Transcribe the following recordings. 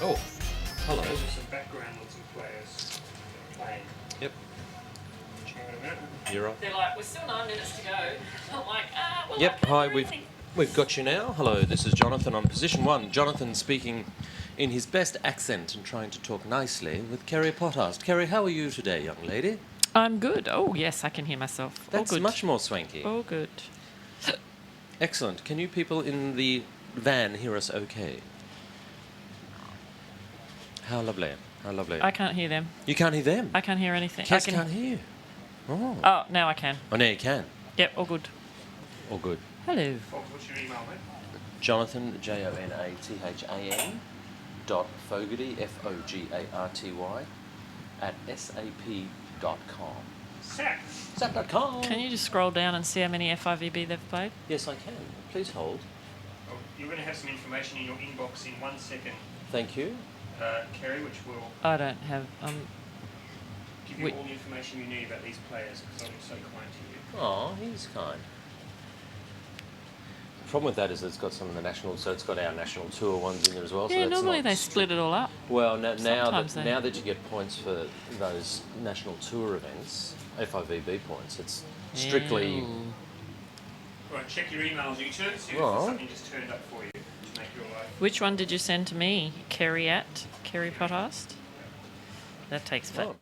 Oh, hello. Those are some background with some players playing. Yep, Hang on a minute. you're right. They're like, we're still 9 minutes to go. I'm like, well, I Yep, can't hi, hear anything. we've got you now. Hello, this is Jonathan on position 1. Jonathan speaking in his best accent and trying to talk nicely with Kerry Pothast. Kerry, how are you today, young lady? I'm good. Oh, yes, I can hear myself. That's All good. much more swanky. All good. Excellent. Can you people in the van hear us okay? How lovely. How lovely. I can't hear them. You can't hear them? I can't hear anything. Kes can't hear you. Oh. Oh, now I can. Oh, now you can. Yep, all good. All good. Hello. What's your email, mate? Jonathan, Jonathan, .Fogarty, Fogarty, at sap.com. Sap. Sap.com. Can you just scroll down and see how many FIVB they've played? Yes, I can. Please hold. Oh, you're going to have some information in your inbox in 1 second, Thank you. Kerry, which will I don't have... give you Wait. all the information you need about these players, because I'm so kind to you. Oh, he's kind. The problem with that is it's got some of the national, so it's got our national tour ones in there as well. Yeah, so that's normally not they split it all up. Well, now Sometimes that you get points for those national tour events, FIVB points, it's strictly. Ew. Right, check your emails, you two, see if Right. something just turned up for you to make your life. Which one did you send to me? Kerry Pothast? That takes Oh.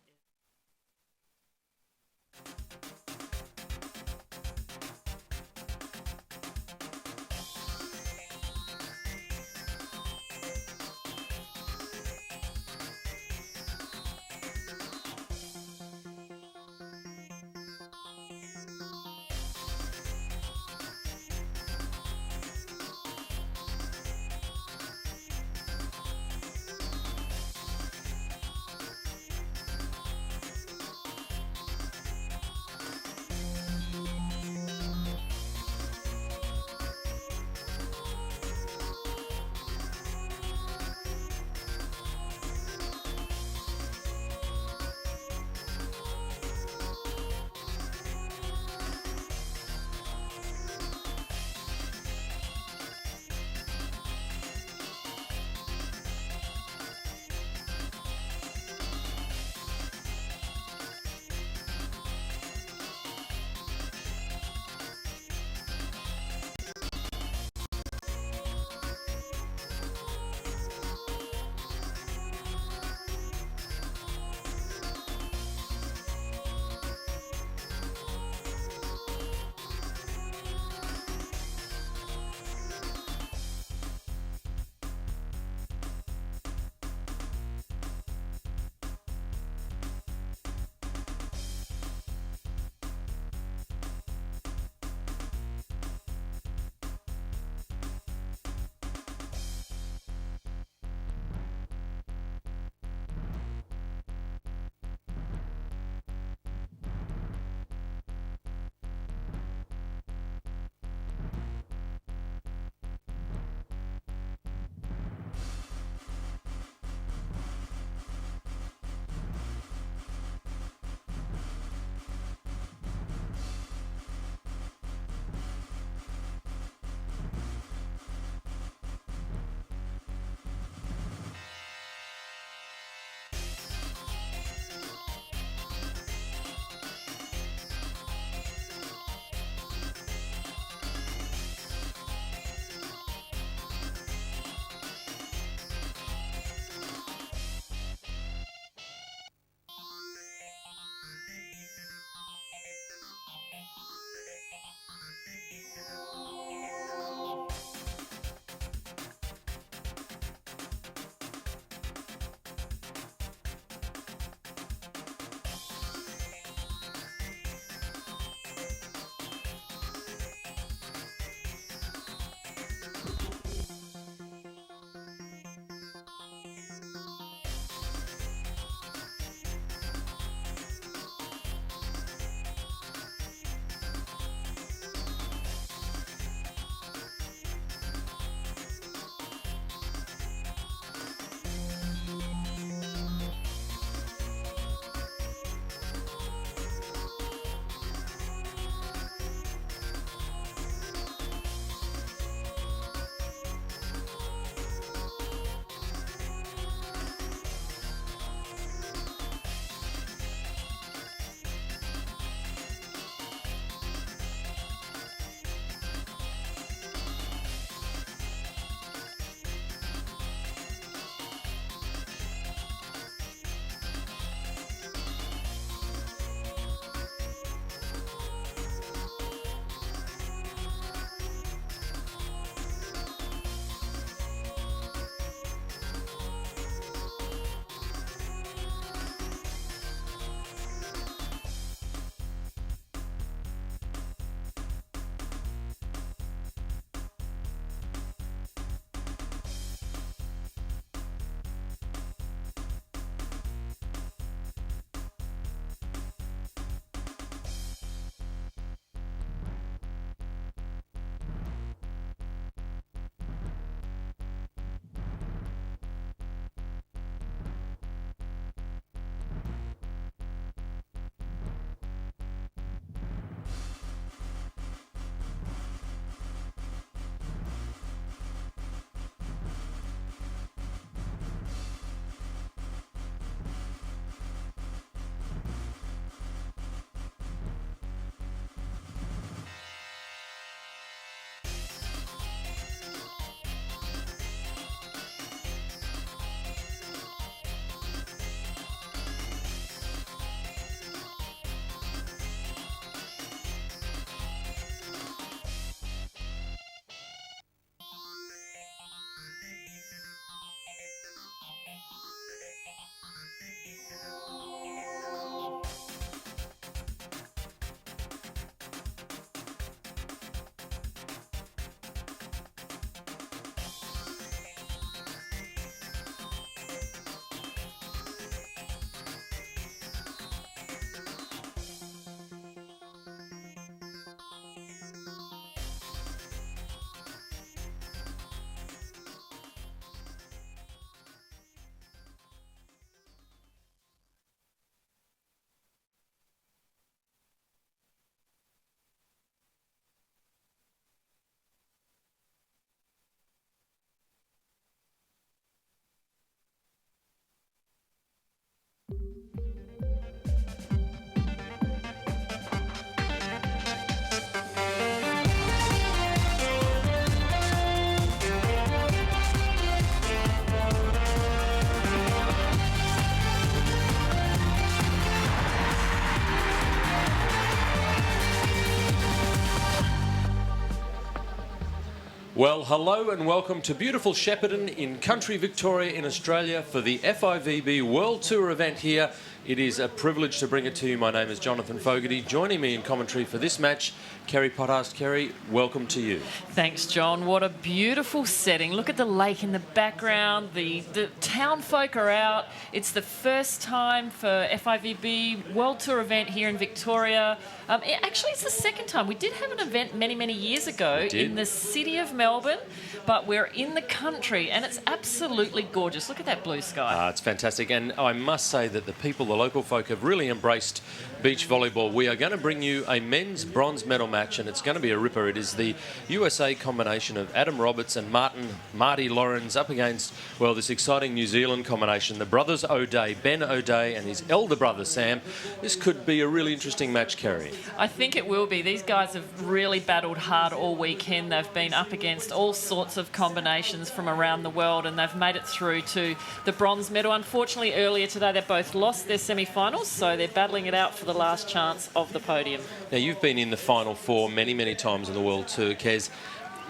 Well, hello and welcome to beautiful Shepparton in country Victoria in Australia for the FIVB World Tour event here. It is a privilege to bring it to you. My name is Jonathan Fogarty. Joining me in commentary for this match, Kerry Pothast. Kerry, welcome to you. Thanks, John. What a beautiful setting. Look at the lake in the background. The town folk are out. It's the first time for FIVB World Tour event here in Victoria. Actually, it's the second time. We did have an event many, many years ago in the city of Melbourne, but we're in the country and it's absolutely gorgeous. Look at that blue sky. It's fantastic. And I must say that the people, the local folk, have really embraced beach volleyball. We are going to bring you a men's bronze medal match, and it's going to be a ripper. It is the USA combination of Adam Roberts and Marty Lawrence up against, well, this exciting New Zealand combination, the brothers O'Day, Ben O'Day and his elder brother Sam. This could be a really interesting match, Kerry. I think it will be. These guys have really battled hard all weekend. They've been up against all sorts of combinations from around the world, and they've made it through to the bronze medal. Unfortunately, earlier today, they both lost their semi-finals, so they're battling it out for the last chance of the podium. Now, you've been in the Final Four many, many times in the World Tour, Kez.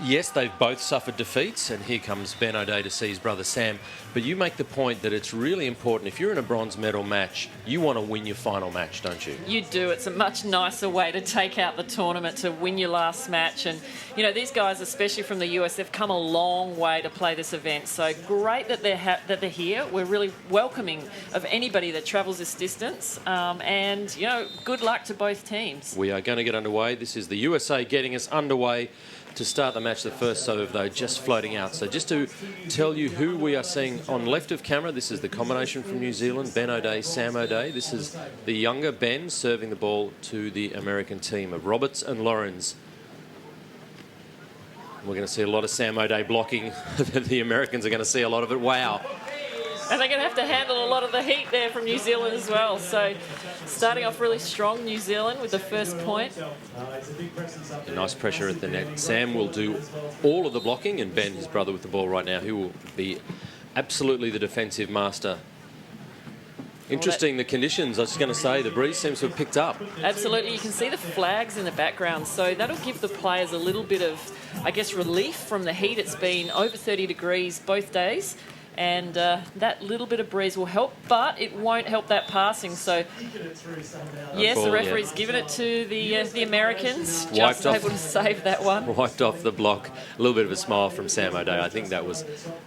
Yes, they've both suffered defeats, and here comes Ben O'Day to see his brother Sam. But you make the point that it's really important. If you're in a bronze medal match, you want to win your final match, don't you? You do. It's a much nicer way to take out the tournament, to win your last match. And, you know, these guys, especially from the US, they've come a long way to play this event. So great that they're here. We're really welcoming of anybody that travels this distance. And, you know, good luck to both teams. We are going to get underway. This is the USA getting us underway to start the match. The first serve, though, just floating out. So just to tell you who we are seeing on left of camera, this is the combination from New Zealand, Ben O'Day, Sam O'Day. This is the younger Ben serving the ball to the American team of Roberts and Lawrence. We're going to see a lot of Sam O'Day blocking. The Americans are going to see a lot of it. Wow. And they're going to have to handle a lot of the heat there from New Zealand as well. So starting off really strong, New Zealand with the first point. A nice pressure at the net. Sam will do all of the blocking, and Ben, his brother, with the ball right now, who will be absolutely the defensive master. Interesting, the conditions. I was just going to say, the breeze seems to have picked up. Absolutely. You can see the flags in the background. So that'll give the players a little bit of, I guess, relief from the heat. It's been over 30 degrees both days. And that little bit of breeze will help, but it won't help that passing. So, yes, the referee's given it to the Americans. Just able to save that one. Wiped off the block. A little bit of a smile from Sam O'Day. I think that was,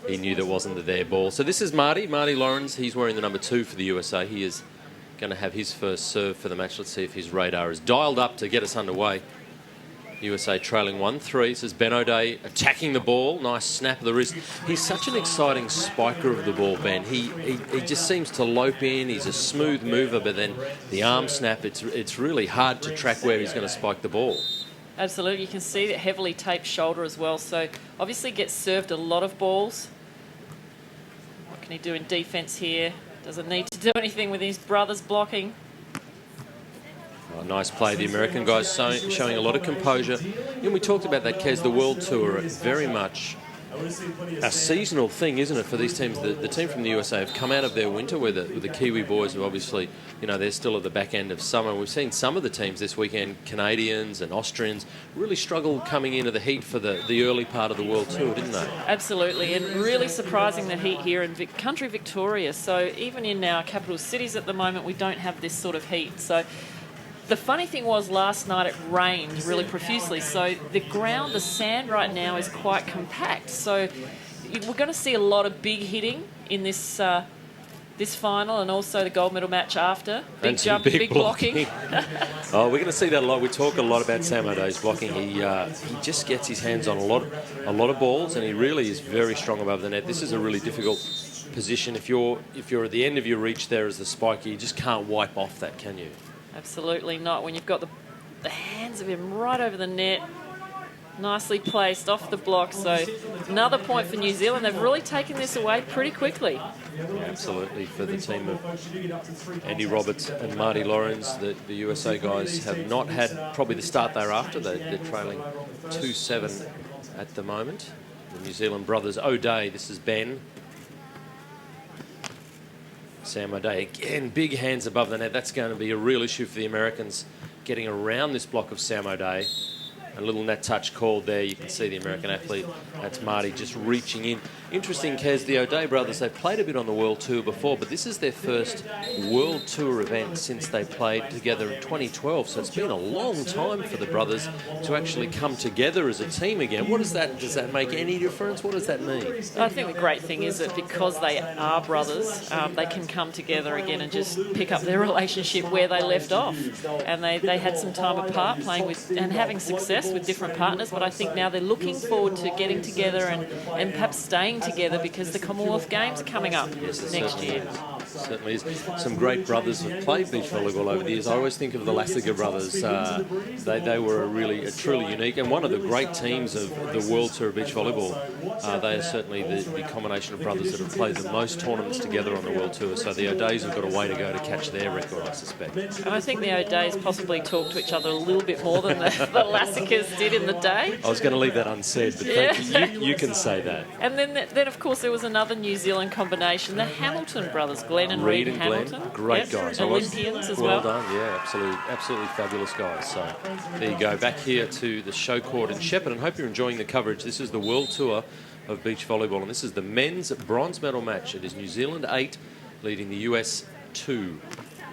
he knew that wasn't their ball. So this is Marty Lawrence. He's wearing the number 2 for the USA. He is going to have his first serve for the match. Let's see if his radar is dialed up to get us underway. USA trailing 1-3. This is Ben O'Day attacking the ball. Nice snap of the wrist. He's such an exciting spiker of the ball, Ben. He just seems to lope in. He's a smooth mover, but then the arm snap, it's really hard to track where he's going to spike the ball. Absolutely. You can see that heavily taped shoulder as well. So obviously gets served a lot of balls. What can he do in defence here? Doesn't need to do anything with his brothers blocking. Oh, nice play. The American guys showing a lot of composure. And we talked about that, Kez, the World Tour, very much a seasonal thing, isn't it, for these teams? The team from the USA have come out of their winter with the Kiwi boys who obviously, you know, they're still at the back end of summer. We've seen some of the teams this weekend, Canadians and Austrians, really struggle coming into the heat for the early part of the World Tour, didn't they? Absolutely, and really surprising the heat here in country Victoria. So even in our capital cities at the moment, we don't have this sort of heat. So the funny thing was last night it rained really profusely, so the ground, the sand right now is quite compact. So we're going to see a lot of big hitting in this this final, and also the gold medal match after. Big jump, big blocking. Oh, we're going to see that a lot. We talk a lot about Sam O'Day's blocking. He just gets his hands on a lot of balls, and he really is very strong above the net. This is a really difficult position. If you're at the end of your reach there as the spiker, you just can't wipe off that, can you? Absolutely not. When you've got the hands of him right over the net, nicely placed off the block. So another point for New Zealand. They've really taken this away pretty quickly. Yeah, absolutely, for the team of Andy Roberts and Marty Lawrence. The USA guys have not had probably the start they're after. They're trailing 2-7 at the moment. The New Zealand brothers O'Day. This is Ben. Sam O'Day, again, big hands above the net. That's going to be a real issue for the Americans, getting around this block of Sam O'Day. A little net touch called there. You can see the American athlete. That's Marty just reaching in. Interesting, Kez, the O'Day brothers, they've played a bit on the World Tour before, but this is their first World Tour event since they played together in 2012. So it's been a long time for the brothers to actually come together as a team again. Does that make any difference? What does that mean? I think the great thing is that because they are brothers, they can come together again and just pick up their relationship where they left off. And they had some time apart playing with and having success with different partners, but I think now they're looking forward to getting together and perhaps staying together because the Commonwealth Games are coming up next year. Certainly is. Some great brothers have played beach volleyball over the years. I always think of the Lassiger brothers. They were a truly unique and one of the great teams of the World Tour of beach volleyball. They are certainly the combination of brothers that have played the most tournaments together on the World Tour. So the O'Days have got a way to go to catch their record, I suspect. And I think the O'Days possibly talk to each other a little bit more than the Lassigers did in the day. I was going to leave that unsaid, but thank you. You can say that. And then of course, there was another New Zealand combination, the Hamilton brothers, Glenn and Reed Hamilton. Great guys. Olympians as well. Well done, yeah, absolutely fabulous guys. So there you go, back here to the show court in Shepparton. Hope you're enjoying the coverage. This is the World Tour of beach volleyball, and this is the men's bronze medal match. It is New Zealand 8 leading the US 2.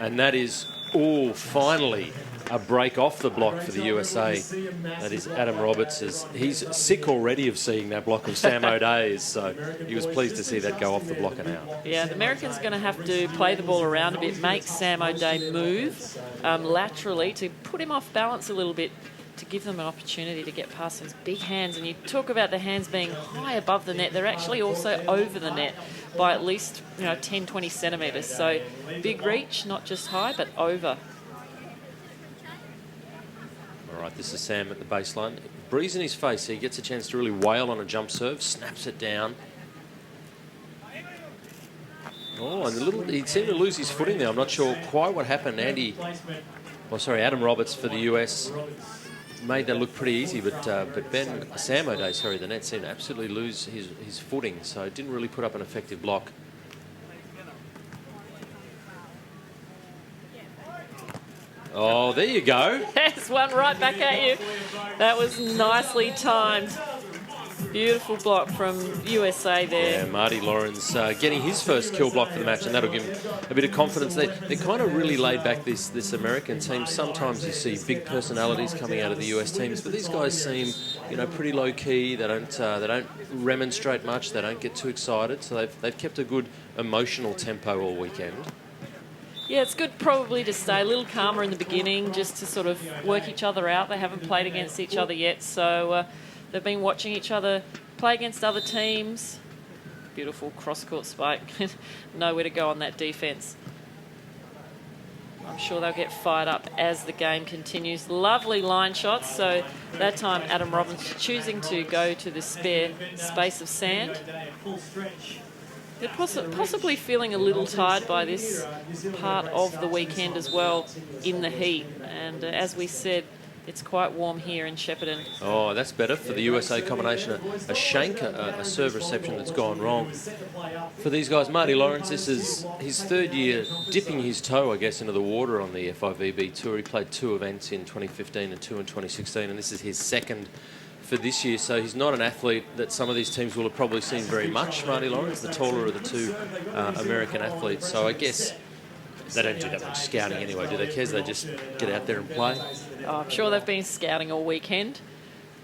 And that is, finally, a break off the block for the USA. That is Adam Roberts. He's sick already of seeing that block of Sam O'Day's, so he was pleased to see that go off the block and out. Yeah, the Americans are going to have to play the ball around a bit, make Sam O'Day move laterally to put him off balance a little bit, to give them an opportunity to get past those big hands. And you talk about the hands being high above the net, they're actually also over the net by at least 10, 20 centimetres. So big reach, not just high, but over. All right, this is Sam at the baseline. Breeze in his face, he gets a chance to really wail on a jump serve, snaps it down. Oh, and he seemed to lose his footing there. I'm not sure quite what happened. Adam Roberts for the US made that look pretty easy, but Sam O'Day, the net seemed to absolutely lose his footing, so didn't really put up an effective block. Oh, there you go. There's one right back at you. That was nicely timed. Beautiful block from USA there. Yeah, Marty Lawrence getting his first kill block for the match, and that'll give him a bit of confidence. They're kind of really laid back, this American team. Sometimes you see big personalities coming out of the US teams, but these guys seem, pretty low key. They don't remonstrate much. They don't get too excited. So they've kept a good emotional tempo all weekend. Yeah, it's good probably to stay a little calmer in the beginning, just to sort of work each other out. They haven't played against each other yet, so they've been watching each other play against other teams. Beautiful cross-court spike. Nowhere to go on that defence. I'm sure they'll get fired up as the game continues. Lovely line shots. So that time Adam Robbins choosing to go to the spare space of sand. They're possibly feeling a little tired by this part of the weekend as well in the heat. And as we said, it's quite warm here in Shepparton. Oh, that's better for the USA combination. A shank, a serve reception that's gone wrong. For these guys, Marty Lawrence, this is his third year dipping his toe, I guess, into the water on the FIVB Tour. He played 2 events in 2015 and 2 in 2016, and this is his second for this year. So he's not an athlete that some of these teams will have probably seen very much, Marty Lawrence, the taller of the 2 American athletes. So I guess they don't do that much scouting anyway, do they, Kez? They just get out there and play? Oh, I'm sure they've been scouting all weekend,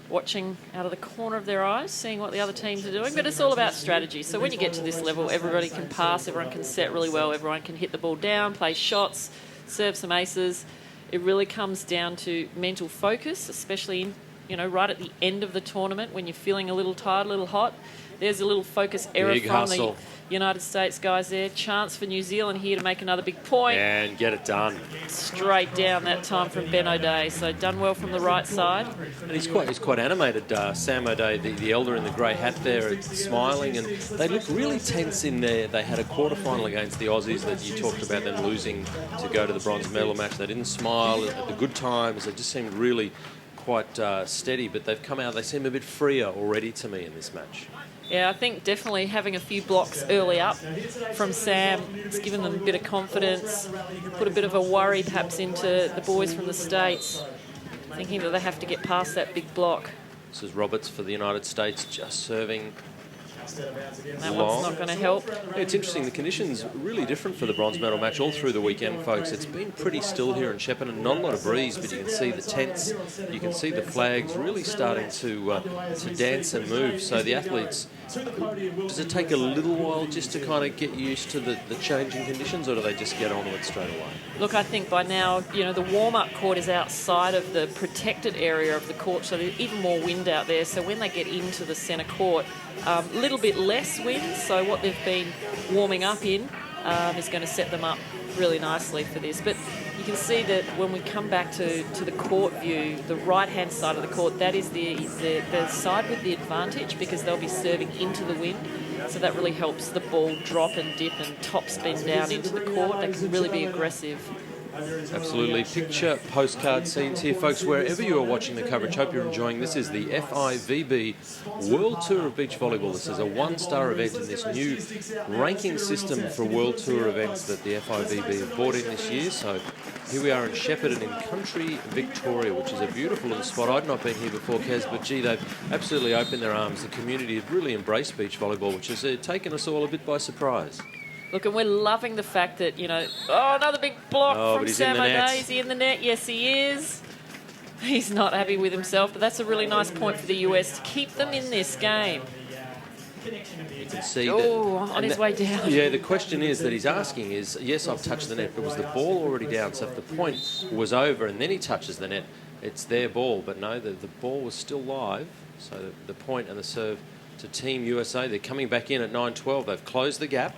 watching out of the corner of their eyes, seeing what the other teams are doing. But it's all about strategy. So when you get to this level, everybody can pass, everyone can set really well, everyone can hit the ball down, play shots, serve some aces. It really comes down to mental focus, especially right at the end of the tournament when you're feeling a little tired, a little hot. There's a little focus error big from hustle. The United States guys there. Chance for New Zealand here to make another big point. And get it done. Straight down that time from Ben O'Day. So done well from the right side. And he's quite animated, Sam O'Day, the elder in the grey hat there, smiling. And they look really tense in there. They had a quarterfinal against the Aussies that you talked about them losing to go to the bronze medal match. They didn't smile at the good times. They just seemed really quite steady. But they've come out, they seem a bit freer already to me in this match. Yeah, I think definitely having a few blocks early up from Sam, it's given them a bit of confidence, put a bit of a worry perhaps into the boys from the States. thinking that they have to get past that big block. This is Roberts for the United States, just serving That one's not going to help. Yeah, it's interesting. The conditions are really different for the bronze medal match all through the weekend, folks. It's been pretty still here in Shepparton. Not a lot of breeze, but you can see the tents, you can see the flags really starting to dance and move. So the athletes, does it take a little while just to kind of get used to the changing conditions, or do they just get onto it straight away? Look, I think by now, the warm-up court is outside of the protected area of the court, so there's even more wind out there. So when they get into the centre court, a little bit less wind, so what they've been warming up in is going to set them up really nicely for this. But you can see that when we come back to the court view, the right-hand side of the court, that is the side with the advantage, because they'll be serving into the wind. So that really helps the ball drop and dip and top spin down into the court. They can really be aggressive. Absolutely. Picture postcard scenes here, folks, wherever you are watching the coverage. Hope you're enjoying. This is the FIVB World Tour of Beach Volleyball. This is a one-star event in this new ranking system for World Tour events that the FIVB have brought in this year. So here we are in Shepparton in country Victoria, which is a beautiful little spot. I'd not been here before, Kaz, but gee, they've absolutely opened their arms. The community have really embraced beach volleyball, which has taken us all a bit by surprise. Look, and we're loving the fact that, another big block from Sam O'Day. Is he in the net? Yes, he is. He's not happy with himself, but that's a really nice point for the US to keep them in this game. You can see on his way down. Yeah, the question is that he's asking is, yes, I've touched the net, but was the ball already down? So if the point was over and then he touches the net, it's their ball. But no, the ball was still live. So the point and the serve to Team USA. They're coming back in at 9-12. They've closed the gap.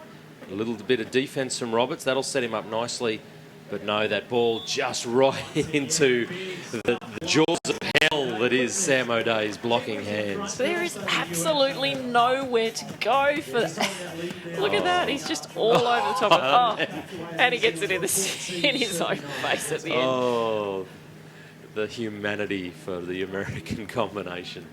A little bit of defence from Roberts. That'll set him up nicely. But no, that ball just right into the jaws of hell that is Sam O'Day's blocking hands. There is absolutely nowhere to go for that. Look at that. He's just all over the top of and he gets it in his own face at the end. Oh, the humanity for the American combination.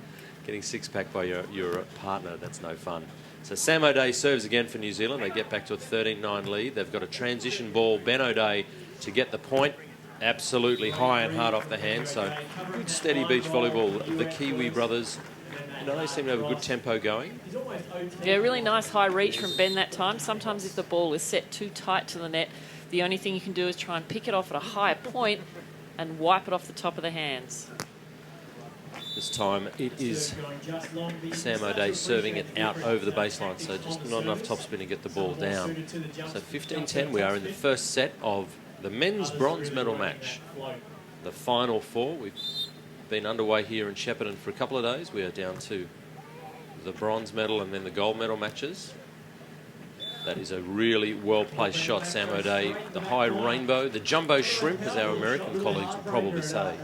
Getting six-pack by your partner, that's no fun. So Sam O'Day serves again for New Zealand. They get back to a 13-9 lead. They've got a transition ball. Ben O'Day to get the point. Absolutely high and hard off the hand. So good steady beach volleyball. The Kiwi brothers, they seem to have a good tempo going. Yeah, really nice high reach from Ben that time. Sometimes if the ball is set too tight to the net, the only thing you can do is try and pick it off at a higher point and wipe it off the top of the hands. This time it is Sam O'Day serving it out over the baseline, so just not enough topspin to get the ball down. So 15-10, we are in the first set of the men's bronze medal match. The final four. We've been underway here in Shepparton for a couple of days. We are down to the bronze medal and then the gold medal matches. That is a really well-placed shot, Sam O'Day. The high rainbow, the jumbo shrimp, as our American colleagues would probably say.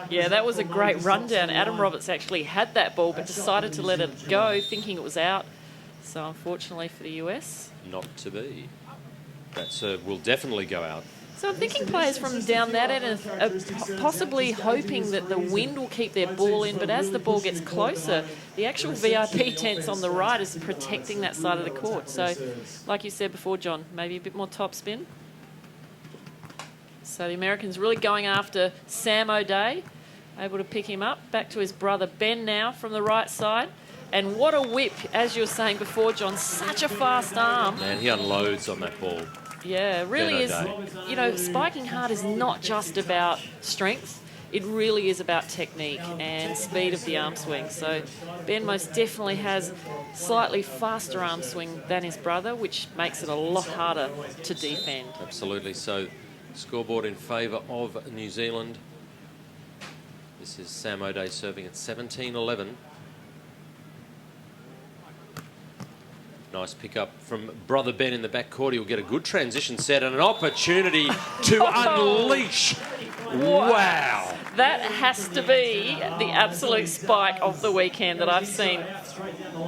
Yeah, that was a great rundown. Adam Roberts actually had that ball, but decided to let it go, thinking it was out. So unfortunately for the US. Not to be. That serve will definitely go out. So I'm thinking players from down that end are possibly hoping that the wind will keep their ball in, but as the ball gets closer, the actual VIP tents on the right is protecting that side of the court. So, like you said before, John, maybe a bit more top spin. So the Americans really going after Sam O'Day, able to pick him up. Back to his brother Ben now from the right side. And what a whip, as you were saying before, John, such a fast arm. Man, he unloads on that ball. Yeah, it really is. Spiking hard is not just about strength. It really is about technique and speed of the arm swing. So Ben most definitely has slightly faster arm swing than his brother, which makes it a lot harder to defend. Absolutely. So scoreboard in favour of New Zealand. This is Sam O'Day serving at 17-11. Nice pick-up from brother Ben in the back court. He'll get a good transition set and an opportunity to unleash. Wow. That has to be the absolute spike of the weekend that I've seen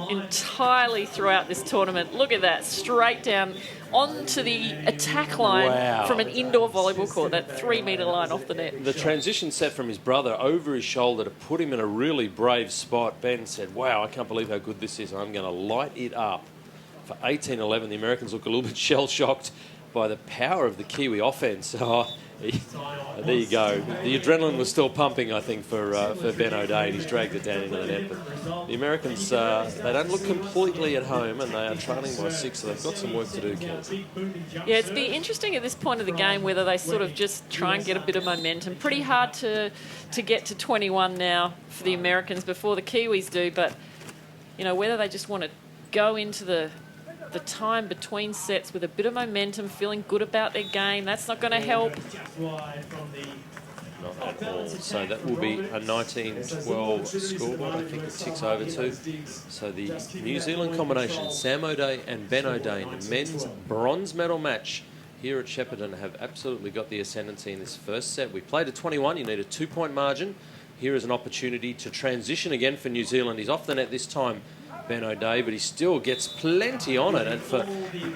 entirely throughout this tournament. Look at that, straight down onto the attack line from an indoor volleyball court, that 3-metre line off the net. The transition set from his brother over his shoulder to put him in a really brave spot. Ben said, wow, I can't believe how good this is. I'm going to light it up. For 18-11, the Americans look a little bit shell-shocked by the power of the Kiwi offence. There you go. The adrenaline was still pumping, I think, for Ben O'Day, and he's dragged it down into the net. But the Americans, they don't look completely at home, and they are trailing by 6, so they've got some work to do, Ken. Yeah, it's be interesting at this point of the game whether they sort of just try and get a bit of momentum. Pretty hard to get to 21 now for the Americans before the Kiwis do, but, you know, whether they just want to go into the time between sets with a bit of momentum, feeling good about their game. That's not going to help. Not at all. So that will be a 19-12 scoreboard. I think it ticks over to. So the New Zealand combination, Sam O'Day and Ben O'Day, in the men's bronze medal match here at Shepparton, have absolutely got the ascendancy in this first set. We played at 21. You need a 2-point margin. Here is an opportunity to transition again for New Zealand. He's off the net this time, Ben O'Day, but he still gets plenty on it. And for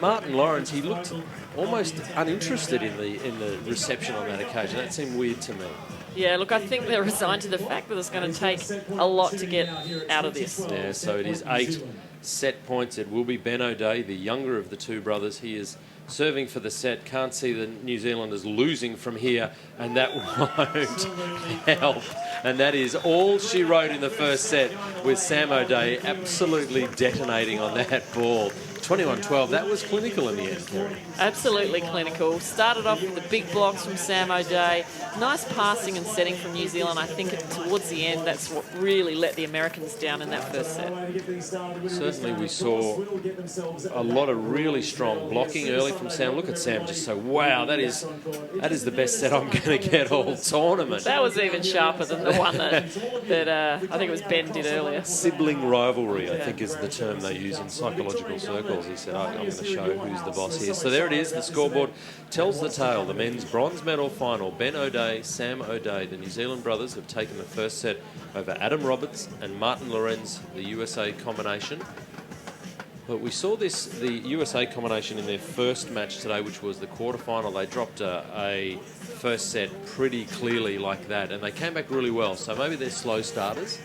Martin Lawrence, he looked almost uninterested in the reception on that occasion. That seemed weird to me. Yeah, look, I think they're resigned to the fact that it's going to take a lot to get out of this. Yeah, so it is 8 set points. It will be Ben O'Day, the younger of the two brothers. He is serving for the set. Can't see the New Zealanders losing from here, and that won't help. And that is all she wrote in the first set, with Sam O'Day absolutely detonating on that ball. 21-12, that was clinical in the end, Kerry. Absolutely clinical. Started off with the big blocks from Sam O'Day. Nice passing and setting from New Zealand. I think towards the end, that's what really let the Americans down in that first set. Certainly we saw a lot of really strong blocking early from Sam. Look at Sam just so, wow, that is the best set I'm going to get all tournament. That was even sharper than the one that I think it was Ben did earlier. Sibling rivalry, I think, is the term they use in psychological circles. He said, I'm going to show who's the boss here. So there it is. The scoreboard tells the tale. The men's bronze medal final. Ben O'Day, Sam O'Day. The New Zealand brothers have taken the first set over Adam Roberts and Martin Lorenz, the USA combination. But we saw the USA combination in their first match today, which was the quarterfinal. They dropped a first set pretty clearly like that, and they came back really well. So maybe they're slow starters.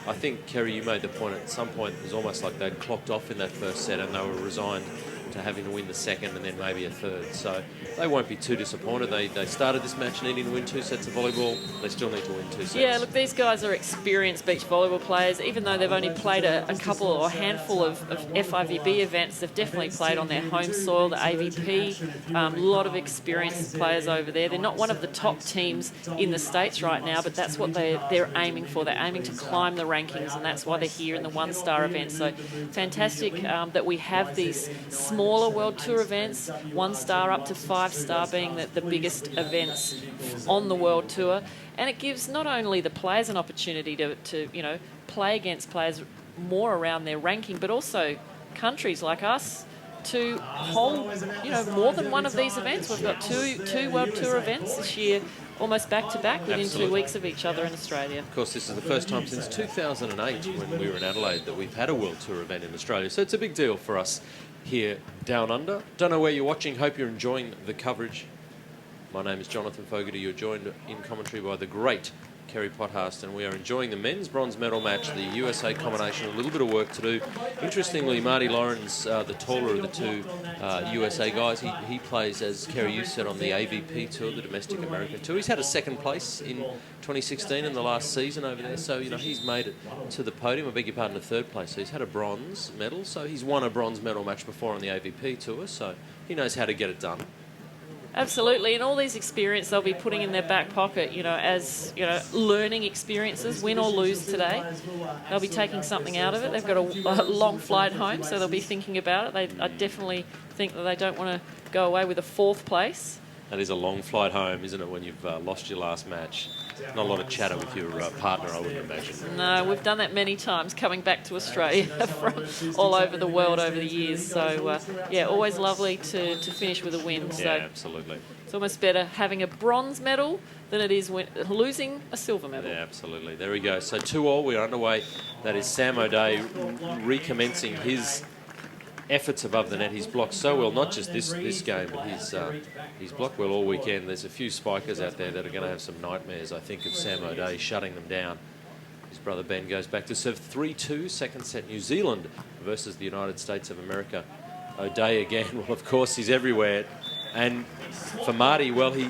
I think, Kerry, you made the point at some point it was almost like they'd clocked off in that first set and they were resigned to having to win the second and then maybe a third. So they won't be too disappointed. They started this match needing to win 2 sets of volleyball. They still need to win 2 sets. Yeah, look, these guys are experienced beach volleyball players. Even though they've only played a couple or a handful of FIVB events, they've definitely played on their home soil, the AVP. A lot of experienced players over there. They're not one of the top teams in the States right now, but that's what they're aiming for. They're aiming to climb the rankings, and that's why they're here in the one-star event. So fantastic that we have these smaller World Tour events, 1-star up to 5-star being the biggest events on the World Tour. And it gives not only the players an opportunity to play against players more around their ranking, but also countries like us to hold, more than one of these events. We've got two World Tour events this year, almost back-to-back within Absolutely. 2 weeks of each other in Australia. Of course, this is the first time since 2008 when we were in Adelaide that we've had a World Tour event in Australia. So it's a big deal for us here down under. Don't know where you're watching. Hope you're enjoying the coverage. My name is Jonathan Fogarty. You're joined in commentary by the great Kerry Pothast, and we are enjoying the men's bronze medal match, the USA combination. A little bit of work to do. Interestingly, Marty Lawrence, the taller of the two USA guys, he plays, as Kerry, you said, on the AVP tour, the domestic American tour. He's had a second place in 2016 in the last season over there, so he's made it to the podium. I beg your pardon, a third place. So he's had a bronze medal, so he's won a bronze medal match before on the AVP tour, so he knows how to get it done. Absolutely, and all these experience they'll be putting in their back pocket, as learning experiences, win or lose today. They'll be taking something out of it. They've got a long flight home, so they'll be thinking about it. I definitely think that they don't want to go away with a 4th place. That is a long flight home, isn't it, when you've lost your last match? Not a lot of chatter with your partner, I wouldn't imagine. No, we've done that many times coming back to Australia from all over the world over the years. So, always lovely to finish with a win. So yeah, absolutely. It's almost better having a bronze medal than it is losing a silver medal. Yeah, absolutely. There we go. So 2-2, we're underway. That is Sam O'Day recommencing his efforts above the net. He's blocked so well, not just this game, but he's blocked well all weekend. There's a few spikers out there that are going to have some nightmares, I think, of Sam O'Day shutting them down. His brother Ben goes back to serve 3-2, second set New Zealand versus the United States of America. O'Day again, well, of course, he's everywhere. And for Marty, well, he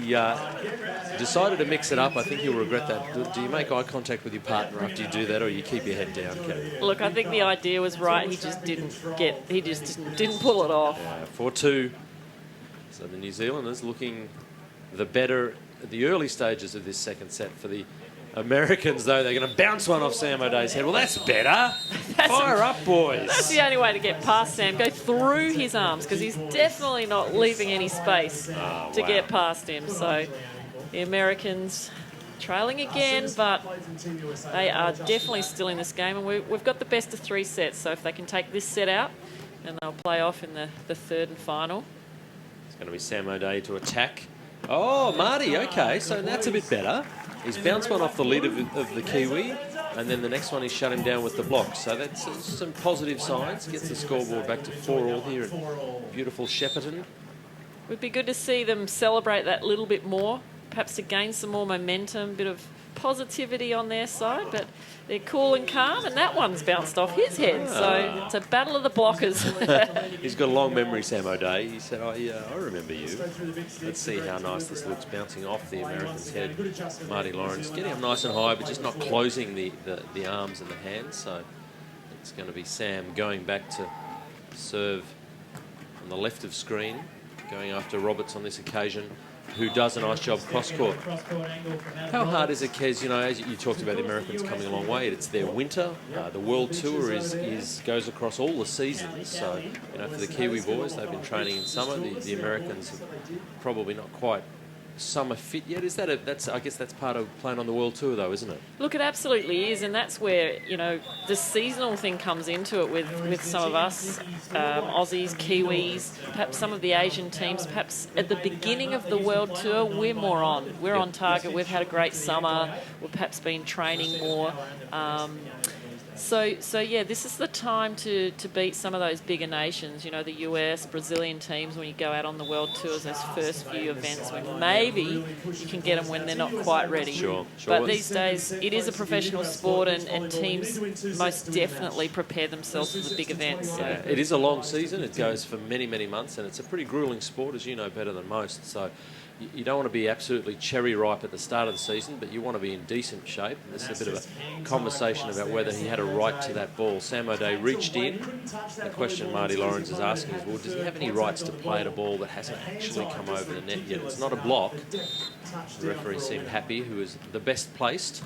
decided to mix it up. I think he'll regret that. Do you make eye contact with your partner after you do that, or you keep your head down, Kevin? Look, I think the idea was right. He just didn't didn't pull it off. 4-2. So the New Zealanders looking the better at the early stages of this second set. For the Americans, though, they're going to bounce one off Sam O'Day's head. Well, that's better. Fire up, boys. That's the only way to get past Sam. Go through his arms, because he's definitely not leaving any space to get past him. So the Americans trailing again, but they are definitely still in this game. And we've got the best of 3 sets. So if they can take this set out, then they'll play off in the third and final. It's going to be Sam O'Day to attack. Oh, Marty, okay. So that's a bit better. He's bounced one off the lid of the Kiwi, and then the next one he's shut him down with the block. So that's some positive signs. Gets the scoreboard back to 4-all here at beautiful Shepparton. Would be good to see them celebrate that a little bit more, perhaps to gain some more momentum, a bit of positivity on their side, but they're cool and calm, and that one's bounced off his head. So it's a battle of the blockers. He's got a long memory, Sam O'Day. He said, I remember you. Let's see how nice this looks, bouncing off the American's head. Marty Lawrence getting him nice and high, but just not closing the arms and the hands. So it's going to be Sam going back to serve on the left of screen, going after Roberts on this occasion, who does a nice job cross-court. How hard is it, Kez? You know, as you talked about the Americans coming a long way, it's their winter. The World Tour goes across all the seasons. So, you know, for the Kiwi boys, they've been training in summer. The Americans have probably not quite summer fit yet. Is that I guess that's part of playing on the World Tour, though, isn't it? Look, it absolutely is, and that's where, you know, the seasonal thing comes into it with some of us, Aussies, Kiwis, perhaps some of the Asian teams. Perhaps at the beginning of the World Tour, we're more on. We're on target. We've had a great summer. We've perhaps been training more. So yeah, this is the time to beat some of those bigger nations, you know, the US, Brazilian teams, when you go out on the World Tours, those first few events when maybe you can get them when they're not quite ready. Sure. But these days, it is a professional sport, and teams most definitely prepare themselves for the big events. So. Yeah, it is a long season. It goes for many, many months, and it's a pretty gruelling sport, as you know better than most. So you don't want to be absolutely cherry ripe at the start of the season, but you want to be in decent shape. And this is a bit of a conversation about whether he had a right to that ball. Sam O'Day reached in. The question Marty Lawrence is asking is, well, does he have any rights to play at a ball that hasn't actually come over the net yet? It's not a block. The referee seemed happy, who is the best placed.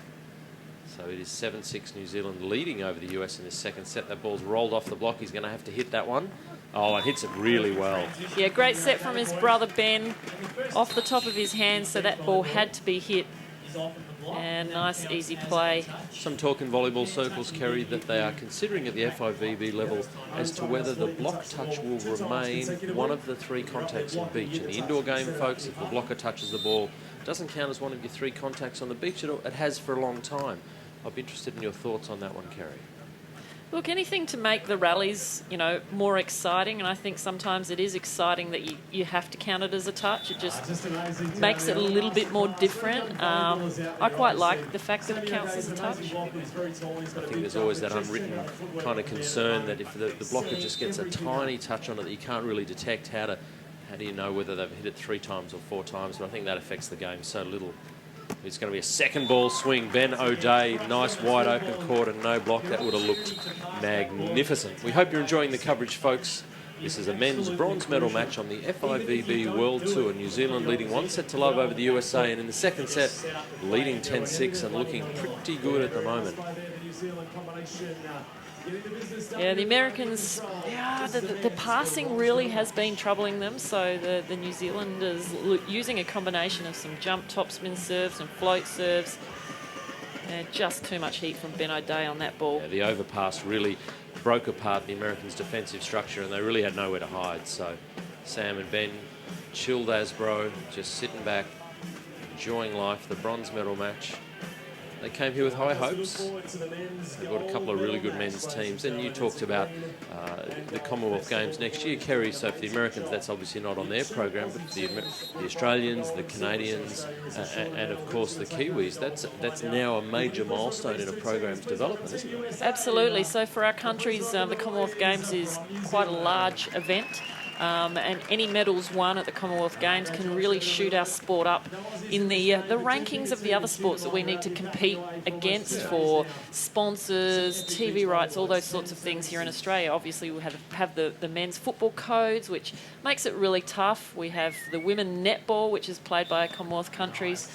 So it is 7-6 New Zealand leading over the US in this second set. That ball's rolled off the block. He's going to have to hit that one. Oh, it hits it really well. Yeah, great set from his brother Ben, off the top of his hands, so that ball had to be hit. And nice, easy play. Some talk in volleyball circles, Kerry, that they are considering at the FIVB level as to whether the block touch will remain one of the 3 contacts on beach. In the indoor game, folks, if the blocker touches the ball, it doesn't count as one of your 3 contacts on the beach. It has for a long time. I'd be interested in your thoughts on that one, Kerry. Look, anything to make the rallies, you know, more exciting, and I think sometimes it is exciting that you have to count it as a touch. It just makes it a little bit more different. I quite like the fact that it counts as a touch. I think there's always that unwritten kind of concern that if the blocker just gets a tiny touch on it that you can't really detect, how do you know whether they've hit it 3 times or 4 times? But I think that affects the game so little. It's going to be a second ball swing. Ben O'Day, nice wide open court and no block. That would have looked magnificent. We hope you're enjoying the coverage, folks. This is a men's bronze medal match on the FIVB World Tour. New Zealand leading 1-0 over the USA, and in the second set, leading 10-6 and looking pretty good at the moment. Yeah, the Americans, the passing really has been troubling them. So the New Zealanders using a combination of some jump topspin serves and float serves. Just too much heat from Ben O'Day on that ball. Yeah, the overpass really broke apart the Americans' defensive structure, and they really had nowhere to hide. So Sam and Ben chilled as bro, just sitting back, enjoying life, the bronze medal match. They came here with high hopes. They've got a couple of really good men's teams. And you talked about the Commonwealth Games next year, Kerry. So for the Americans, that's obviously not on their program, but for the Australians, the Canadians, and of course the Kiwis, that's now a major milestone in a program's development, isn't it? Absolutely. So for our countries, the Commonwealth Games is quite a large event. and any medals won at the Commonwealth Games can really shoot our sport up in the rankings of the other sports that we need to compete against for sponsors, TV rights, all those sorts of things here in Australia. Obviously, we have the men's football codes, which makes it really tough. We have the women netball, which is played by Commonwealth countries.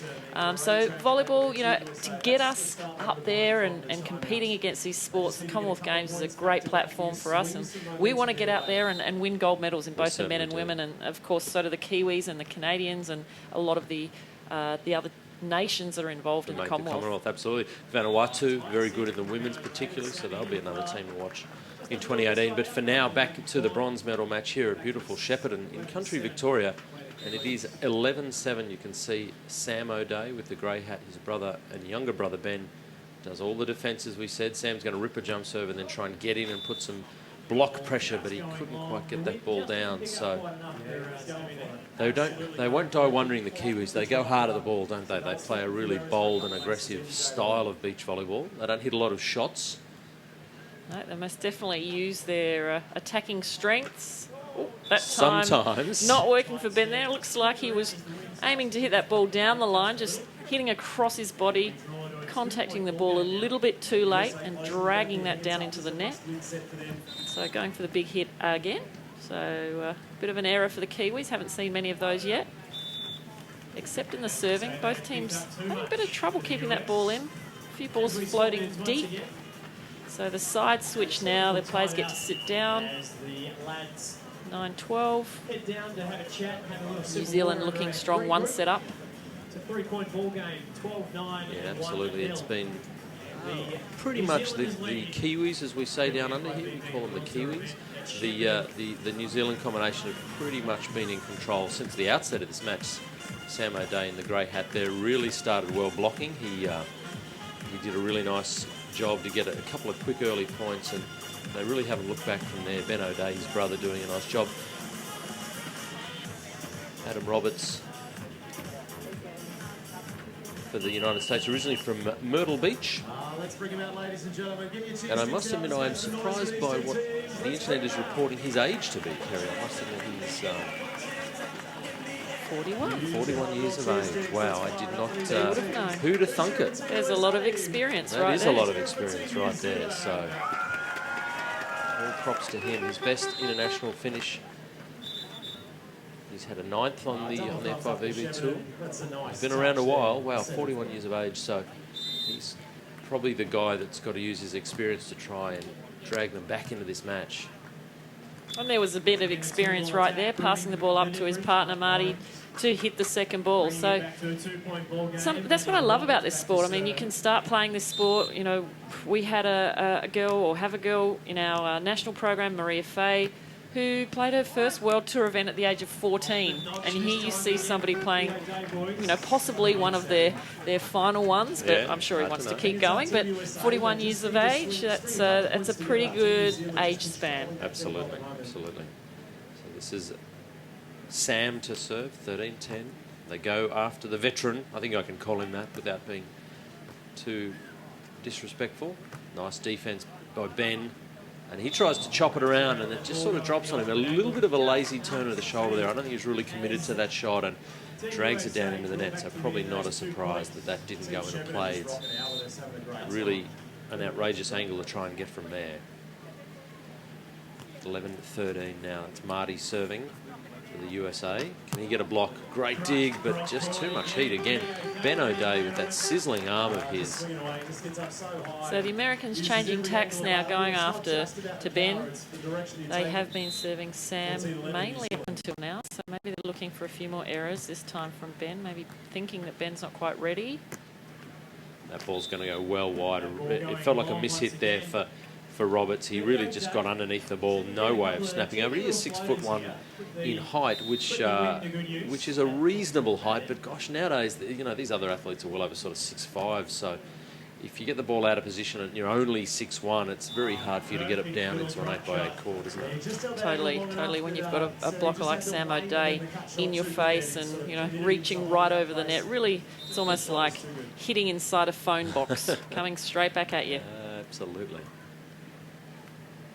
So volleyball, to get us up there and competing against these sports, the Commonwealth Games is a great platform for us, and we want to get out there and win gold medals in both the men and women, and of course so do the Kiwis and the Canadians and a lot of the other nations that are involved in the Commonwealth. Absolutely. Vanuatu, very good in the women's particularly, so they'll be another team to watch in 2018. But for now, back to the bronze medal match here at beautiful Shepparton in country Victoria, and it is 11-7. You can see Sam O'Day with the grey hat, his brother and younger brother Ben does all the defence, as we said. Sam's going to rip a jump serve and then try and get in and put some block pressure, but he couldn't quite get that ball down. So they won't die wondering, the Kiwis. They go hard at the ball, don't they? They play a really bold and aggressive style of beach volleyball. They don't hit a lot of shots. No, they must definitely use their attacking strengths. That time sometimes not working for Ben there. It looks like he was aiming to hit that ball down the line, just hitting across his body, contacting the ball a little bit too late and dragging that down into the net. So going for the big hit again. So a bit of an error for the Kiwis. Haven't seen many of those yet, except in the serving. Both teams having a bit of trouble keeping that ball in. A few balls floating deep. So the side switch now. The players get to sit down. 9-12. New Zealand looking strong, one set up. It's a 3-point ball game, 12-9. Yeah, absolutely. It's been pretty much the Kiwis, as we say down under here. We call them the Kiwis. The New Zealand combination have pretty much been in control since the outset of this match. Sam O'Day in the grey hat there really started well blocking. He did a really nice job to get a couple of quick early points, and they really haven't looked back from there. Ben O'Day, his brother, doing a nice job. Adam Roberts for the United States, originally from Myrtle Beach. Let's bring him out, ladies and gentlemen. And I must admit, I am surprised by what the internet is reporting his age to be, Kerry. I must admit he's 41 years of age. Wow, I did not... who'd have thunk it? There's a lot of experience right there. That is a lot of experience right there, so... all props to him. His best international finish. He's had a 9th on the FIVB tour. He's been around a while. Wow, 41 years of age, so he's probably the guy that's got to use his experience to try and drag them back into this match. And there was a bit of experience right there, passing the ball up to his partner, Marty, to hit the second ball. So that's what I love about this sport. I mean, you can start playing this sport. We had a girl, or have a girl, in our national program, Maria Fay, who played her first World Tour event at the age of 14. And here you see somebody playing, possibly one of their final ones, but yeah, I'm sure he wants to keep going. But 41 years of age, that's a pretty good age span. Absolutely, absolutely. So this is Sam to serve, 13-10. They go after the veteran. I think I can call him that without being too disrespectful. Nice defence by Ben. And he tries to chop it around, and it just sort of drops on him. A little bit of a lazy turn of the shoulder there. I don't think he's really committed to that shot, and drags it down into the net. So probably not a surprise that didn't go into play. It's really an outrageous angle to try and get from there. 11-13 now. It's Marty serving for the USA. Can he get a block? Great dig, but just too much heat again. Ben O'Day with that sizzling arm of his. So the Americans changing tacks now, going after to Ben. They have been serving Sam mainly up until now, so maybe they're looking for a few more errors this time from Ben, maybe thinking that Ben's not quite ready. That ball's going to go well wide. It felt like a mishit there for Roberts. He really just got underneath the ball, no way of snapping over. He is 6'1" in height, which is a reasonable height. But gosh, nowadays, these other athletes are well over sort of 6'5". So if you get the ball out of position and you're only 6'1", it's very hard for you to get it down into an 8x8 court, isn't it? Totally. When you've got a blocker like Sam O'Day in your face and reaching right over the net, really, it's almost like hitting inside a phone box, coming straight back at you. Absolutely.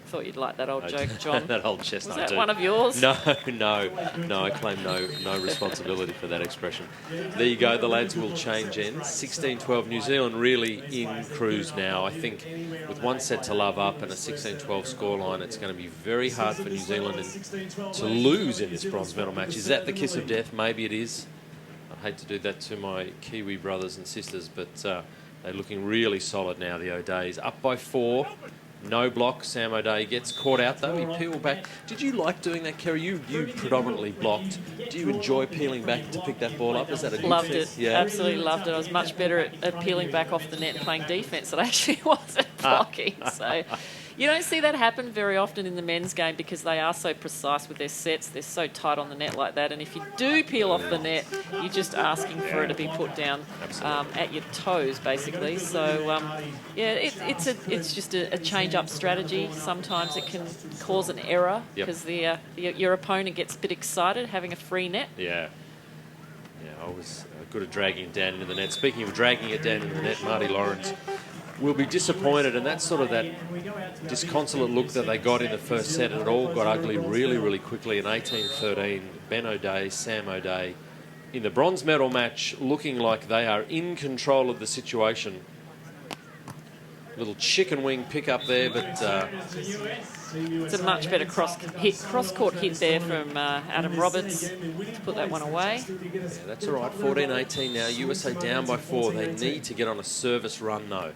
Thought you'd like that old joke, John. That old chestnut. Was that one of yours? No. I claim no responsibility for that expression. There you go. The lads will change ends. 16-12. New Zealand really in cruise now. I think with one set to love up and a 16-12 scoreline, it's going to be very hard for New Zealand to lose in this bronze medal match. Is that the kiss of death? Maybe it is. I hate to do that to my Kiwi brothers and sisters, but they're looking really solid now, the O'Days. Up by 4. No block. Sam O'Day gets caught out, though. He peeled back. Did you like doing that, Kerry? You predominantly blocked. Do you enjoy peeling back to pick that ball up? Is that a good Loved thing? it. Yeah. Absolutely loved it. I was much better at peeling back off the net and playing defence than I actually was at blocking. So you don't see that happen very often in the men's game because they are so precise with their sets. They're so tight on the net like that. And if you do peel off the net, you're just asking for it to be put down at your toes, basically. So, yeah, it's just a change-up strategy. Sometimes it can cause an error because your opponent gets a bit excited having a free net. Yeah, I was good at dragging it down into the net. Speaking of dragging it down into the net, Marty Lawrence will be disappointed, and that's sort of that disconsolate look that they got in the first set, and it all got ugly really, really quickly in 18-13. Ben O'Day, Sam O'Day in the bronze medal match looking like they are in control of the situation. Little chicken wing pick up there, but it's a much better cross-court hit there from Adam Roberts to put that one away. Yeah, that's all right. 14-18 now. USA down by 4. They need to get on a service run, though.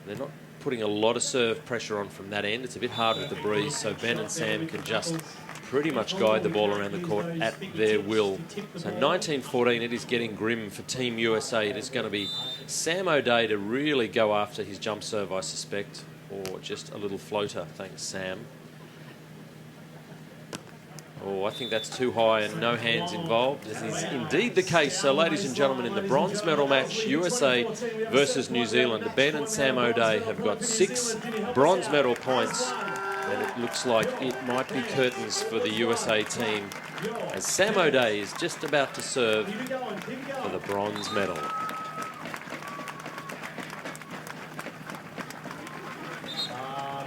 They're not putting a lot of serve pressure on from that end. It's a bit hard with the breeze, so Ben and Sam can just pretty much guide the ball around the court at their will. So 19-14, it is getting grim for Team USA. It is going to be Sam O'Day to really go after his jump serve, I suspect, or just a little floater. Thanks, Sam. Oh, I think that's too high and no hands involved. This is indeed the case. So, ladies and gentlemen, in the bronze medal match, USA versus New Zealand, Ben and Sam O'Day have got 6 bronze medal points, and it looks like it might be curtains for the USA team as Sam O'Day is just about to serve for the bronze medal.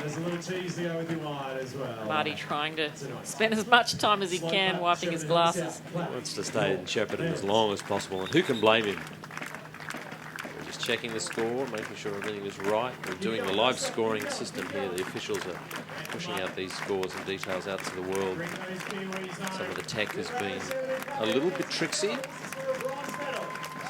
There's a little cheese to go with your wine as well. Marty trying to spend as much time as he can wiping his glasses. He wants to stay in Shepparton as long as possible, and who can blame him? We're just checking the score, making sure everything is right. We're doing the live scoring system here. The officials are pushing out these scores and details out to the world. Some of the tech has been a little bit tricksy.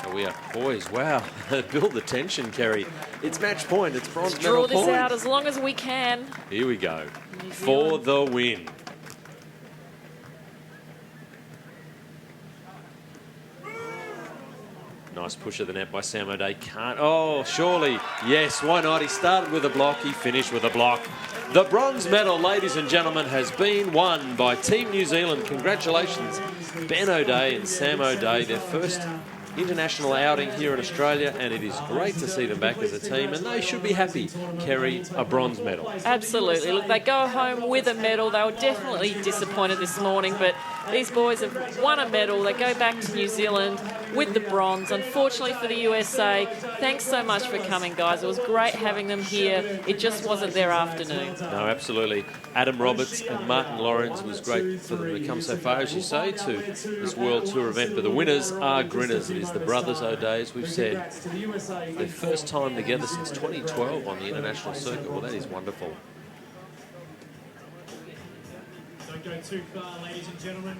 So we are poised. Wow, build the tension, Kerry. It's match point. It's bronze medal point. Draw this out as long as we can. Here we go. For the win. Nice push of the net by Sam O'Day. Can't. Oh, surely. Yes, why not? He started with a block. He finished with a block. The bronze medal, ladies and gentlemen, has been won by Team New Zealand. Congratulations, Ben O'Day and Sam O'Day. Their first international outing here in Australia, and it is great to see them back as a team, and they should be happy carry a bronze medal. Absolutely. Look, they go home with a medal. They were definitely disappointed this morning, but these boys have won a medal. They go back to New Zealand with the bronze. Unfortunately for the USA, thanks so much for coming, guys. It was great having them here. It just wasn't their afternoon. No, absolutely. Adam Roberts and Martin Lawrence, was great for them to come so far, as you say, to this World Tour event. But the winners are grinners. It is the brothers O'Days. We've said their first time together since 2012 on the international circuit. Well, that is wonderful. Don't go too far, ladies and gentlemen.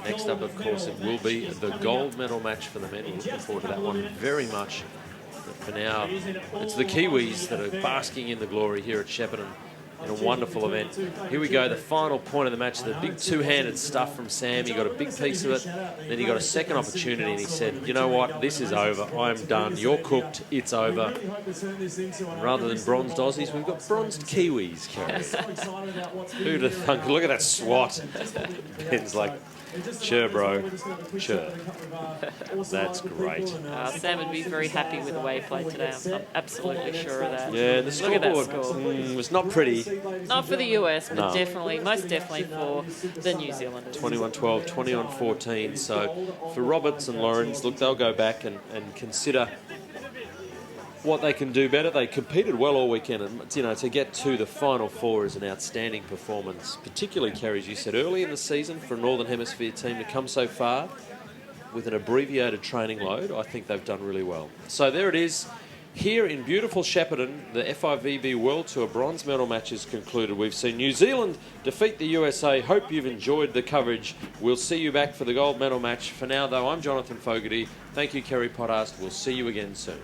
Next up, of course, it will be the gold medal match for the men. We're looking forward to that one very much. But for now, it's the Kiwis that are basking in the glory here at Shepparton in a wonderful event. Here we go, the final point of the match, the big two-handed stuff from Sam. He got a big piece of it, then he got a second opportunity, and he said, you know what, this is over, I'm done, you're cooked, it's over. And rather than bronzed Aussies, we've got bronzed Kiwis, Kerry. Who'd have thunk? Look at that swat. Ben's like, sure, bro. Sure. That's great. Sam would be very happy with the way he played today. I'm absolutely sure of that. Yeah, the scoreboard was not pretty. Not for the US, but No. definitely, most definitely for the New Zealanders. 21-12, 20-14. So for Roberts and Lawrence, look, they'll go back and consider what they can do better. They competed well all weekend, and to get to the final four is an outstanding performance. Particularly, Kerry, as you said, early in the season for a Northern Hemisphere team to come so far with an abbreviated training load. I think they've done really well. So there it is. Here in beautiful Shepparton, the FIVB World Tour bronze medal match is concluded. We've seen New Zealand defeat the USA. Hope you've enjoyed the coverage. We'll see you back for the gold medal match. For now, though, I'm Jonathan Fogarty. Thank you, Kerry Pothast. We'll see you again soon.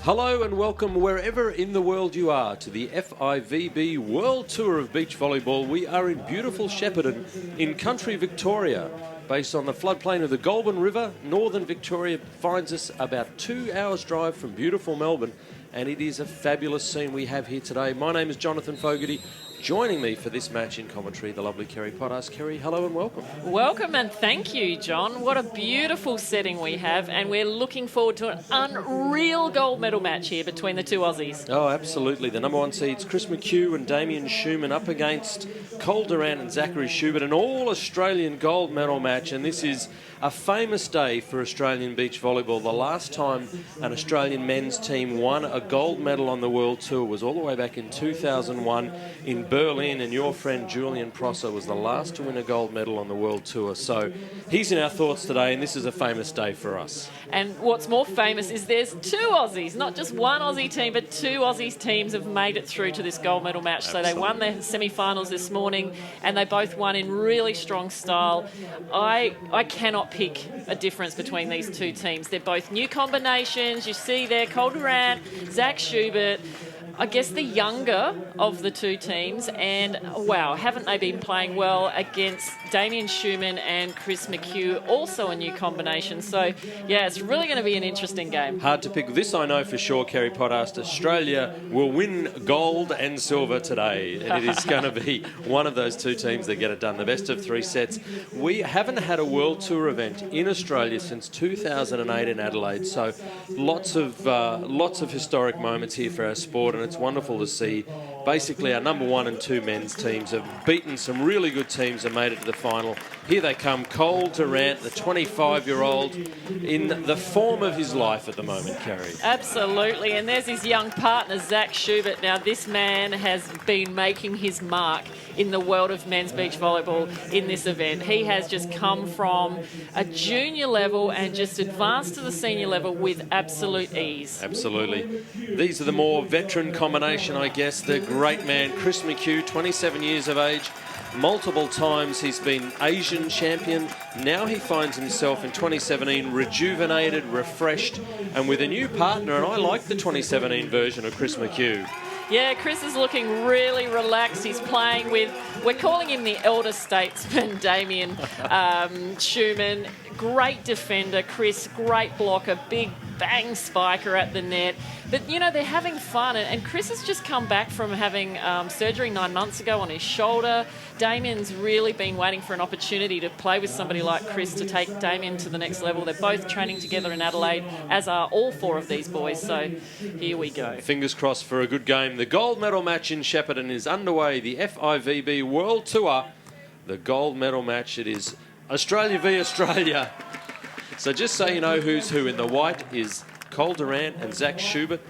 Hello and welcome wherever in the world you are to the FIVB World Tour of Beach Volleyball. We are in beautiful Shepparton in country Victoria. Based on the floodplain of the Goulburn River, northern Victoria finds us about 2 hours drive from beautiful Melbourne, and it is a fabulous scene we have here today. My name is Jonathan Fogarty. Joining me for this match in commentary, the lovely Kerry Potters. Kerry, hello and welcome. Welcome and thank you, John. What a beautiful setting we have, and we're looking forward to an unreal gold medal match here between the two Aussies. Oh, absolutely. The number one seeds, Chris McHugh and Damien Schumann, up against Cole Durant and Zachary Schubert, an all-Australian gold medal match, and this is a famous day for Australian beach volleyball. The last time an Australian men's team won a gold medal on the World Tour was all the way back in 2001 in Berlin, and your friend Julian Prosser was the last to win a gold medal on the World Tour. So he's in our thoughts today, and this is a famous day for us. And what's more famous is there's two Aussies, not just one Aussie team, but two Aussies teams have made it through to this gold medal match. So they won their semi-finals this morning, and they both won in really strong style. I cannot pick a difference between these two teams. They're both new combinations. You see there, Cole Durant, Zach Schubert, I guess the younger of the two teams, and wow, haven't they been playing well against Damien Schumann and Chris McHugh, also a new combination. So yeah, it's really going to be an interesting game. Hard to pick. This I know for sure, Kerry Potters. Australia will win gold and silver today, and it is going to be one of those two teams that get it done. The best of three sets. We haven't had a World Tour event in Australia since 2008 in Adelaide, so lots of historic moments here for our sport, and it's wonderful to see. Basically, our number one and two men's teams have beaten some really good teams and made it to the final. Here they come, Cole Durant, the 25-year-old, in the form of his life at the moment, Kerry. Absolutely, and there's his young partner, Zach Schubert. Now, this man has been making his mark in the world of men's beach volleyball in this event. He has just come from a junior level and just advanced to the senior level with absolute ease. Absolutely. These are the more veteran combination, I guess. The great man, Chris McHugh, 27 years of age. Multiple times he's been Asian champion. Now he finds himself in 2017 rejuvenated, refreshed, and with a new partner. And I like the 2017 version of Chris McHugh. Yeah, Chris is looking really relaxed. He's playing with, we're calling him the elder statesman, Damien Schumann. Great defender, Chris, great blocker, big bang spiker at the net. But, you know, they're having fun. And Chris has just come back from having surgery 9 months ago on his shoulder. Damien's really been waiting for an opportunity to play with somebody like Chris to take Damien to the next level. They're both training together in Adelaide, as are all four of these boys. So here we go. Fingers crossed for a good game. The gold medal match in Shepparton is underway. The FIVB World Tour. The gold medal match, it is Australia v Australia. So just so you know who's who, in the white is Cole Durant and Zach Schubert,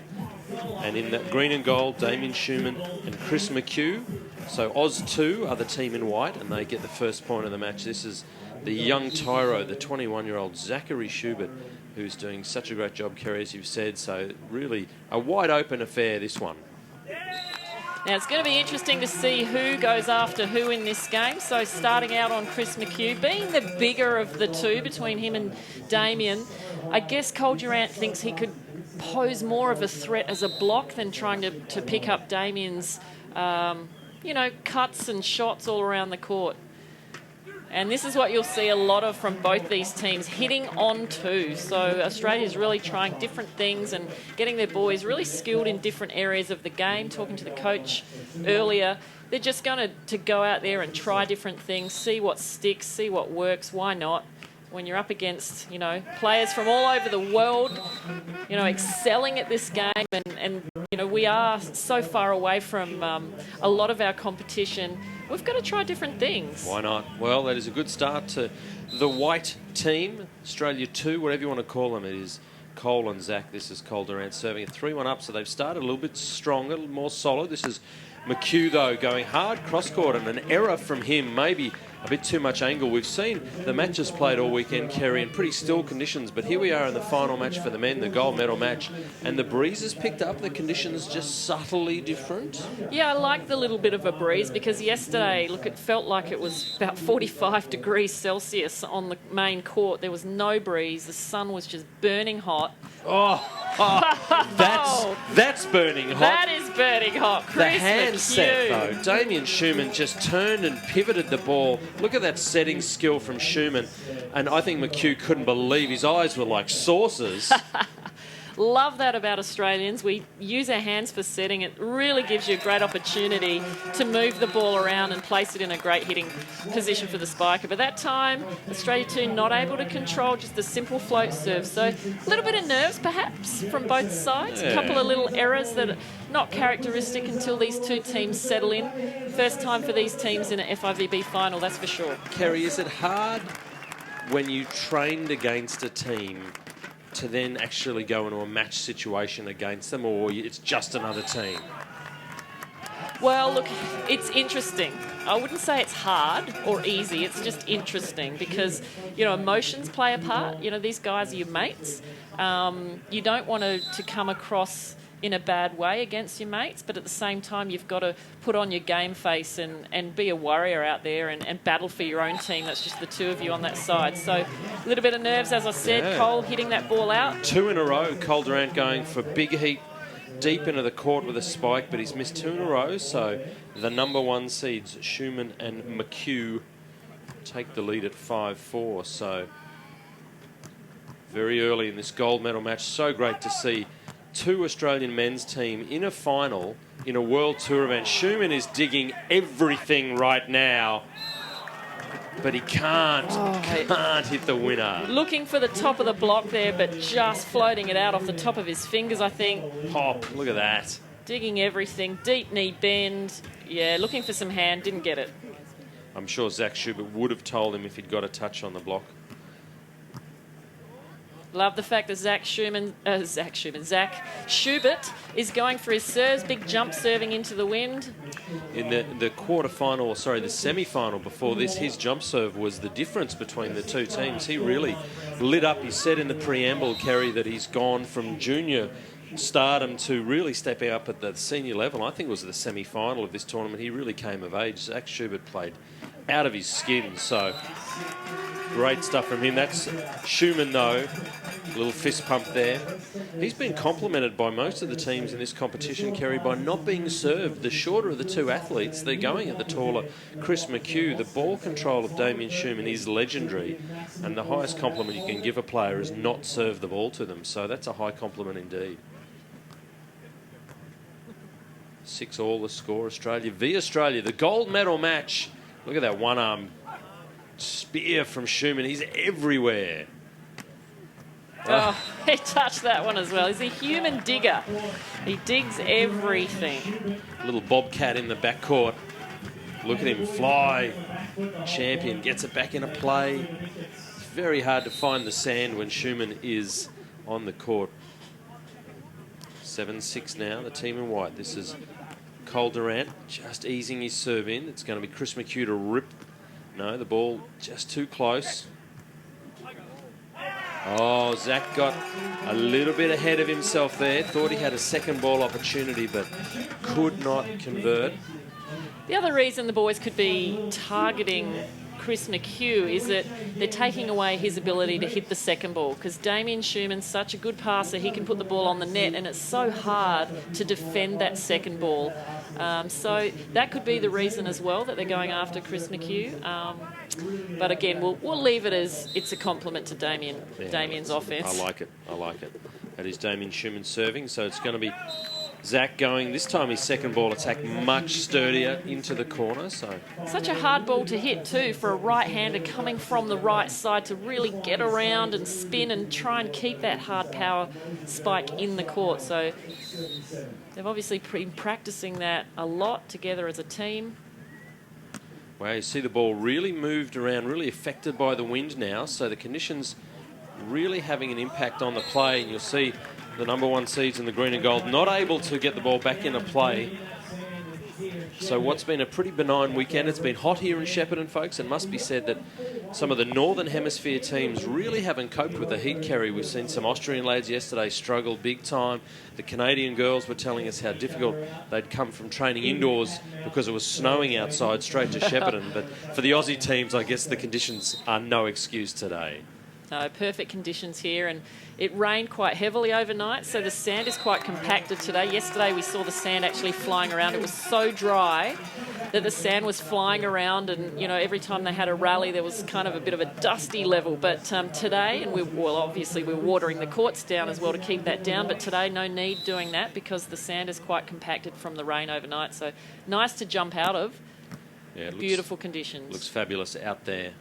and in the green and gold, Damien Schumann and Chris McHugh. So Oz 2 are the team in white, and they get the first point of the match. This is the young tyro, the 21-year-old Zachary Schubert, who's doing such a great job, Kerry, as you've said. So really a wide-open affair, this one. Now, it's going to be interesting to see who goes after who in this game. So starting out on Chris McHugh, being the bigger of the two between him and Damien, I guess Cole Durant thinks he could pose more of a threat as a block than trying to pick up Damien's, cuts and shots all around the court. And this is what you'll see a lot of from both these teams, hitting on two. So Australia's really trying different things and getting their boys really skilled in different areas of the game. Talking to the coach earlier, they're just going to go out there and try different things, see what sticks, see what works. Why not? When you're up against, players from all over the world, excelling at this game, and we are so far away from a lot of our competition. We've got to try different things. Why not? Well, that is a good start to the white team, Australia 2, whatever you want to call them. It is Cole and Zach. This is Cole Durant serving at 3-1 up, so they've started a little bit stronger, a little more solid. This is McHugh, though, going hard cross-court, and an error from him maybe a bit too much angle. We've seen the matches played all weekend, Kerry, in pretty still conditions, but here we are in the final match for the men, the gold medal match, and the breeze has picked up, the conditions just subtly different. Yeah, I like the little bit of a breeze because yesterday, look, it felt like it was about 45 degrees Celsius on the main court. There was no breeze. The sun was just burning hot. That's burning hot. That is burning hot. The Chris handset, McHugh. though. Damien Schumann just turned and pivoted the ball. Look at that setting skill from Schumann. And I think McHugh couldn't believe his eyes were like saucers. Love that about Australians. We use our hands for setting. It really gives you a great opportunity to move the ball around and place it in a great hitting position for the spiker. But that time, Australia 2 not able to control just the simple float serve. So a little bit of nerves, perhaps, from both sides. A couple of little errors that are not characteristic until these two teams settle in. First time for these teams in an FIVB final, that's for sure. Kerry, is it hard when you trained against a team to then actually go into a match situation against them, or it's just another team? Well, look, it's interesting. I wouldn't say it's hard or easy. It's just interesting because, you know, emotions play a part. You know, these guys are your mates. You don't want to come across in a bad way against your mates, but at the same time you've got to put on your game face and be a warrior out there and battle for your own team. That's just the two of you on that side. So a little bit of nerves, as I said. Yeah. Cole hitting that ball out. 2 in a row. Cole Durant going for big heat deep into the court with a spike, but he's missed 2 in a row. So the number 1 seeds, Schumann and McHugh, take the lead at 5-4. So very early in this gold medal match. So great to see 2 Australian men's team in a final in a World Tour event. Schumann is digging everything right now, but he can't hit the winner. Looking for the top of the block there, but just floating it out off the top of his fingers, I think. Pop, look at that. Digging everything, deep knee bend. Yeah, looking for some hand, didn't get it. I'm sure Zach Schubert would have told him if he'd got a touch on the block. Love the fact that Zach Schubert is going for his serves, big jump serving into the wind. In the quarter-final, or sorry, the semi-final before this, his jump serve was the difference between the two teams. He really lit up. He said in the preamble, Kerry, that he's gone from junior stardom to really stepping up at the senior level. I think it was the semi-final of this tournament. He really came of age. Zach Schubert played out of his skin, so great stuff from him. That's Schumann, though. A little fist pump there. He's been complimented by most of the teams in this competition, Kerry, by not being served. The shorter of the two athletes, they're going at the taller Chris McHugh. The ball control of Damien Schumann is legendary, and the highest compliment you can give a player is not serve the ball to them. So that's a high compliment indeed. 6-all the score, Australia v Australia. The gold medal match. Look at that one-arm spear from Schumann. He's everywhere. Oh, he touched that one as well. He's a human digger. He digs everything. Little bobcat in the backcourt. Look at him fly. Champion gets it back into play. It's very hard to find the sand when Schumann is on the court. 7-6 now, the team in white. This is Cole Durant just easing his serve in. It's going to be Chris McHugh to rip. No, the ball just too close. Oh, Zach got a little bit ahead of himself there. Thought he had a second ball opportunity, but could not convert. The other reason the boys could be targeting Chris McHugh is that they're taking away his ability to hit the second ball, because Damien Schumann's such a good passer. He can put the ball on the net, and it's so hard to defend that second ball. So that could be the reason as well that they're going after Chris McHugh. But again, we'll leave it as it's a compliment to Damien's offense. I like it. I like it. That is Damien Schumann serving, so it's going to be Zach going. This time his second ball attack much sturdier into the corner. So such a hard ball to hit too for a right-hander coming from the right side to really get around and spin and try and keep that hard power spike in the court. So they've obviously been practicing that a lot together as a team. Wow, you see the ball really moved around, really affected by the wind now. So the conditions really having an impact on the play. And you'll see the number 1 seeds in the green and gold not able to get the ball back into play. So what's been a pretty benign weekend. It's been hot here in Shepparton, folks. It must be said that some of the Northern Hemisphere teams really haven't coped with the heat, Kerry. We've seen some Austrian lads yesterday struggle big time. The Canadian girls were telling us how difficult they'd come from training indoors because it was snowing outside straight to Shepparton. But for the Aussie teams, I guess the conditions are no excuse today. No, perfect conditions here, and it rained quite heavily overnight, so the sand is quite compacted today. Yesterday we saw the sand actually flying around. It was so dry that the sand was flying around, and every time they had a rally there was kind of a bit of a dusty level. But today, and obviously we're watering the courts down as well to keep that down, but today no need doing that because the sand is quite compacted from the rain overnight, so nice to jump out of. Yeah, beautiful conditions. Looks fabulous out there.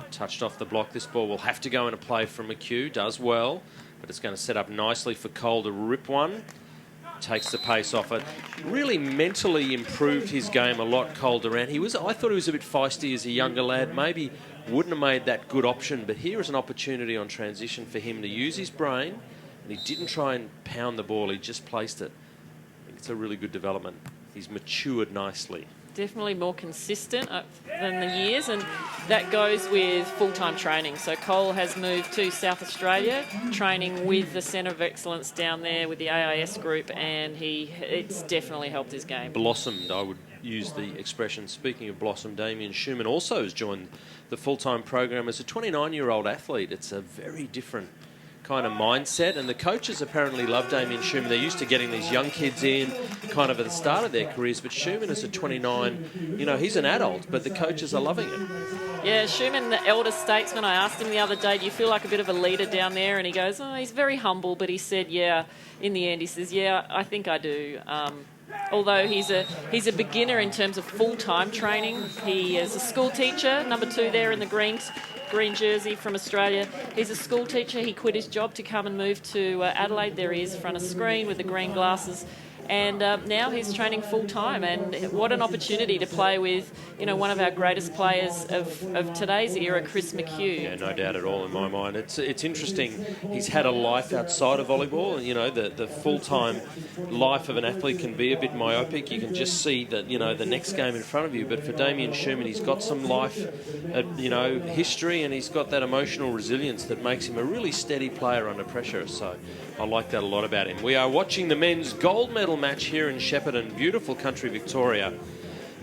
Touched off the block. This ball will have to go into play from McHugh. Does well, but it's going to set up nicely for Cole to rip one. Takes the pace off it. Really mentally improved his game a lot, Cole Durant. I thought he was a bit feisty as a younger lad. Maybe wouldn't have made that good option, but here is an opportunity on transition for him to use his brain, and he didn't try and pound the ball. He just placed it. I think it's a really good development. He's matured nicely. Definitely more consistent than the years, and that goes with full-time training. So Cole has moved to South Australia, training with the Centre of Excellence down there with the AIS group, and it's definitely helped his game. Blossomed, I would use the expression. Speaking of blossom, Damien Schumann also has joined the full-time program as a 29-year-old athlete. It's a very different kind of mindset, and the coaches apparently love Damien Schumann. They're used to getting these young kids in kind of at the start of their careers, but Schumann is a 29, he's an adult, but the coaches are loving it. Yeah, Schumann, the elder statesman, I asked him the other day, do you feel like a bit of a leader down there? And he goes, he's very humble, but he said, in the end, he says, I think I do. Although he's a beginner in terms of full-time training. He is a school teacher, number 2 there in the green jersey from Australia. He's a school teacher. He quit his job to come and move to Adelaide. There he is, front of screen with the green glasses. And now he's training full-time, and what an opportunity to play with, one of our greatest players of today's era, Chris McHugh. Yeah, no doubt at all in my mind. It's interesting. He's had a life outside of volleyball, and, the full-time life of an athlete can be a bit myopic. You can just see that, the next game in front of you. But for Damien Schumann, he's got some life, history, and he's got that emotional resilience that makes him a really steady player under pressure. So I like that a lot about him. We are watching the men's gold medal match here in Shepparton, beautiful country Victoria,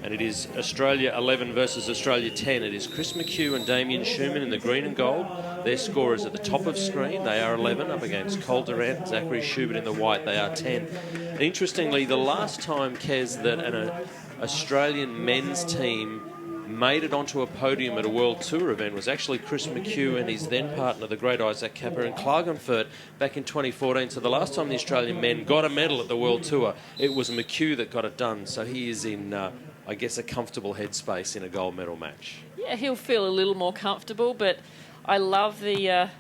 and it is Australia 11 versus Australia 10. It is Chris McHugh and Damien Schumann in the green and gold. Their score is at the top of screen. They are 11 up against Cole Durant and Zachary Schubert in the white. They are 10. And interestingly, the last time, Kez, that an Australian men's team made it onto a podium at a World Tour event was actually Chris McHugh and his then partner, the great Isaac Kappa, in Klagenfurt back in 2014. So the last time the Australian men got a medal at the World Tour, it was McHugh that got it done. So he is in, I guess, a comfortable headspace in a gold medal match. Yeah, he'll feel a little more comfortable, but I love the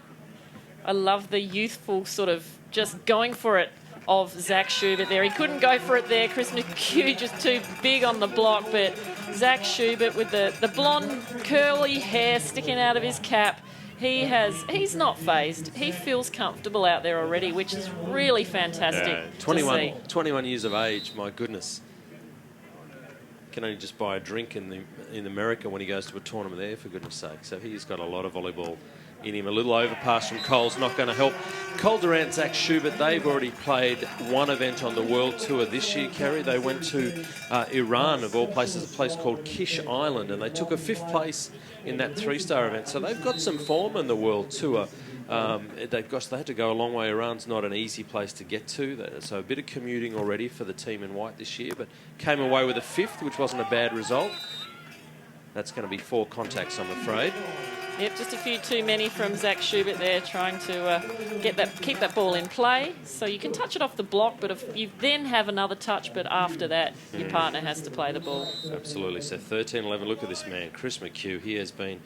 youthful sort of just going for it of Zach Schubert there. He couldn't go for it there. Chris McHugh just too big on the block, but Zach Schubert with the blonde curly hair sticking out of his cap, he's not phased. He feels comfortable out there already, which is really fantastic. 21 years of age, my goodness. Can only just buy a drink in America when he goes to a tournament there, for goodness sake. So he's got a lot of volleyball in him. A little overpass from Cole's not going to help. Cole Durant, Zach Schubert, they've already played one event on the World Tour this year, Kerry. They went to Iran, of all places, a place called Kish Island, and they took a 5th place in that 3-star event. So they've got some form in the World Tour. They had to go a long way. Iran's not an easy place to get to, so a bit of commuting already for the team in white this year, but came away with a 5th, which wasn't a bad result. That's going to be 4 contacts, I'm afraid. Yep, just a few too many from Zach Schubert there, trying to keep that ball in play. So you can touch it off the block, but if you then have another touch, but after that, your partner has to play the ball. Absolutely. So 13-11. Look at this man, Chris McHugh. He has been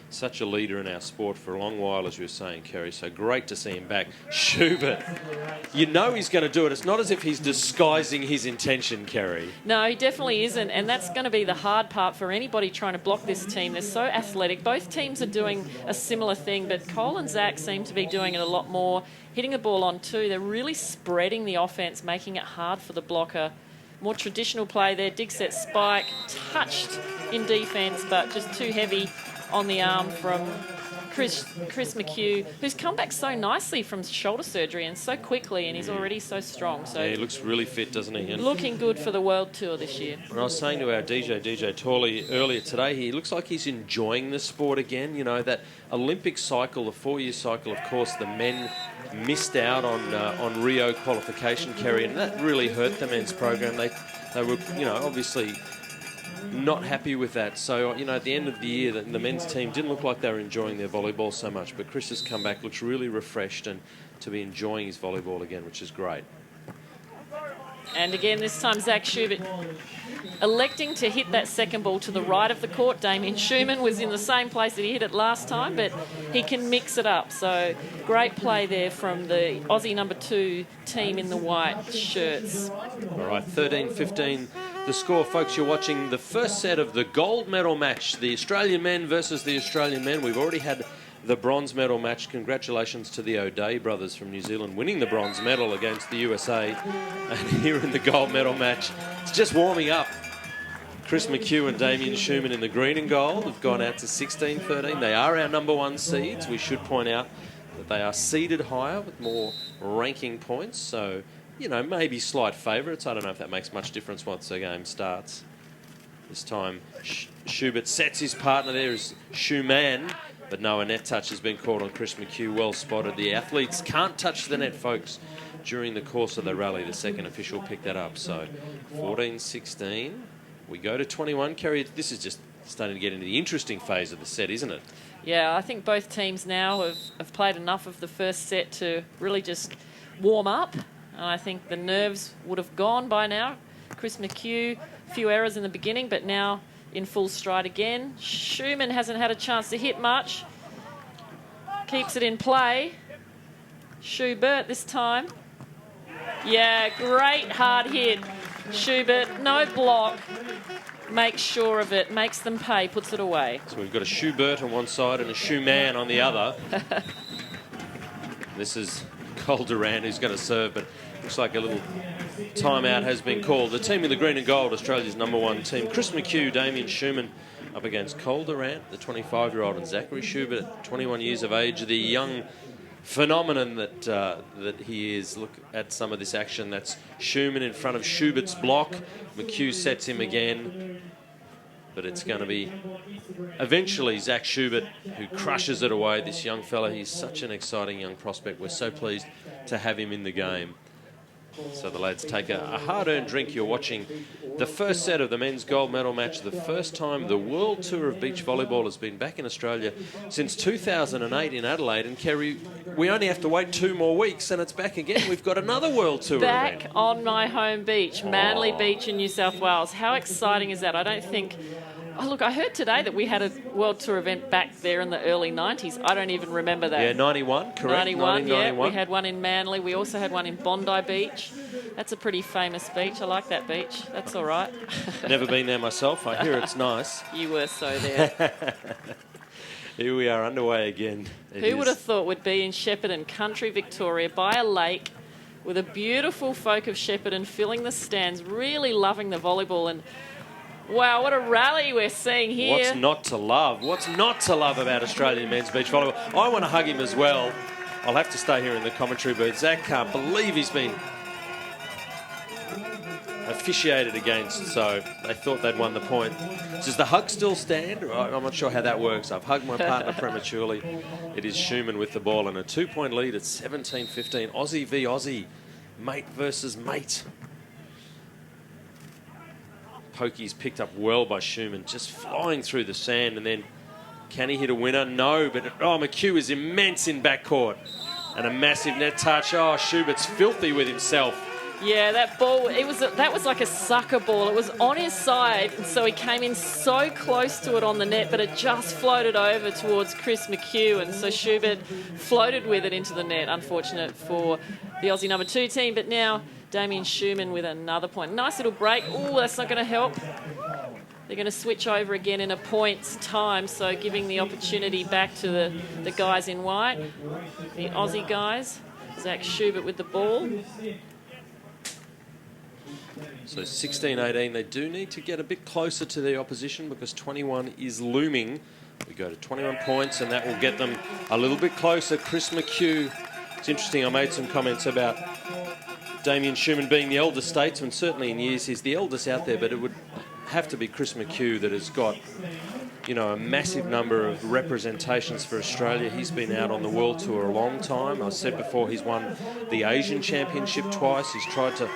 such a leader in our sport for a long while, as you were saying, Kerry. So great to see him back. Schubert, he's going to do it. It's not as if he's disguising his intention, Kerry. No, he definitely isn't, and that's going to be the hard part for anybody trying to block this team. They're so athletic. Both teams are doing a similar thing, but Cole and Zach seem to be doing it a lot more, hitting the ball on 2. They're really spreading the offense, making it hard for the blocker more traditional play there. Dig set spike, touched in defence, but just too heavy on the arm from Chris McHugh, who's come back so nicely from shoulder surgery and so quickly, and he's already so strong. So yeah, he looks really fit, doesn't he? And looking good for the World Tour this year. when I was saying to our DJ Torley earlier today, he looks like he's enjoying the sport again. You know, that Olympic cycle, the 4-year cycle, of course, the men missed out on Rio qualification, Kerry, and that really hurt the men's program. They were, you know, obviously not happy with that. So, you know, at the end of the year, the men's team didn't look like they were enjoying their volleyball so much. But Chris has come back, looks really refreshed and to be enjoying his volleyball again, which is great. And again, this time Zach Schubert electing to hit that second ball to the right of the court. Damien Schumann was in the same place that he hit it last time, but he can mix it up. So great play there from the Aussie number 2 team in the white shirts. All right, 13-15. The score, folks. You're watching the first set of the gold medal match, the Australian men versus the Australian men. We've already had the bronze medal match. Congratulations to the O'Day brothers from New Zealand winning the bronze medal against the USA. And here in the gold medal match, it's just warming up. Chris McHugh and Damien Schumann in the green and gold have gone out to 16-13. They are our number 1 seeds. We should point out that they are seeded higher with more ranking points. So, you know, maybe slight favourites. I don't know if that makes much difference once the game starts. This time, Schubert sets his partner there as Schumann, but no, a net touch has been called on Chris McHugh. Well spotted. The athletes can't touch the net, folks, during the course of the rally. The second official picked that up. So, 14-16. We go to 21. Kerry, this is just starting to get into the interesting phase of the set, isn't it? Yeah, I think both teams now have played enough of the first set to really just warm up. And I think the nerves would have gone by now. Chris McHugh, a few errors in the beginning, but now in full stride again. Schumann hasn't had a chance to hit much. Keeps it in play. Schubert this time. Yeah, great hard hit. Schubert, no block. Makes sure of it, makes them pay, puts it away. So we've got a Schubert on one side and a Schumann on the other. This is Cole Durant who's going to serve, but looks like a little timeout has been called. The team in the green and gold, Australia's number 1 team. Chris McHugh, Damien Schumann up against Cole Durant, the 25-year-old, and Zachary Schubert, 21 years of age, the young phenomenon that he is. Look at some of this action. That's Schumann in front of Schubert's block. McHugh sets him again. But it's going to be eventually Zach Schubert who crushes it away. This young fella, he's such an exciting young prospect. We're so pleased to have him in the game. So the lads take a hard-earned drink. You're watching the first set of the men's gold medal match. The first time the World Tour of Beach Volleyball has been back in Australia since 2008 in Adelaide. And Kerry, we only have to wait 2 more weeks and it's back again. We've got another World Tour back event. On my home beach, Manly Beach in New South Wales. How exciting is that? I don't think... Oh, look, I heard today that we had a World Tour event back there in the early 90s. I don't even remember that. Yeah, 91, correct? 91, yeah. 91. We had one in Manly. We also had one in Bondi Beach. That's a pretty famous beach. I like that beach. That's all right. Never been there myself. I hear it's nice. You were so there. Here we are underway again. Who would have thought we'd be in Shepparton, country Victoria, by a lake with a beautiful folk of Shepparton filling the stands, really loving the volleyball. And wow, what a rally we're seeing here. What's not to love? What's not to love about Australian men's beach volleyball? I want to hug him as well. I'll have to stay here in the commentary booth. Zach can't believe he's been officiated against, so they thought they'd won the point. Does the hug still stand? I'm not sure how that works. I've hugged my partner prematurely. It is Schumann with the ball and a 2-point lead at 17-15. Aussie v Aussie. Mate versus mate. Pokey's picked up well by Schumann, just flying through the sand, and then can he hit a winner? No, but McHugh is immense in backcourt. And a massive net touch. Oh, Schubert's filthy with himself. Yeah, that ball, that was like a sucker ball. It was on his side, and so he came in so close to it on the net, but it just floated over towards Chris McHugh, and so Schubert floated with it into the net. Unfortunate for the Aussie number 2 team, but now Damien Schumann with another point. Nice little break. Oh, that's not going to help. They're going to switch over again in a points time, so giving the opportunity back to the guys in white, the Aussie guys. Zach Schubert with the ball. So 16-18, they do need to get a bit closer to their opposition because 21 is looming. We go to 21 points, and that will get them a little bit closer. Chris McHugh, it's interesting, I made some comments about Damien Schumann being the eldest statesman. Certainly in years he's the eldest out there, but it would have to be Chris McHugh that has got, you know, a massive number of representations for Australia. He's been out on the World Tour a long time. I said before, he's won the Asian Championship twice. He's tried to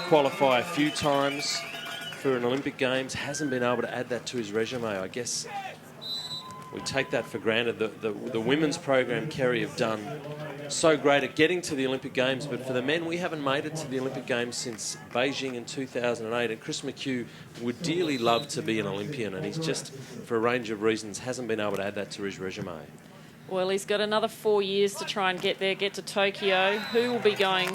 qualify a few times for an Olympic Games. Hasn't been able to add that to his resume. I guess we take that for granted. The women's program, Kerry, have done so great at getting to the Olympic Games, but for the men, we haven't made it to the Olympic Games since Beijing in 2008, and Chris McHugh would dearly love to be an Olympian, and he's just, for a range of reasons, hasn't been able to add that to his resume. Well, he's got another 4 years to try and get there, get to Tokyo. Who will be going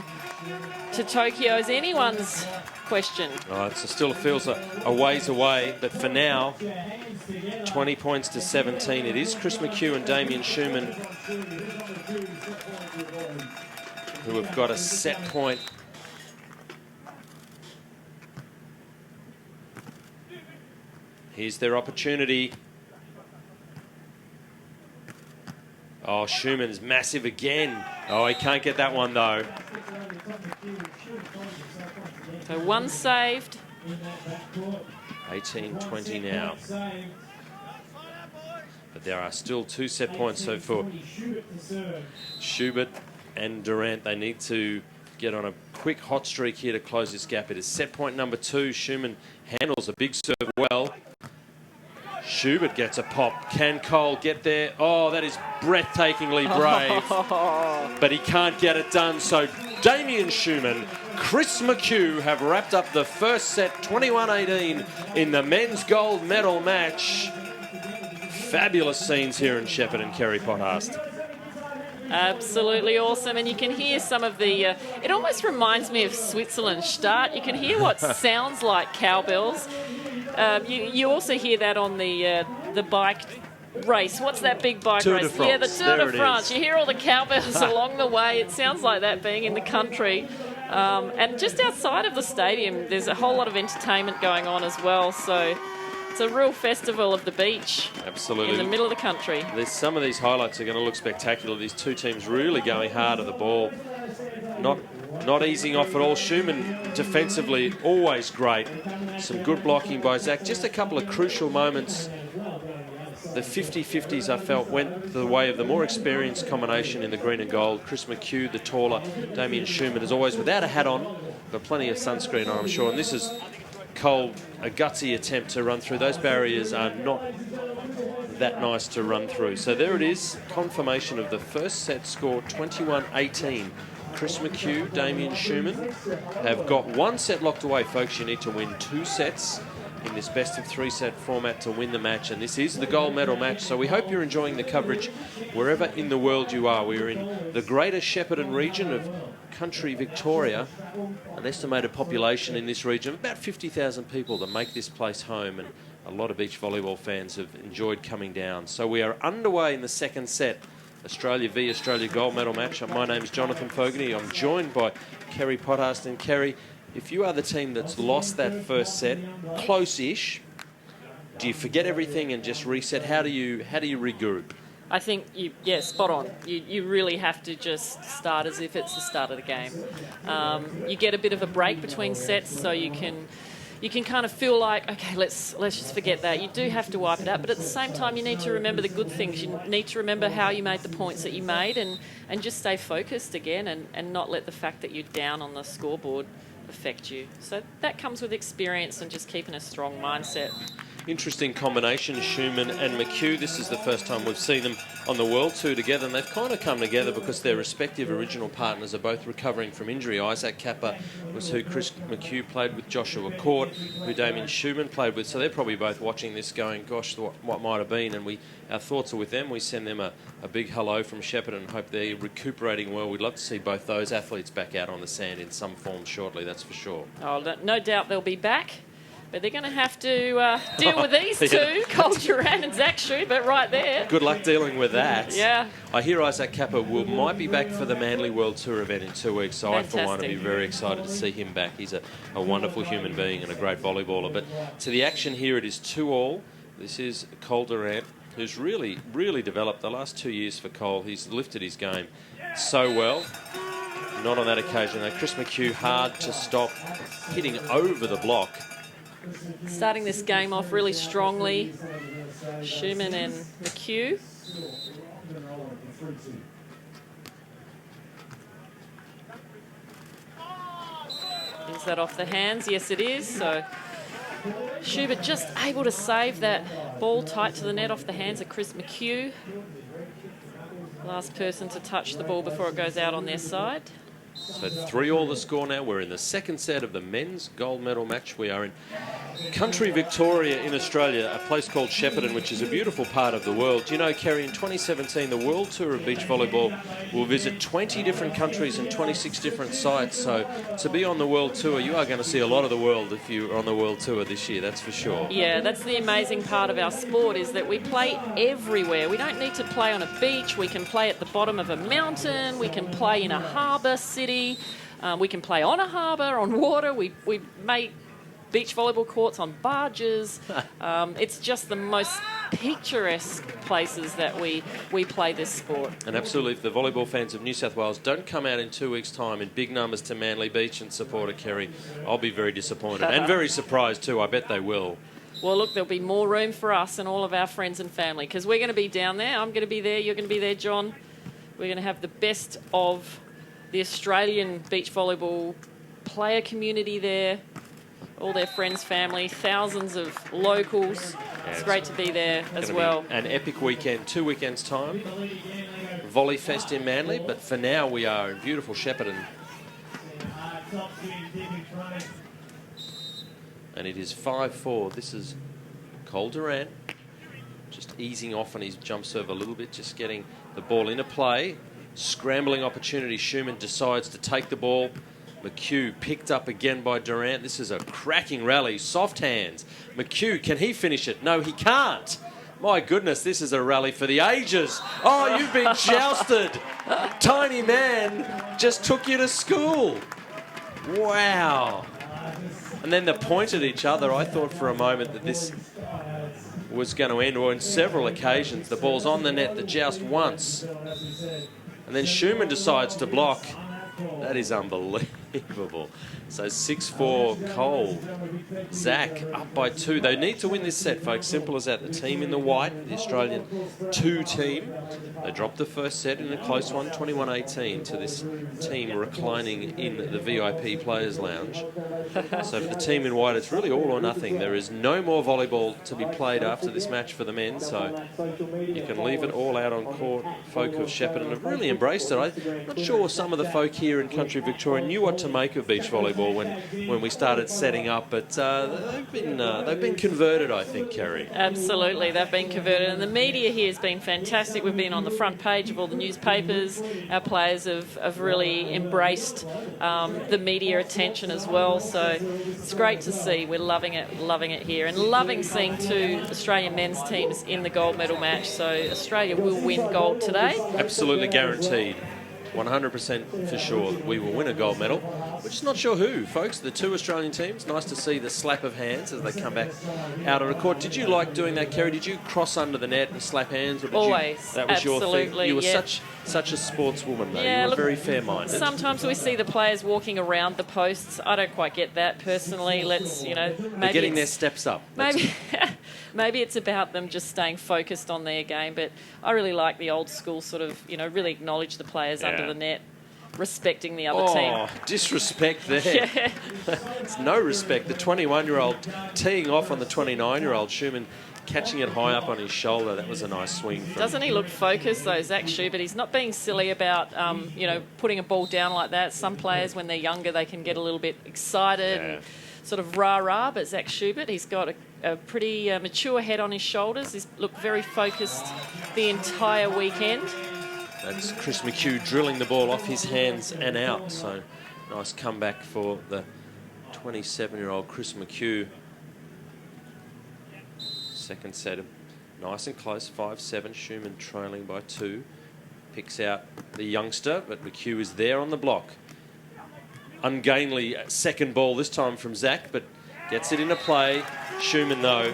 to Tokyo is anyone's question. Oh, it still feels a ways away, but for now, 20 points to 17. It is Chris McHugh and Damien Schumann who have got a set point. Here's their opportunity. Oh, Schumann's massive again. Oh, he can't get that one, though. So one saved. 18-20 now. But there are still 2 set points. So for Schubert and Durant, they need to get on a quick hot streak here to close this gap. It is set point number 2. Schumann handles a big serve well. Schubert gets a pop. Can Cole get there? Oh, that is breathtakingly brave. But he can't get it done. So Damien Schumann, Chris McHugh have wrapped up the first set, 21-18, in the men's gold medal match. Fabulous scenes here in Shepparton, Kerry Pothast. Absolutely awesome, and you can hear some of the... it almost reminds me of Switzerland start. You can hear what sounds like cowbells. You also hear that on the bike race. What's that big bike Tour race? de France. Yeah, the Tour There de France. it is. You hear all the cowbells along the way. It sounds like that being in the country. And just outside of the stadium, there's a whole lot of entertainment going on as well. So it's a real festival of the beach. Absolutely. In the middle of the country. Some of these highlights are going to look spectacular. These two teams really going hard at the ball. Not easing off at all. Schumann defensively always great. Some good blocking by Zach. Just a couple of crucial moments. The 50-50s, I felt, went the way of the more experienced combination in the green and gold. Chris McHugh, the taller. Damien Schumann, as always, without a hat on, but plenty of sunscreen on, I'm sure. And this is Cole, a gutsy attempt to run through. Those barriers are not that nice to run through. So there it is, confirmation of the first set score, 21-18. Chris McHugh, Damien Schumann have got 1 set locked away, folks. You need to win 2 sets in this best of 3 set format to win the match, and this is the gold medal match. So we hope you're enjoying the coverage wherever in the world you are. We're in the greater Shepparton region of country Victoria, an estimated population in this region of about 50,000 people that make this place home, and a lot of beach volleyball fans have enjoyed coming down. So we are underway in the second set. Australia v Australia gold medal match. My name is Jonathan Fogarty. I'm joined by Kerry Pothast. And Kerry, if you are the team that's lost that first set, close-ish, do you forget everything and just reset? How do you regroup? I think, spot on. You really have to just start as if it's the start of the game. You get a bit of a break between sets, so you can kind of feel like, okay, let's just forget that. You do have to wipe it out, but at the same time, you need to remember the good things. You need to remember how you made the points that you made, and just stay focused again, and not let the fact that you're down on the scoreboard affect you. So that comes with experience and just keeping a strong mindset. Interesting combination, Schumann and McHugh. This is the first time we've seen them on the World Tour together, and they've kind of come together because their respective original partners are both recovering from injury. Isaac Kappa was who Chris McHugh played with, Joshua Court, who Damien Schumann played with. So they're probably both watching this going, gosh, what might have been, and our thoughts are with them. We send them a big hello from Shepparton and hope they're recuperating well. We'd love to see both those athletes back out on the sand in some form shortly, that's for sure. Oh, no doubt they'll be back. But they're going to have to deal with these two, Cole Durant and Zach Schubert right there. Good luck dealing with that. Yeah. I hear Isaac Kappa might be back for the Manly World Tour event in 2 weeks, so Fantastic. I, for one, will be very excited to see him back. He's a wonderful human being and a great volleyballer. But to the action here, it is 2-all. This is Cole Durant, who's really, really developed the last 2 years for Cole. He's lifted his game so well. Not on that occasion, though. Chris McHugh hard to stop, hitting over the block. Starting this game off really strongly, Schumann and McHugh. Is that off the hands? Yes, it is. So Schubert just able to save that ball tight to the net off the hands of Chris McHugh. Last person to touch the ball before it goes out on their side. So 3-all the score now. We're in the second set of the men's gold medal match. We are in country Victoria in Australia, a place called Shepparton, which is a beautiful part of the world. You know, Kerry, in 2017, the World Tour of Beach Volleyball will visit 20 different countries and 26 different sites. So to be on the World Tour, you are going to see a lot of the world if you're on the World Tour this year, that's for sure. Yeah, that's the amazing part of our sport, is that we play everywhere. We don't need to play on a beach. We can play at the bottom of a mountain. We can play in a harbour city. We can play on a harbour, on water. We make beach volleyball courts on barges. It's just the most picturesque places that we play this sport. And absolutely, if the volleyball fans of New South Wales don't come out in 2 weeks' time in big numbers to Manly Beach and support a Kerry, I'll be very disappointed and very surprised too. I bet they will. Well, look, there'll be more room for us and all of our friends and family, because we're going to be down there. I'm going to be there. You're going to be there, John. We're going to have the best of the Australian beach volleyball player community there. All their friends, family, thousands of locals. Yeah, it's great to be there as well. An epic weekend, 2 weekends' time. Volley Fest in Manly, but for now we are in beautiful Shepparton. And it is 5-4. This is Cole Durant just easing off on his jump serve a little bit, just getting the ball into play. Scrambling opportunity. Schumann decides to take the ball. McHugh picked up again by Durant. This is a cracking rally. Soft hands. McHugh, can he finish it? No, he can't. My goodness, this is a rally for the ages. Oh, you've been jousted. Tiny man just took you to school. Wow. And then they pointed at each other. I thought for a moment that this was going to end, or on several occasions. The ball's on the net, the joust once. And then Schumann decides to block. That is unbelievable. So 6-4 Cole. Zach up by 2. They need to win this set, folks. Simple as that. The team in the white, the Australian 2 team, they dropped the first set in a close one, 21-18, to this team reclining in the VIP Players Lounge. So for the team in white, it's really all or nothing. There is no more volleyball to be played after this match for the men, so you can leave it all out on court. Folk of Shepparton have really embraced it. I'm not sure some of the folk here in country Victoria knew what to make of beach volleyball when we started setting up, but they've been converted, I think, Kerry. Absolutely, they've been converted, and the media here has been fantastic. We've been on the front page of all the newspapers. Our players have really embraced the media attention as well, so it's great to see. We're loving it here, and loving seeing 2 Australian men's teams in the gold medal match. So Australia will win gold today. Absolutely guaranteed. 100% for sure that we will win a gold medal. We're just not sure who, folks. The 2 Australian teams. Nice to see the slap of hands as they come back out on the court. Did you like doing that, Kerry? Did you cross under the net and slap hands? Or did Always. That was Absolutely, your thing. You were yeah. such a sportswoman, though. Yeah, you were look, very fair-minded. Sometimes we see the players walking around the posts. I don't quite get that personally. Let's, They're maybe getting their steps up. Maybe it's about them just staying focused on their game. But I really like the old school sort of, really acknowledge the players under the net, respecting the other team. Oh, disrespect there. Yeah. It's no respect. The 21-year-old teeing off on the 29-year-old. Schumann catching it high up on his shoulder. That was a nice swing. Doesn't he look focused, though, Zach Schubert? He's not being silly about, putting a ball down like that. Some players, when they're younger, they can get a little bit excited and sort of rah-rah, but Zach Schubert, he's got a pretty mature head on his shoulders. He's looked very focused the entire weekend. That's Chris McHugh drilling the ball off his hands and out. So nice comeback for the 27-year-old Chris McHugh. Second set, nice and close, 5-7. Schumann trailing by 2. Picks out the youngster, but McHugh is there on the block. Ungainly second ball this time from Zach, but gets it into play. Schumann, though,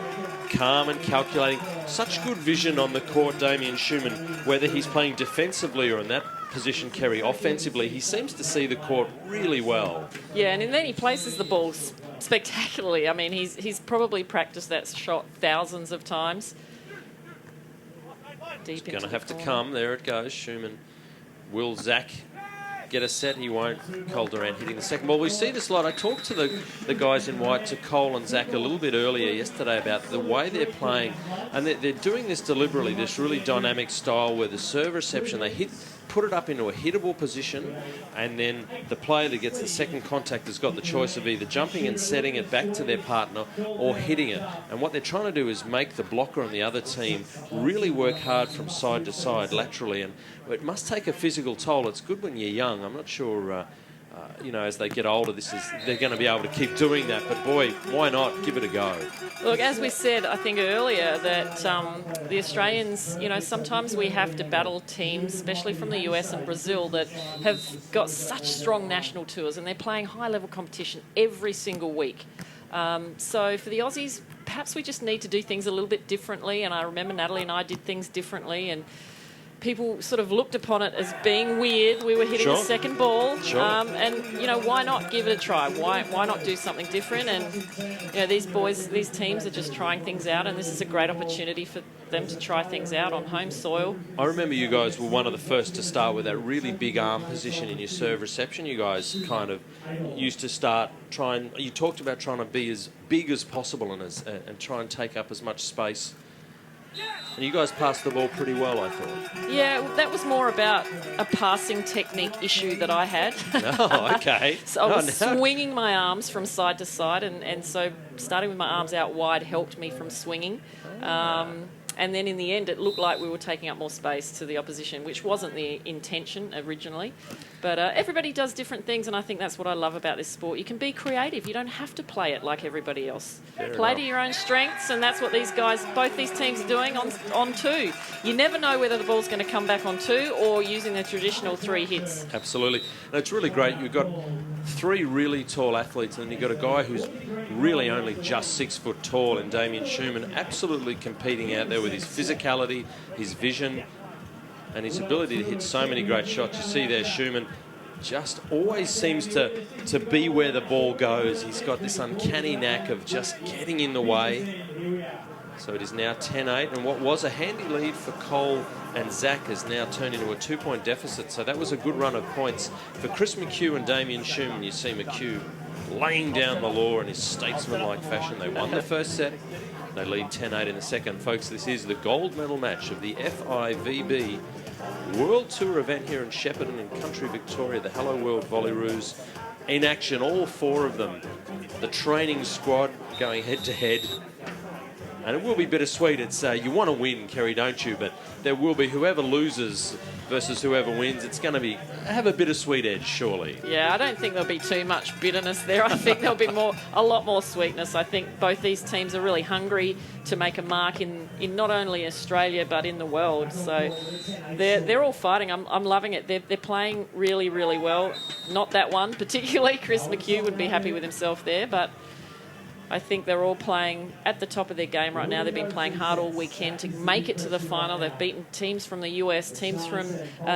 calm and calculating. Such good vision on the court, Damien Schumann, whether he's playing defensively or in that position, Kerry, offensively. He seems to see the court really well. Yeah, and then he places the ball spectacularly. I mean, he's probably practiced that shot thousands of times. Deep Going to have to come. There it goes. Schumann. Will Zach get a set? He won't. Cole Durant hitting the second ball. We see this a lot. I talked to the guys in white, to Cole and Zach, a little bit earlier yesterday about the way they're playing. And they're doing this deliberately, this really dynamic style where the serve reception, they put it up into a hittable position, and then the player that gets the second contact has got the choice of either jumping and setting it back to their partner or hitting it. And what they're trying to do is make the blocker on the other team really work hard from side to side laterally, and it must take a physical toll. It's good when you're young. I'm not sure as they get older, they're going to be able to keep doing that. But boy, why not give it a go? Look, as we said, I think earlier, that the Australians, sometimes we have to battle teams, especially from the US and Brazil, that have got such strong national tours, and they're playing high-level competition every single week. So for the Aussies, perhaps we just need to do things a little bit differently. And I remember Natalie and I did things differently, and people sort of looked upon it as being weird. We were hitting the second ball. Sure. And, why not give it a try? Why not do something different? And, these teams are just trying things out, and this is a great opportunity for them to try things out on home soil. I remember you guys were one of the first to start with that really big arm position in your serve reception. You guys kind of used to you talked about trying to be as big as possible and try and take up as much space. And you guys passed the ball pretty well, I thought. Yeah, that was more about a passing technique issue that I had. Oh, okay. So I was swinging my arms from side to side, and so starting with my arms out wide helped me from swinging. And then in the end, it looked like we were taking up more space to the opposition, which wasn't the intention originally. But everybody does different things, and I think that's what I love about this sport. You can be creative. You don't have to play it like everybody else. Play to your own strengths, and that's what both these teams are doing on 2. You never know whether the ball's going to come back on 2 or using the traditional 3 hits. Absolutely. And it's really great. You've got 3 really tall athletes, and you've got a guy who's really only just 6 foot tall in Damien Schumann, absolutely competing out there with his physicality, his vision, and his ability to hit so many great shots. You see there, Schumann just always seems to be where the ball goes. He's got this uncanny knack of just getting in the way. So it is now 10-8, and what was a handy lead for Cole and Zach has now turned into a 2-point deficit. So that was a good run of points for Chris McHugh and Damien Schumann. You see McHugh laying down the law in his statesman-like fashion. They won the first set. They lead 10-8 in the second. Folks, this is the gold medal match of the FIVB World Tour event here in Shepparton in country Victoria. The Hello World Volleyroos in action, all 4 of them. The training squad going head-to-head. And it will be bittersweet. It's you want to win, Kerry, don't you? But there will be whoever loses versus whoever wins. It's going to have a bittersweet edge, surely. Yeah, I don't think there'll be too much bitterness there. I think there'll be a lot more sweetness. I think both these teams are really hungry to make a mark in not only Australia but in the world. So they're all fighting. I'm loving it. They're playing really, really well. Not that one particularly. Chris McHugh would be happy with himself there, but I think they're all playing at the top of their game right now. They've been playing hard all weekend to make it to the final. They've beaten teams from the US, teams from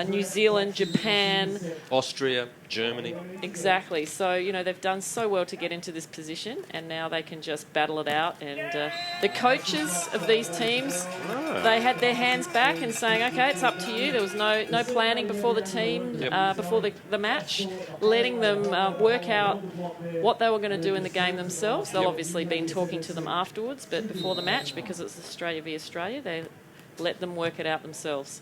New Zealand, Japan, Austria, Germany. Exactly. So, they've done so well to get into this position, and now they can just battle it out. And the coaches of these teams, they had their hands back and saying, okay, it's up to you. There was no planning before the team, before the match, letting them work out what they were going to do in the game themselves. They'll obviously been talking to them afterwards, but before the match, because it's Australia v Australia, they let them work it out themselves.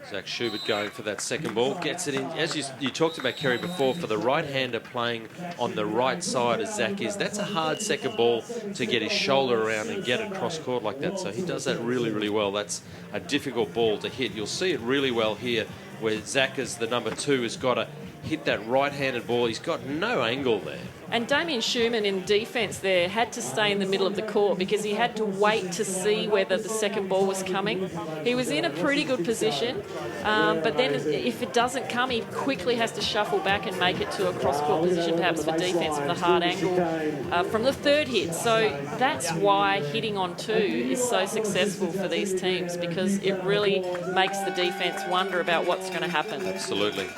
Zach Schubert going for that second ball, gets it in. As you talked about, Kerry, before, for the right-hander playing on the right side as Zach is, that's a hard second ball to get his shoulder around and get it cross-court like that. So he does that really, really well. That's a difficult ball to hit. You'll see it really well here where Zach, as the number 2, has got to hit that right-handed ball. He's got no angle there. And Damien Schumann in defence there had to stay in the middle of the court because he had to wait to see whether the second ball was coming. He was in a pretty good position, but then if it doesn't come, he quickly has to shuffle back and make it to a cross-court position, perhaps for defence with a hard angle from the third hit. So that's why hitting on 2 is so successful for these teams, because it really makes the defence wonder about what's going to happen. Absolutely.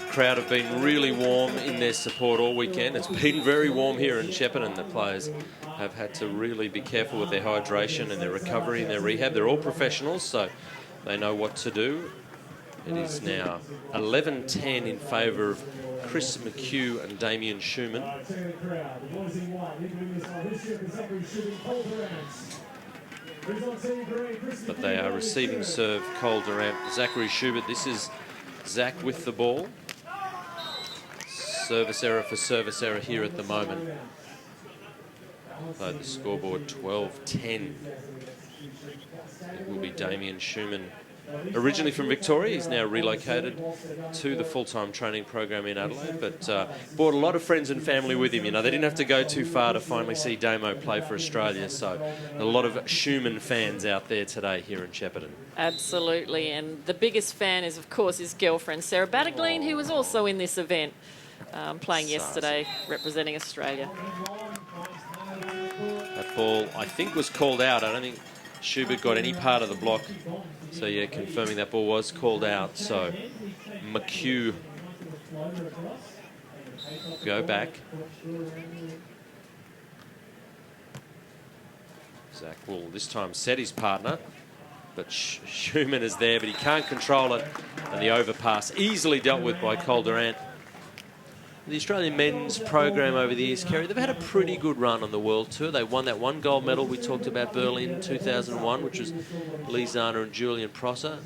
Crowd have been really warm in their support all weekend. It's been very warm here in Shepparton. The players have had to really be careful with their hydration and their recovery and their rehab. They're all professionals, so they know what to do. It is now 11-10 in favour of Chris McHugh and Damien Schumann. But they are receiving serve, Cole Durant, Zachary Schubert. This is Zach with the ball. Service error for service error here at the moment. So the scoreboard 12-10. It will be Damien Schumann. Originally from Victoria, he's now relocated to the full-time training program in Adelaide, but brought a lot of friends and family with him. You know, they didn't have to go too far to finally see Damo play for Australia, so a lot of Schumann fans out there today here in Shepparton. Absolutely, and the biggest fan is, of course, his girlfriend, Sarah Battagleen, who was also in this event, playing yesterday, representing Australia. That ball, I think, was called out. I don't think Schubert got any part of the block. So, yeah, confirming that ball was called out. So, McHugh go back. Zach will this time set his partner. But Schumann is there, but he can't control it. And the overpass easily dealt with by Cole Durant. The Australian men's program over the years, Kerry, they've had a pretty good run on the World Tour. They won that 1 gold medal we talked about, Berlin 2001, which was Lee Zana and Julian Prosser.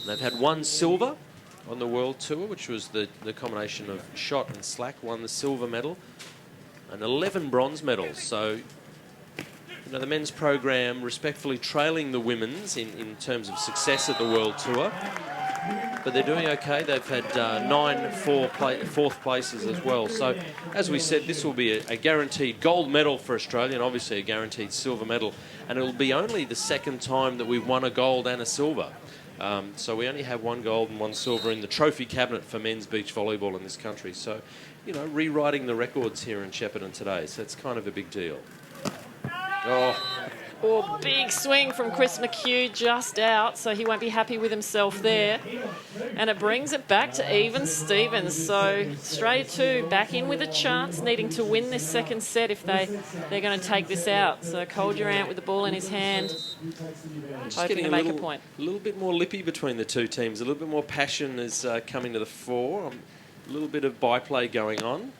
They've had 1 silver on the World Tour, which was the combination of shot and slack, won the silver medal, and 11 bronze medals. So, you know, the men's program respectfully trailing the women's in terms of success at the World Tour. But they're doing okay. They've had 9 fourth places as well. So, as we said, this will be a guaranteed gold medal for Australia, and obviously a guaranteed silver medal. And it'll be only the second time that we've won a gold and a silver. So we only have 1 gold and 1 silver in the trophy cabinet for men's beach volleyball in this country. So, you know, rewriting the records here in Shepparton today. So it's kind of a big deal. Oh, big swing from Chris McHugh, just out, so he won't be happy with himself there. And it brings it back to even Stevens. So Australia 2 back in with a chance, needing to win this second set if they're going to take this out. So Cole Durant with the ball in his hand, hoping to make a point. A little bit more lippy between the two teams. A little bit more passion is coming to the fore. A little bit of byplay going on.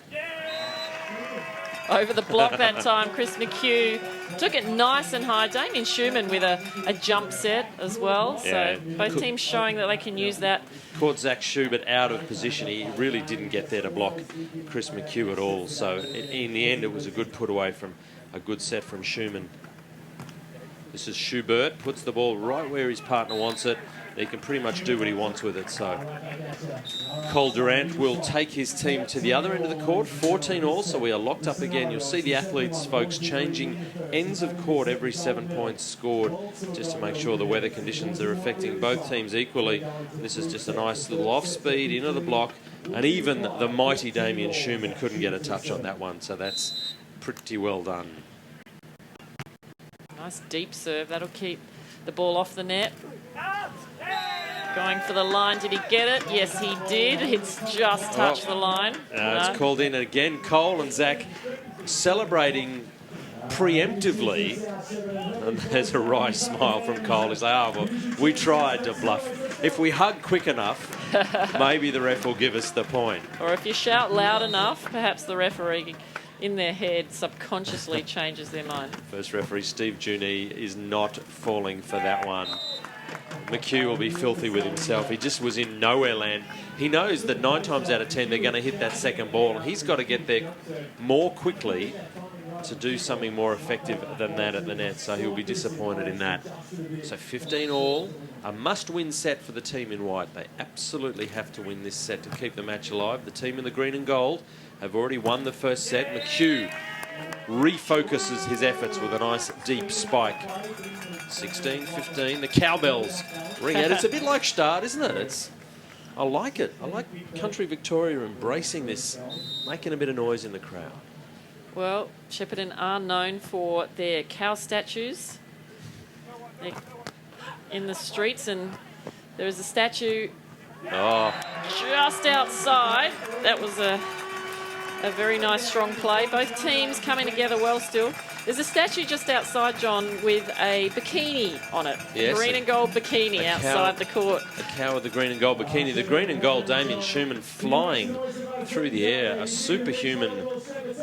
Over the block that time, Chris McHugh took it nice and high. Damien Schumann with a jump set as well. Yeah. So both teams showing that they can use that. Caught Zach Schubert out of position. He really didn't get there to block Chris McHugh at all. So in the end, it was a good put away from a good set from Schumann. This is Schubert, puts the ball right where his partner wants it. He can pretty much do what he wants with it. So Cole Durant will take his team to the other end of the court, 14 all, so we are locked up again. You'll see the athletes, folks, changing ends of court every 7 points scored, just to make sure the weather conditions are affecting both teams equally. This is just a nice little off-speed into the block, and even the mighty Damien Schumann couldn't get a touch on that one, so that's pretty well done. Nice deep serve. That'll keep the ball off the net. Going for the line. Did he get it? Yes, he did. It's just touched the line. It's called in again. Cole and Zach celebrating preemptively. And there's a wry smile from Cole. He's like, well, we tried to bluff. If we hug quick enough, maybe the ref will give us the point. Or if you shout loud enough, perhaps the referee in their head subconsciously changes their mind. First referee Steve Juney is not falling for that one. McHugh will be filthy with himself. He just was in nowhere land. He knows that 9 times out of 10 they're going to hit that second ball, and he's got to get there more quickly to do something more effective than that at the net, so he'll be disappointed in that. So 15 all, a must-win set for the team in white. They absolutely have to win this set to keep the match alive. The team in the green and gold have already won the first set. McHugh refocuses his efforts with a nice deep spike. 16-15, the cowbells ring out. It's a bit like Start, isn't it? I like it. I like Country Victoria embracing this, making a bit of noise in the crowd. Well, Shepparton are known for their cow statues. They're in the streets, and there is a statue just outside. That was a very nice, strong play. Both teams coming together well still. There's a statue just outside, John, with a bikini on it. Yes, green and gold bikini outside the court. A cow with the green and gold bikini. The green and gold, Damien Schumann flying through the air. A superhuman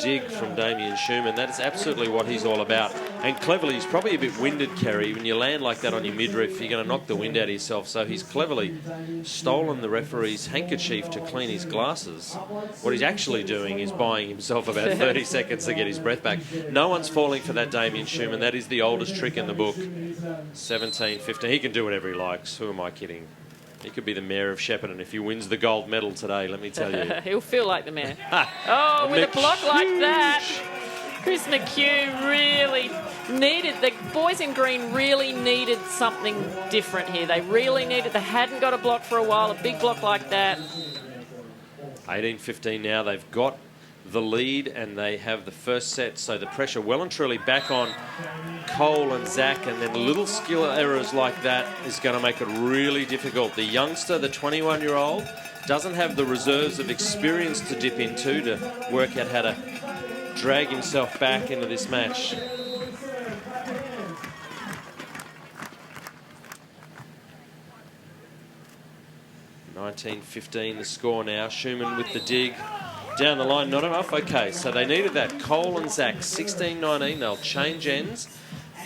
dig from Damien Schumann. That is absolutely what he's all about. And cleverly, he's probably a bit winded, Kerry. When you land like that on your midriff, you're going to knock the wind out of yourself. So he's cleverly stolen the referee's handkerchief to clean his glasses. What he's actually doing is buying himself about 30 seconds to get his breath back. No one's falling for that Damien Schumann. That is the oldest trick in the book. 17-15. He can do whatever he likes. Who am I kidding? He could be the mayor of Shepparton if he wins the gold medal today, let me tell you. He'll feel like the mayor. Oh, with a block like that. Chris McHugh really needed, the boys in green really needed something different here. They really needed, they hadn't got a block for a while, a big block like that. 18-15 now. They've got the lead and they have the first set, so the pressure well and truly back on Cole and Zach, and then little skill errors like that is going to make it really difficult. The youngster, the 21-year-old, doesn't have the reserves of experience to dip into to work out how to drag himself back into this match. (19-15) the score now. Schumann with the dig. Down the line, not enough. Okay, so they needed that. Cole and Zach, 16-19. They'll change ends.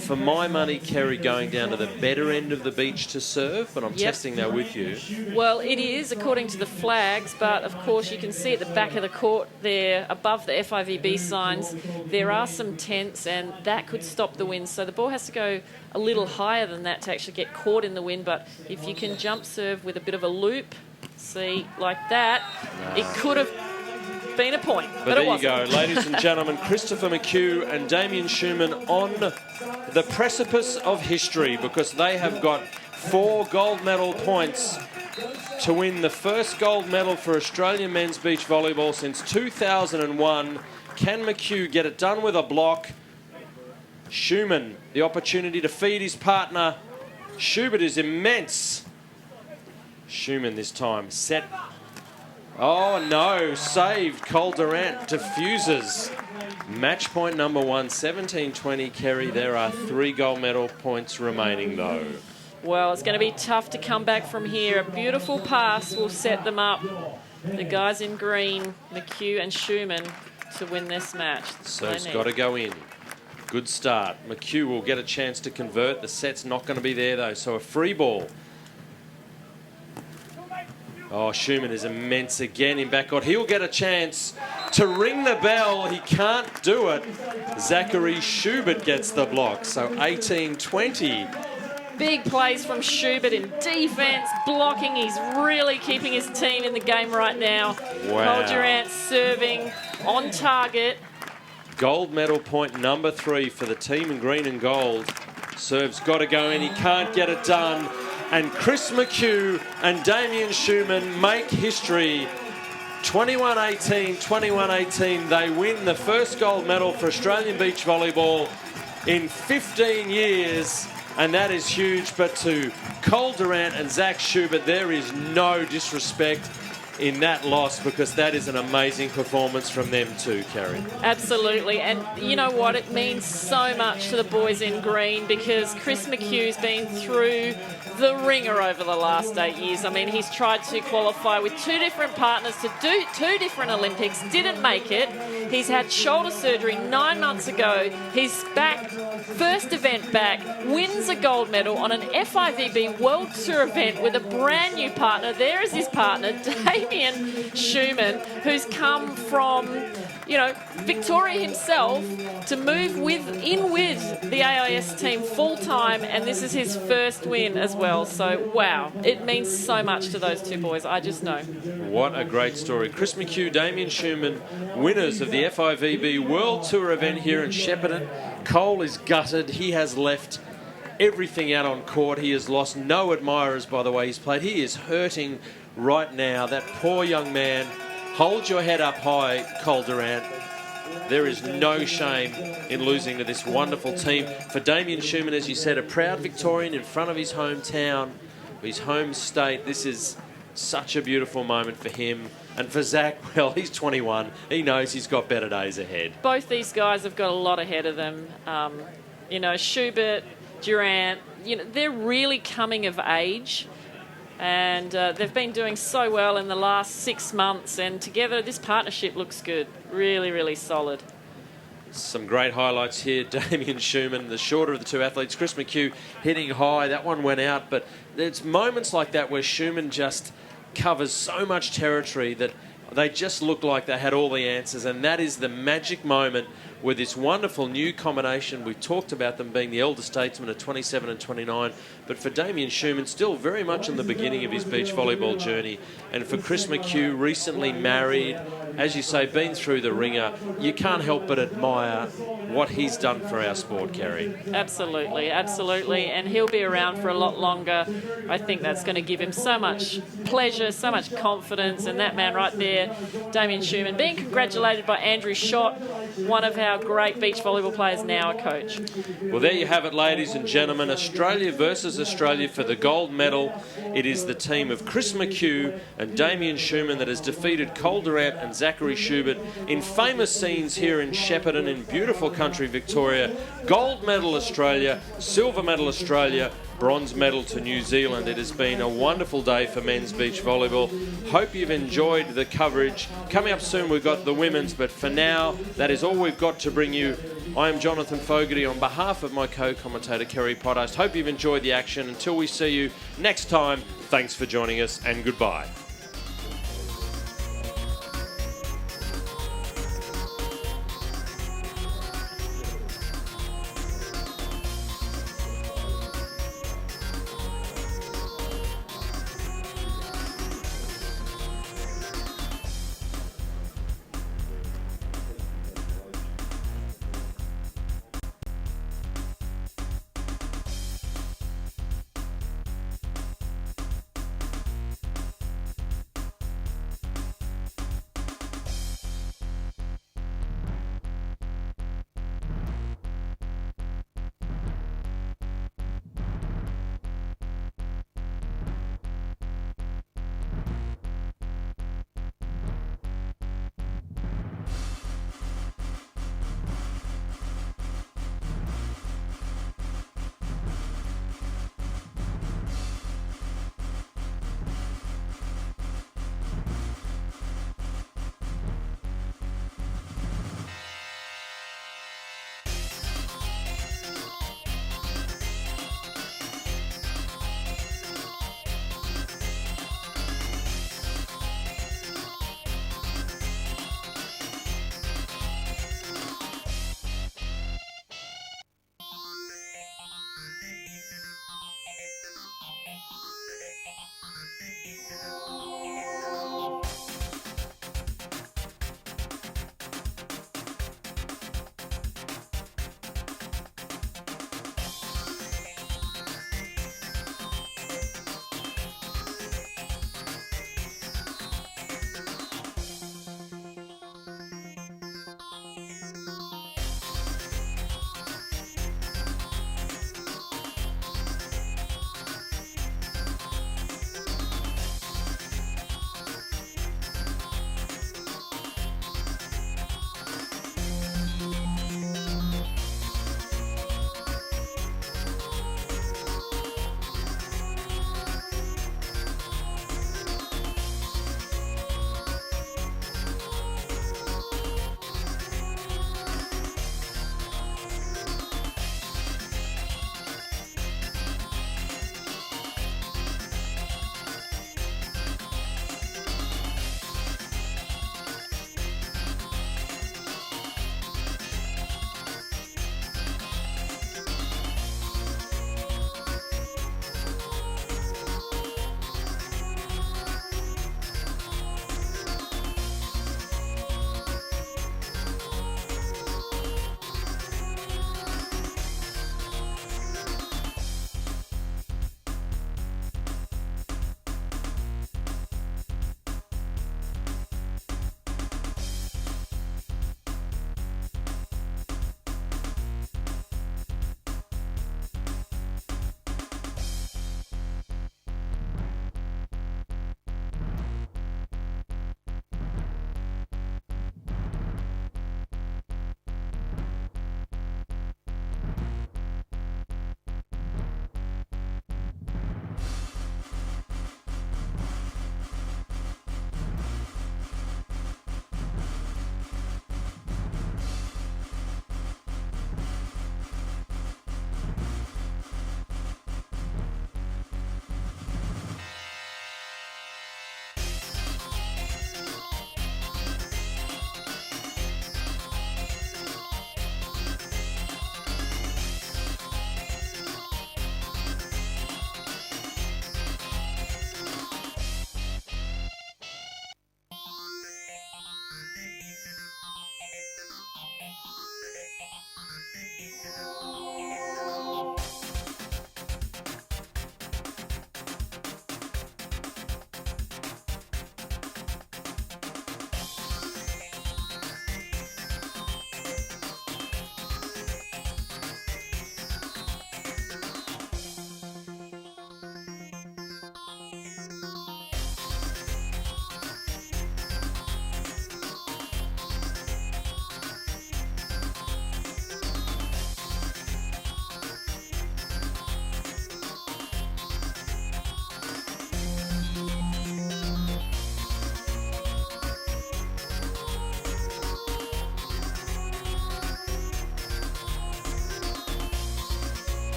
For my money, Kerry going down to the better end of the beach to serve, but I'm testing that with you. Well, it is, according to the flags, but of course you can see at the back of the court there, above the FIVB signs, there are some tents, and that could stop the wind. So the ball has to go a little higher than that to actually get caught in the wind, but if you can jump serve with a bit of a loop, see, like that, it could have been a point, but there it you wasn't. go, ladies and gentlemen. Christopher McHugh and Damien Schumann on the precipice of history, because they have got 4 gold medal points to win the first gold medal for Australian men's beach volleyball since 2001. Can McHugh get it done with a block? Schumann, the opportunity to feed his partner. Schubert is immense. Schumann this time set. Oh no, saved. Cole Durant diffuses. Match point number 1, 17-20, Kerry. There are 3 gold medal points remaining though. Well, it's going to be tough to come back from here. A beautiful pass will set them up. The guys in green, McHugh and Schumann, to win this match. So it's got to go in. Good start. McHugh will get a chance to convert. The set's not going to be there though, so a free ball. Oh, Schumann is immense again in backcourt. He'll get a chance to ring the bell. He can't do it. Zachary Schubert gets the block. So 18-20. Big plays from Schubert in defence, blocking. He's really keeping his team in the game right now. Wow. Cole Durant serving on target. Gold medal point number 3 for the team in green and gold. Serve's got to go in. He can't get it done. And Chris McHugh and Damien Schumann make history. 21-18, 21-18. They win the first gold medal for Australian beach volleyball in 15 years. And that is huge. But to Cole Durant and Zach Schubert, there is no disrespect in that loss, because that is an amazing performance from them too, Kerry. Absolutely, and you know what? It means so much to the boys in green, because Chris McHugh's been through the ringer over the last 8 years. I mean, he's tried to qualify with 2 different partners to do 2 different Olympics, didn't make it. He's had shoulder surgery 9 months ago. He's back, first event back, wins a gold medal on an FIVB World Tour event with a brand new partner. There is his partner, Damien Schumann, who's come from you know, Victoria himself to move with the AIS team full time, and this is his first win as well. So, wow, it means so much to those two boys, I just know. What a great story. Chris McHugh, Damien Schumann, winners of the FIVB World Tour event here in Shepparton. Cole is gutted. He has left everything out on court. He has lost no admirers by the way he's played. He is hurting right now. That poor young man. Hold your head up high, Cole Durant. There is no shame in losing to this wonderful team. For Damien Schumann, as you said, a proud Victorian in front of his hometown, his home state. This is such a beautiful moment for him. And for Zach, well, he's 21. He knows he's got better days ahead. Both these guys have got a lot ahead of them. You know, Schubert, Durant, you know, they're really coming of age. And they've been doing so well in the last 6 months, and together this partnership looks good. Really, really solid. Some great highlights here. Damien Schumann, the shorter of the two athletes. Chris McHugh hitting high. That one went out, but there's moments like that where Schumann just covers so much territory that they just look like they had all the answers, and that is the magic moment with this wonderful new combination. We've talked about them being the elder statesmen at 27 and 29, but for Damien Schumann, still very much in the beginning of his beach volleyball journey, and for Chris McHugh, recently married, as you say, been through the ringer. You can't help but admire what he's done for our sport, Kerry. Absolutely, absolutely, and he'll be around for a lot longer. I think that's going to give him so much pleasure, so much confidence, and that man right there, Damien Schumann, being congratulated by Andrew Schott, one of our great beach volleyball players, now a coach. Well, there you have it, ladies and gentlemen. Australia versus Australia for the gold medal. It is the team of Chris McHugh and Damien Schumann that has defeated Cole Durant and Zachary Schubert in famous scenes here in Shepparton in beautiful country Victoria. Gold medal Australia, silver medal Australia, bronze medal to New Zealand. It has been a wonderful day for men's beach volleyball. Hope you've enjoyed the coverage. Coming up soon, we've got the women's, but for now, that is all we've got to bring you. I am Jonathan Fogarty on behalf of my co-commentator Kerry Potthost. Hope you've enjoyed the action. Until we see you next time, thanks for joining us and goodbye.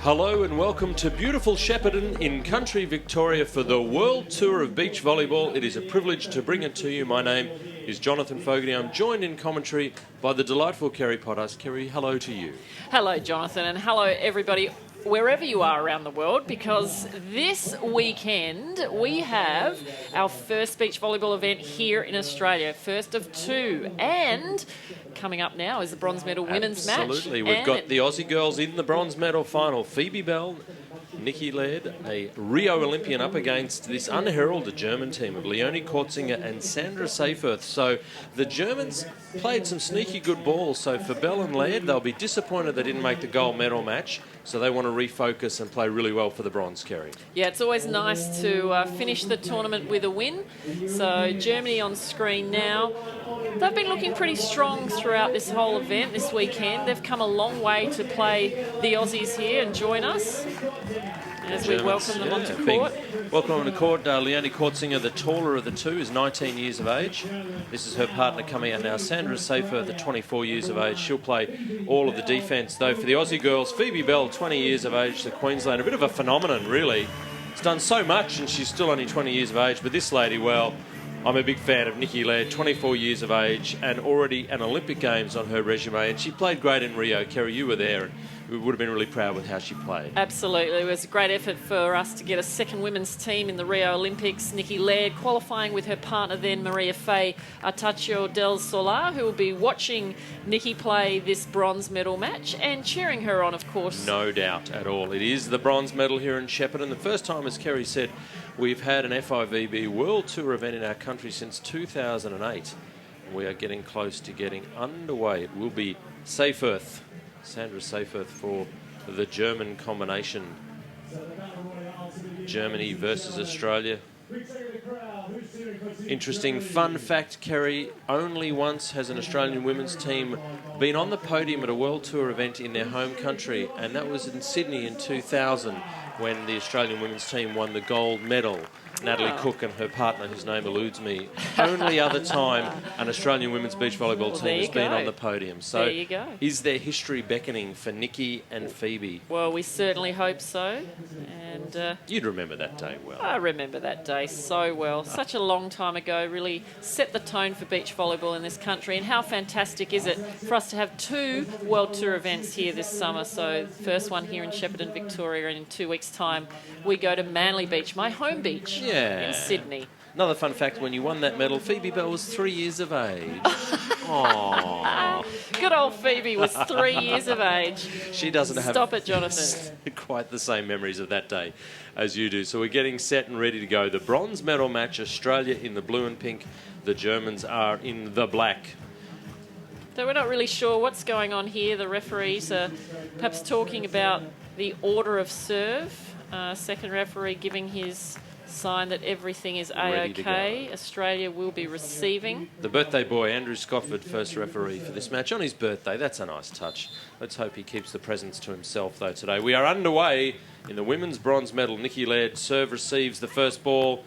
Hello and welcome to beautiful Shepparton in country Victoria for the World Tour of Beach Volleyball. It is a privilege to bring it to you. My name is Jonathan Fogarty. I'm joined in commentary by the delightful Kerry Potters. Kerry, hello to you. Hello, Jonathan, and hello, everybody, wherever you are around the world, because this weekend we have our first beach volleyball event here in Australia, first of two, and coming up now is the bronze medal women's match. Absolutely. We've got the Aussie girls in the bronze medal final. Phoebe Bell, Nikki Laird, a Rio Olympian, up against this unheralded German team of Leonie Kortzinger and Sandra Seyferth. So the Germans played some sneaky good balls. So for Bell and Laird, they'll be disappointed they didn't make the gold medal match. So they want to refocus and play really well for the bronze, Kerry. Yeah, it's always nice to finish the tournament with a win. So Germany on screen now. They've been looking pretty strong throughout this whole event this weekend. They've come a long way to play the Aussies here and join us as we welcome them onto court. Welcome on the court. Leonie Kortzinger, the taller of the two, is 19 years of age. This is her partner coming out now, Sandra Seyferth, the 24 years of age. She'll play all of the defence, though for the Aussie girls, Phoebe Bell, 20 years of age, the Queensland, a bit of a phenomenon, really. She's done so much and she's still only 20 years of age, but this lady, well, I'm a big fan of Nikki Laird, 24 years of age and already an Olympic Games on her resume. And she played great in Rio. Kerry, you were there. And we would have been really proud with how she played. Absolutely. It was a great effort for us to get a second women's team in the Rio Olympics. Nikki Laird qualifying with her partner then, Maria Faye Artaccio del Solar, who will be watching Nikki play this bronze medal match and cheering her on, of course. No doubt at all. It is the bronze medal here in Shepparton. The first time, as Kerry said, we've had an FIVB World Tour event in our country since 2008. We are getting close to getting underway. It will be Seyferth, Sandra Seyferth, for the German combination. Germany versus Australia. Interesting fun fact, Kerry, only once has an Australian women's team been on the podium at a World Tour event in their home country, and that was in Sydney in 2000 when the Australian women's team won the gold medal. Natalie Cook and her partner, whose name eludes me. Only other time an Australian women's beach volleyball team has been on the podium. So there you go. Is there history beckoning for Nikki and Phoebe? Well, we certainly hope so. And you'd remember that day well. I remember that day so well. Such a long time ago, really set the tone for beach volleyball in this country. And how fantastic is it for us to have two World Tour events here this summer. So the first one here in Shepparton, Victoria, and in 2 weeks' time we go to Manly Beach, my home beach. Yeah. In Sydney. Another fun fact, when you won that medal, Phoebe Bell was 3 years of age. Aww. Good old Phoebe was 3 years of age. She doesn't have Stop it, Jonathan. quite the same memories of that day as you do. So we're getting set and ready to go. The bronze medal match, Australia in the blue and pink. The Germans are in the black. So we're not really sure what's going on here. The referees are perhaps talking about the order of serve. Second referee giving his sign that everything is A-OK. Australia will be receiving. The birthday boy, Andrew Scofford, first referee for this match on his birthday. That's a nice touch. Let's hope he keeps the presents to himself, though, today. We are underway in the women's bronze medal. Nikki Laird serve receives the first ball,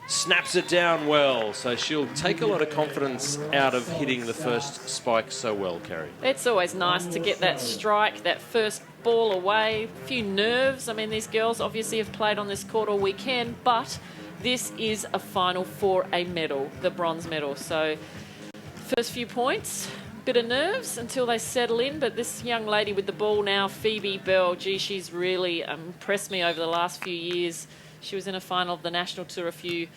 snaps it down well. So she'll take a lot of confidence out of hitting the first spike so well, Kerry. It's always nice to get that strike, that first ball away. A few nerves. I mean, these girls obviously have played on this court all weekend, but this is a final for a medal, the bronze medal. So first few points, bit of nerves until they settle in, but this young lady with the ball now, Phoebe Bell, gee, she's really impressed me over the last few years. She was in a final of the national tour a few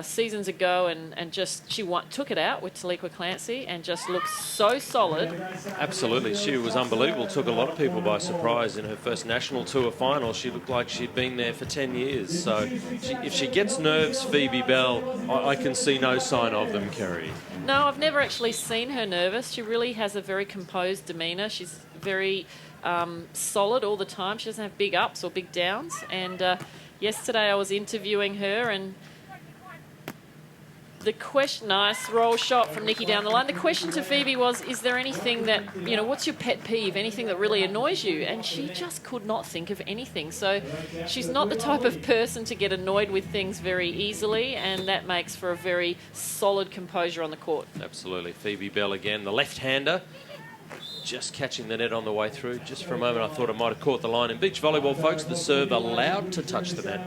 seasons ago and just took it out with Taliqua Clancy and just looked so solid. Absolutely, she was unbelievable. Took a lot of people by surprise in her first national tour final. She looked like she'd been there for 10 years. So if she gets nerves, Phoebe Bell, I can see no sign of them, Kerry. No, I've never actually seen her nervous. She really has a very composed demeanour. She's very solid all the time. She doesn't have big ups or big downs. And yesterday I was interviewing her and the question, nice roll shot from Nikki down the line. The question to Phoebe was, is there anything that, what's your pet peeve, anything that really annoys you? And she just could not think of anything. So she's not the type of person to get annoyed with things very easily, and that makes for a very solid composure on the court. Absolutely. Phoebe Bell again, the left-hander. just catching the net on the way through. Just for a moment, I thought it might have caught the line. In beach volleyball, folks, the serve allowed to touch the net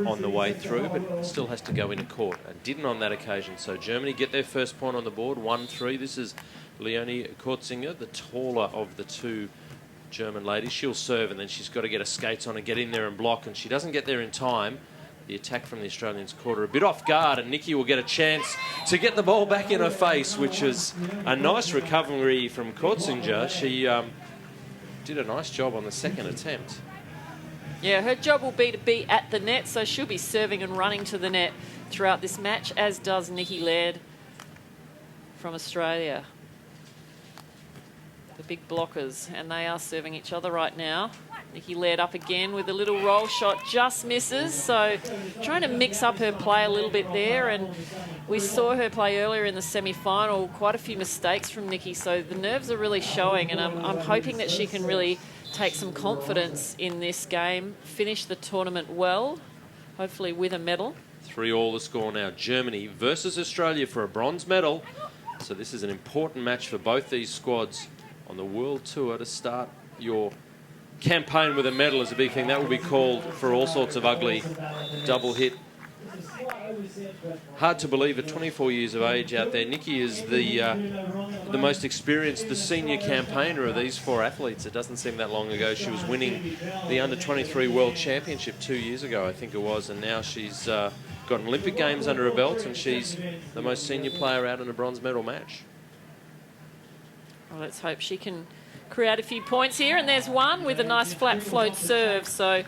on the way through, but still has to go into court, and didn't on that occasion. So Germany get their first point on the board, 1-3. This is Leonie Kortzinger, the taller of the two German ladies. She'll serve, and then she's got to get her skates on and get in there and block, and she doesn't get there in time. The attack from the Australians caught her a bit off guard, and Nikki will get a chance to get the ball back in her face, which is a nice recovery from Kortzinger. She did a nice job on the second attempt. Yeah, her job will be to be at the net, so she'll be serving and running to the net throughout this match, as does Nikki Laird from Australia. The big blockers, and they are serving each other right now. Nikki Laird up again with a little roll shot, just misses. So trying to mix up her play a little bit there, and we saw her play earlier in the semi-final. Quite a few mistakes from Nikki, so the nerves are really showing, and I'm hoping that she can really take some confidence in this game, finish the tournament well, hopefully with a medal. 3-3 the score now. Germany versus Australia for a bronze medal. So this is an important match for both these squads on the World Tour. To start your campaign with a medal is a big thing. That will be called for all sorts of ugly double hit. Hard to believe at 24 years of age out there. Nikki is the most experienced, the senior campaigner of these four athletes. It doesn't seem that long ago she was winning the Under-23 World Championship 2 years ago, I think it was, and now she's got an Olympic Games under her belt, and she's the most senior player out in a bronze medal match. Well, let's hope she can create a few points here, and there's one with a nice flat float serve. So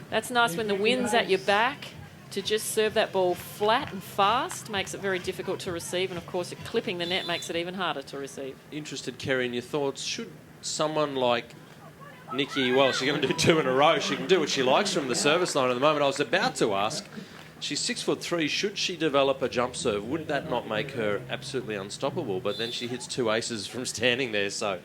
that's nice when the wind's at your back. To just serve that ball flat and fast makes it very difficult to receive, and of course clipping the net makes it even harder to receive. Interested, Kerry, in your thoughts. Should someone like Nikki, well, she's going to do 2 in a row. She can do what she likes from the service line at the moment. I was about to ask, she's 6'3". Should she develop a jump serve? Would that not make her absolutely unstoppable? But then she hits 2 aces from standing there, so...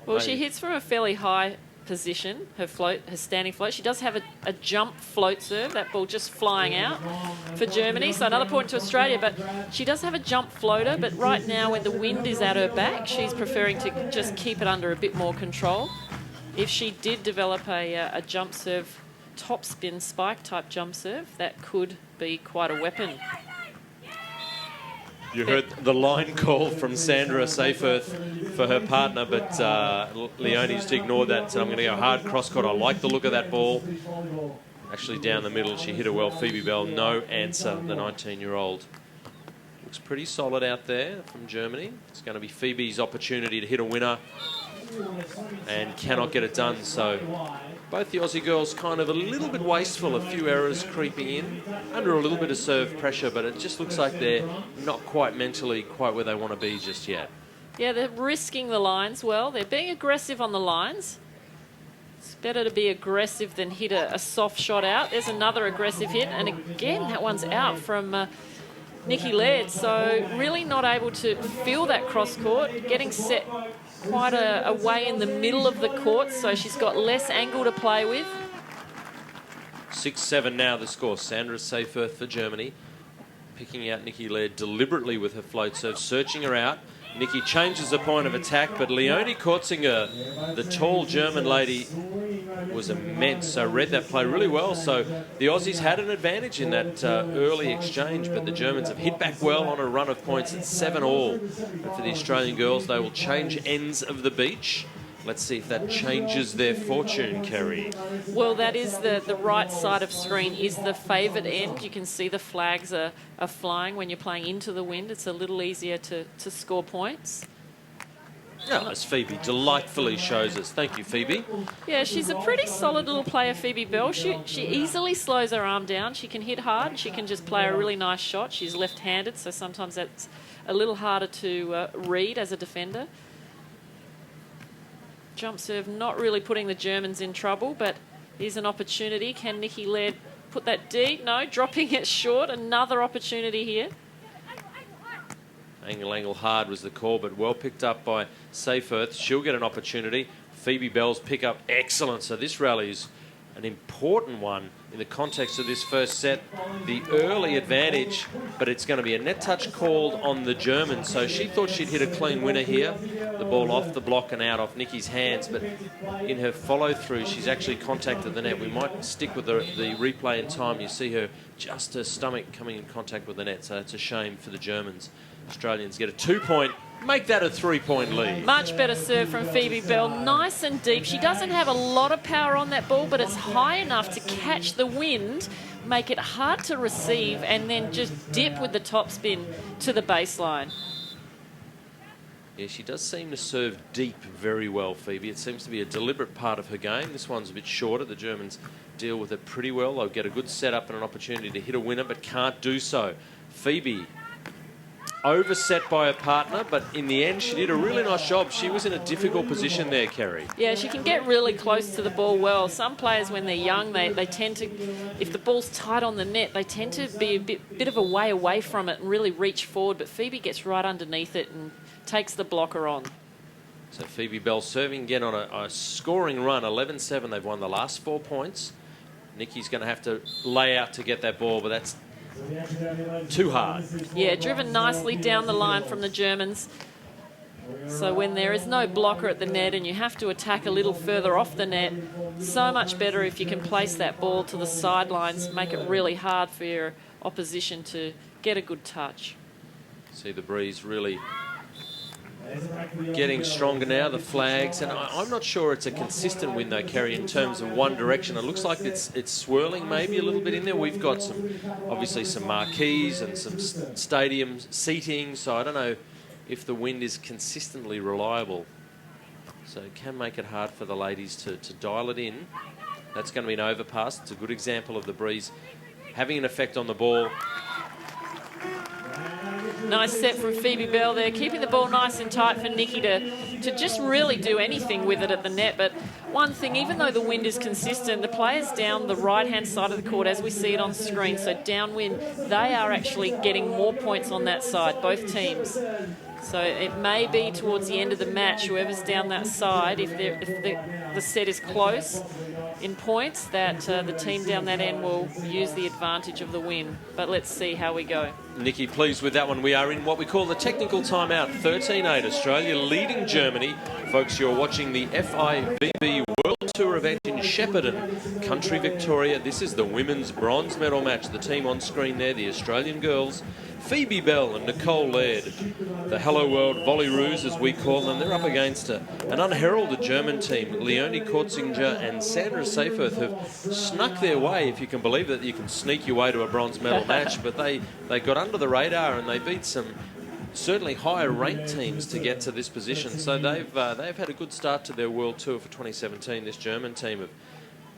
Well, she hits from a fairly high position, her standing float. She does have a jump float serve, that ball just flying out for Germany. So another point to Australia, but she does have a jump floater, but right now when the wind is at her back, she's preferring to just keep it under a bit more control. If she did develop a jump serve, top spin spike type jump serve, that could be quite a weapon. You heard the line call from Sandra Seyferth for her partner, but Leonie just ignored that and said, I'm going to go hard cross-court. I like the look of that ball. Actually down the middle, she hit her well. Phoebe Bell, no answer, the 19-year-old. Looks pretty solid out there from Germany. It's going to be Phoebe's opportunity to hit a winner and cannot get it done. So both the Aussie girls kind of a little bit wasteful, a few errors creeping in, under a little bit of serve pressure, but it just looks like they're not quite mentally quite where they want to be just yet. Yeah, they're risking the lines well. They're being aggressive on the lines. It's better to be aggressive than hit a soft shot out. There's another aggressive hit, and again, that one's out from Nikki Laird. So really not able to feel that cross court, getting set quite a way in the middle of the court, so she's got less angle to play with. 6-7 now the score. Sandra Seyferth for Germany, picking out Nikki Laird deliberately with her float serve, searching her out. Nikki changes the point of attack, but Leonie Kortzinger, the tall German lady, was immense. So read that play really well. So the Aussies had an advantage in that early exchange, but the Germans have hit back well on a run of points at 7-all. And for the Australian girls, they will change ends of the beach. Let's see if that changes their fortune, Kerry. Well, that is the right side of screen is the favoured end. You can see the flags are flying when you're playing into the wind. It's a little easier to score points. Oh, as Phoebe delightfully shows us. Thank you, Phoebe. Yeah, she's a pretty solid little player, Phoebe Bell. She easily slows her arm down. She can hit hard. She can just play a really nice shot. She's left-handed, so sometimes that's a little harder to read as a defender. Jump serve not really putting the Germans in trouble, but here's an opportunity. Can Nikki Laird put that D? No, dropping it short. Another opportunity here. Angle hard was the call, but well picked up by Seyferth. She'll get an opportunity. Phoebe Bell's pick up excellent. So this rally is an important one in the context of this first set. The early advantage, but it's going to be a net touch called on the German. So she thought she'd hit a clean winner here. The ball off the block and out off Nikki's hands, but in her follow-through, she's actually contacted the net. We might stick with the replay in time. You see her, just her stomach coming in contact with the net, so it's a shame for the Germans. Australians get a 2-point, make that a 3-point lead. Much better serve from Phoebe Bell, nice and deep. She doesn't have a lot of power on that ball, but it's high enough to catch the wind, make it hard to receive, and then just dip with the topspin to the baseline. Yeah, she does seem to serve deep very well, Phoebe. It seems to be a deliberate part of her game. This one's a bit shorter. The Germans deal with it pretty well. They'll get a good setup and an opportunity to hit a winner, but can't do so. Phoebe overset by her partner, but in the end she did a really nice job. She was in a difficult position there, Kerry. Yeah, she can get really close to the ball well. Some players, when they're young, they tend to, if the ball's tight on the net, they tend to be a bit of a way away from it and really reach forward, but Phoebe gets right underneath it and takes the blocker on. So Phoebe Bell serving again on a scoring run, 11-7. They've won the last 4 points. Nikki's going to have to lay out to get that ball, but that's too hard. Yeah, driven nicely down the line from the Germans. So when there is no blocker at the net and you have to attack a little further off the net, so much better if you can place that ball to the sidelines, make it really hard for your opposition to get a good touch. See the breeze really getting stronger now, the flags, and I'm not sure it's a consistent wind though, Kerry, in terms of one direction. It looks like it's swirling maybe a little bit in there. We've got obviously some marquees and some stadium seating, so I don't know if the wind is consistently reliable. So it can make it hard for the ladies to dial it in. That's going to be an overpass. It's a good example of the breeze having an effect on the ball. Nice set from Phoebe Bell there, keeping the ball nice and tight for Nikki to just really do anything with it at the net. But one thing, even though the wind is consistent, the players down the right-hand side of the court, as we see it on screen, so downwind, they are actually getting more points on that side, both teams. So it may be towards the end of the match, whoever's down that side, if the set is close in points, that the team down that end will use the advantage of the win. But let's see how we go. Nikki, pleased with that one. We are in what we call the technical timeout. 13-8, Australia leading Germany. Folks, you're watching the FIVB World Tour event in Shepparton, Country Victoria. This is the women's bronze medal match. The team on screen there, the Australian girls, Phoebe Bell and Nicole Laird. The Hello World Volleyroos, as we call them, they're up against an unheralded German team. Leonie Kortzinger and Sandra Seyferth have snuck their way, if you can believe that you can sneak your way to a bronze medal match, but they got under the radar and they beat some certainly higher ranked teams to get to this position. So they've had a good start to their World Tour for 2017. This German team have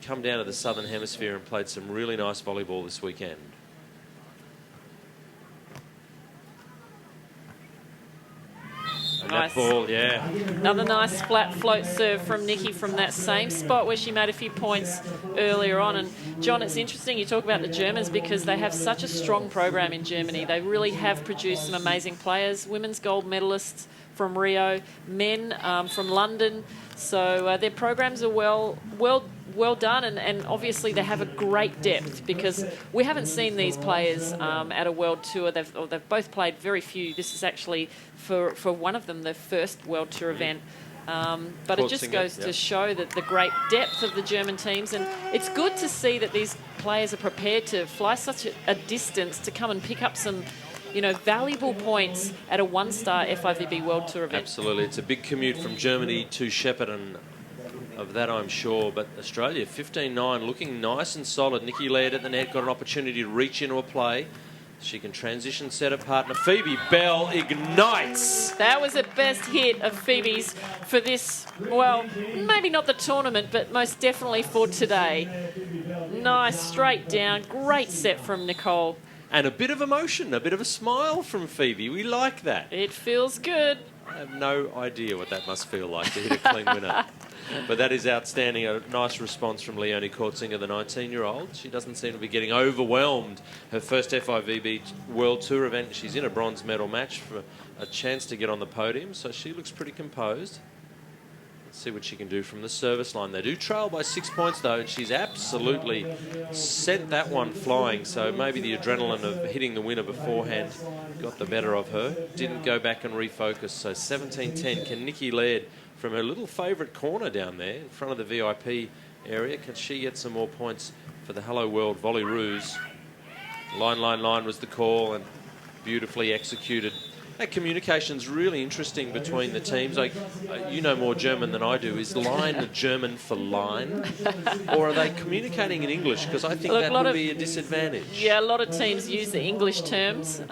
come down to the Southern Hemisphere and played some really nice volleyball this weekend. Nice. That ball, yeah. Another nice flat float serve from Nikki from that same spot where she made a few points earlier on. And John, it's interesting you talk about the Germans because they have such a strong program in Germany. They really have produced some amazing players, women's gold medalists from Rio, men from London. So their programs are well done, and obviously they have a great depth because we haven't seen these players at a world tour. They've both played very few. This is actually for one of them their first world tour event. But it just goes to show that the great depth of the German teams, and it's good to see that these players are prepared to fly such a distance to come and pick up some valuable points at a one-star FIVB World Tour event. Absolutely. It's a big commute from Germany to Shepparton. Of that, I'm sure. But Australia, 15-9, looking nice and solid. Nikki Laird at the net, got an opportunity to reach into a play. She can transition set of partner. Phoebe Bell ignites. That was the best hit of Phoebe's for this, well, maybe not the tournament, but most definitely for today. Nice, straight down, great set from Nicole. And a bit of emotion, a bit of a smile from Phoebe. We like that. It feels good. I have no idea what that must feel like to hit a clean winner. But that is outstanding. A nice response from Leonie Kortzinger, the 19-year-old. She doesn't seem to be getting overwhelmed. Her first FIVB World Tour event. She's in a bronze medal match for a chance to get on the podium. So she looks pretty composed. See what she can do from the service line. They do trail by 6 points, though, and she's absolutely sent that one flying. So maybe the adrenaline of hitting the winner beforehand got the better of her. Didn't go back and refocus. So 17-10. Can Nikki Laird, from her little favourite corner down there in front of the VIP area, can she get some more points for the Hello World Volley Ruse? Line was the call, and beautifully executed. That communication's really interesting between the teams. Like, you know more German than I do. Is line German for line? Or are they communicating in English? Because I think that would be a disadvantage. Yeah, a lot of teams use the English terms.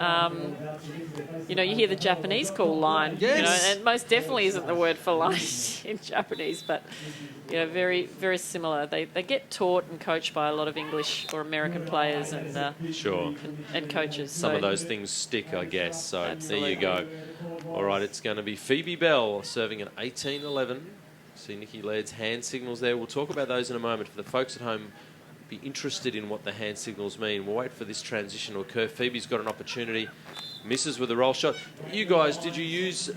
You know, you hear the Japanese call line. Yes. You know, and most definitely isn't the word for line in Japanese, but, you know, very, very similar. They get taught and coached by a lot of English or American players and Sure. and coaches. Some of those things stick, I guess. So Absolutely. there you go. All right, it's going to be Phoebe Bell serving at 18-11. See Nikki Laird's hand signals there. We'll talk about those in a moment. For the folks at home, be interested in what the hand signals mean. We'll wait for this transition to occur. Phoebe's got an opportunity. Misses with a roll shot. You guys, did you use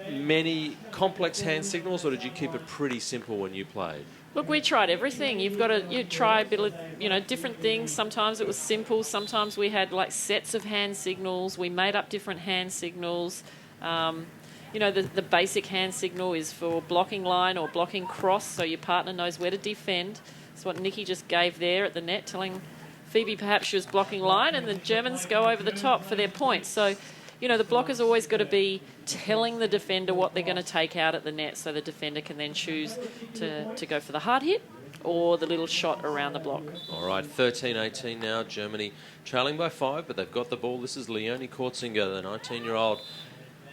many complex hand signals, or did you keep it pretty simple when you played? Look, we tried everything. You try a bit of, you know, different things. Sometimes it was simple. Sometimes we had like sets of hand signals. We made up different hand signals. You know, the basic hand signal is for blocking line or blocking cross, so your partner knows where to defend. That's what Nikki just gave there at the net, telling Phoebe perhaps she was blocking line, and the Germans go over the top for their points. So, you know, the blocker's always got to be telling the defender what they're going to take out at the net, so the defender can then choose to go for the hard hit or the little shot around the block. All right, 13-18 now. Germany trailing by 5, but they've got the ball. This is Leonie Kortzinger, the 19-year-old.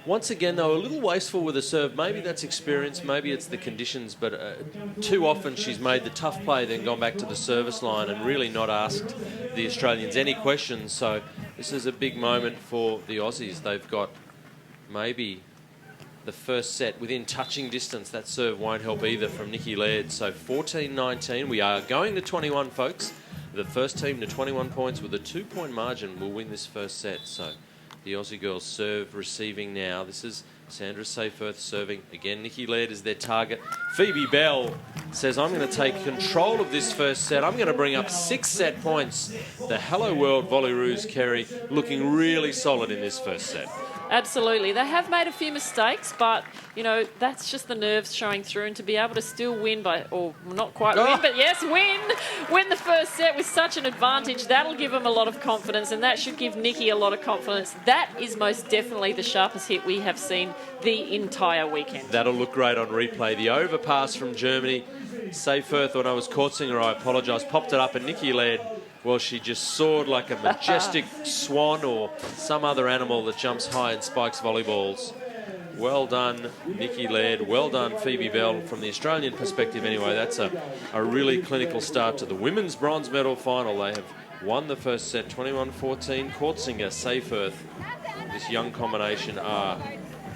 Once again, though, a little wasteful with a serve. Maybe that's experience, maybe it's the conditions, but too often she's made the tough play, then gone back to the service line and really not asked the Australians any questions. So this is a big moment for the Aussies. They've got maybe the first set within touching distance. That serve won't help either from Nikki Laird. So 14-19. We are going to 21, folks. The first team to 21 points with a 2-point margin will win this first set. So the Aussie girls serve receiving now. This is Sandra Seyferth serving. Again, Nikki Laird is their target. Phoebe Bell says, I'm going to take control of this first set. I'm going to bring up 6 set points. The Hello World Volley Ruse, Kerry, looking really solid in this first set. Absolutely. They have made a few mistakes, but, you know, that's just the nerves showing through, and to be able to still win by, or not quite win, but yes, win the first set with such an advantage, that'll give them a lot of confidence, and that should give Nikki a lot of confidence. That is most definitely the sharpest hit we have seen the entire weekend. That'll look great on replay. The overpass from Germany. Seyferth, when I was Kortzinger, I apologise, popped it up, and Nikki Laird, well, she just soared like a majestic swan or some other animal that jumps high and spikes volleyballs. Well done, Nikki Laird. Well done, Phoebe Bell. From the Australian perspective anyway, that's a really clinical start to the women's bronze medal final. They have won the first set, 21-14. Kortzinger, Seyferth, this young combination are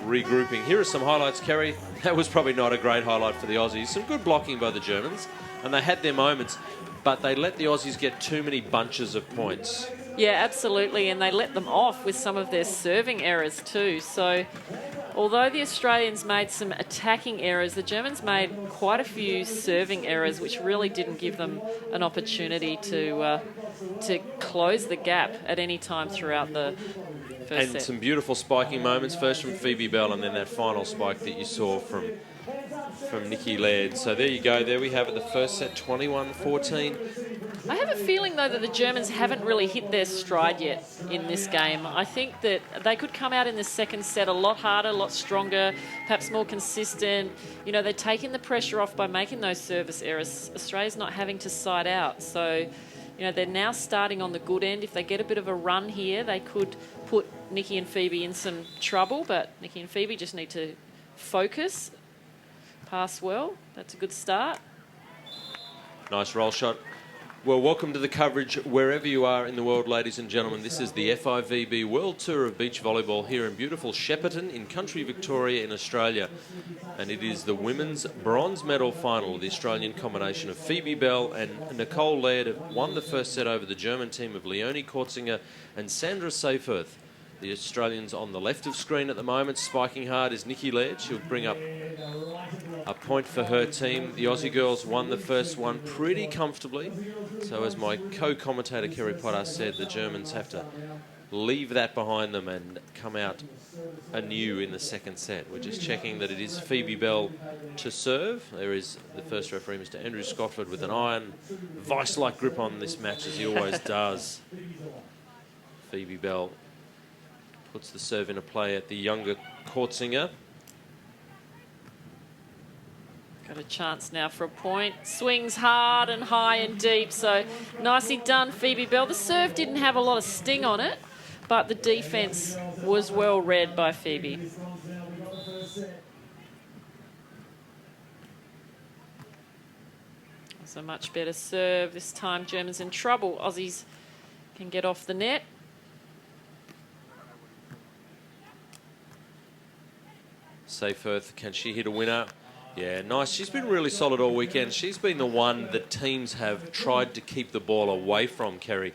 regrouping. Here are some highlights, Kerry. That was probably not a great highlight for the Aussies. Some good blocking by the Germans, and they had their moments, but they let the Aussies get too many bunches of points. Yeah, absolutely, and they let them off with some of their serving errors too. So although the Australians made some attacking errors, the Germans made quite a few serving errors, which really didn't give them an opportunity to close the gap at any time throughout the first set. And some beautiful spiking moments, first from Phoebe Bell and then that final spike that you saw from Nikki Laird. So there you go. There we have it, the first set, 21-14. I have a feeling, though, that the Germans haven't really hit their stride yet in this game. I think that they could come out in the second set a lot harder, a lot stronger, perhaps more consistent. You know, they're taking the pressure off by making those service errors. Australia's not having to side out. So, you know, they're now starting on the good end. If they get a bit of a run here, they could put Nikki and Phoebe in some trouble, but Nikki and Phoebe just need to focus. Pass well. That's a good start. Nice roll shot. Well, welcome to the coverage wherever you are in the world, ladies and gentlemen. This is the FIVB World Tour of Beach Volleyball here in beautiful Shepparton in country Victoria in Australia. And it is the women's bronze medal final. The Australian combination of Phoebe Bell and Nicole Laird have won the first set over the German team of Leonie Kortzinger and Sandra Seyferth. The Australians on the left of screen at the moment. Spiking hard is Nikki Laird. She'll bring up a point for her team. The Aussie girls won the first one pretty comfortably. So as my co-commentator Kerry Potter said, the Germans have to leave that behind them and come out anew in the second set. We're just checking that it is Phoebe Bell to serve. There is the first referee, Mr. Andrew Scotford, with an iron vice-like grip on this match, as he always does. Phoebe Bell puts the serve into play at the younger Courtsinger. Got a chance now for a point. Swings hard and high and deep, so nicely done, Phoebe Bell. The serve didn't have a lot of sting on it, but the defence was well read by Phoebe. It's a much better serve. This time Germans in trouble. Aussies can get off the net. Seyfarth, can she hit a winner? Yeah, nice. She's been really solid all weekend. She's been the one that teams have tried to keep the ball away from, Kerry.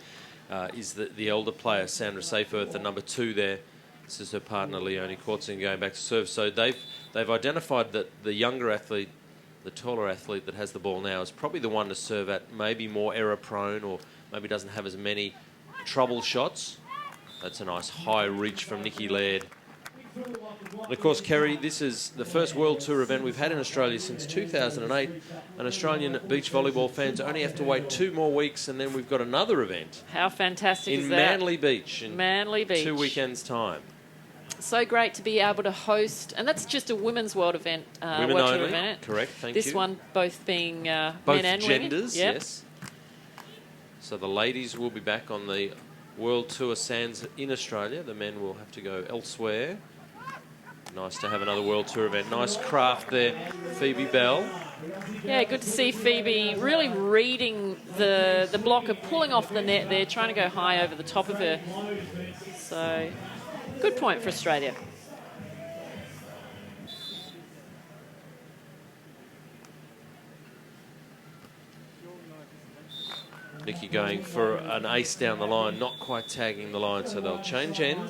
Is the elder player, Sandra Seyfarth, the number 2 there. This is her partner, Leonie Courtsinger, going back to serve. So they've identified that the younger athlete, the taller athlete that has the ball now, is probably the one to serve at, maybe more error-prone or maybe doesn't have as many trouble shots. That's a nice high reach from Nikki Laird. And of course, Kerry, this is the first World Tour event we've had in Australia since 2008. And Australian beach volleyball fans only have to wait 2 more weeks, and then we've got another event. How fantastic is in that? Manly Beach. In Manly Beach. 2 weekends' time. So great to be able to host, and that's just a women's world event. Women World Tour only, event. correct, thank you. This one both being both men and genders, women. Yep. Yes. So the ladies will be back on the World Tour sands in Australia. The men will have to go elsewhere. Nice to have another World Tour event. Nice craft there, Phoebe Bell. Yeah, good to see Phoebe really reading the blocker, pulling off the net there, trying to go high over the top of her. So, good point for Australia. Nikki going for an ace down the line, not quite tagging the line, so they'll change end.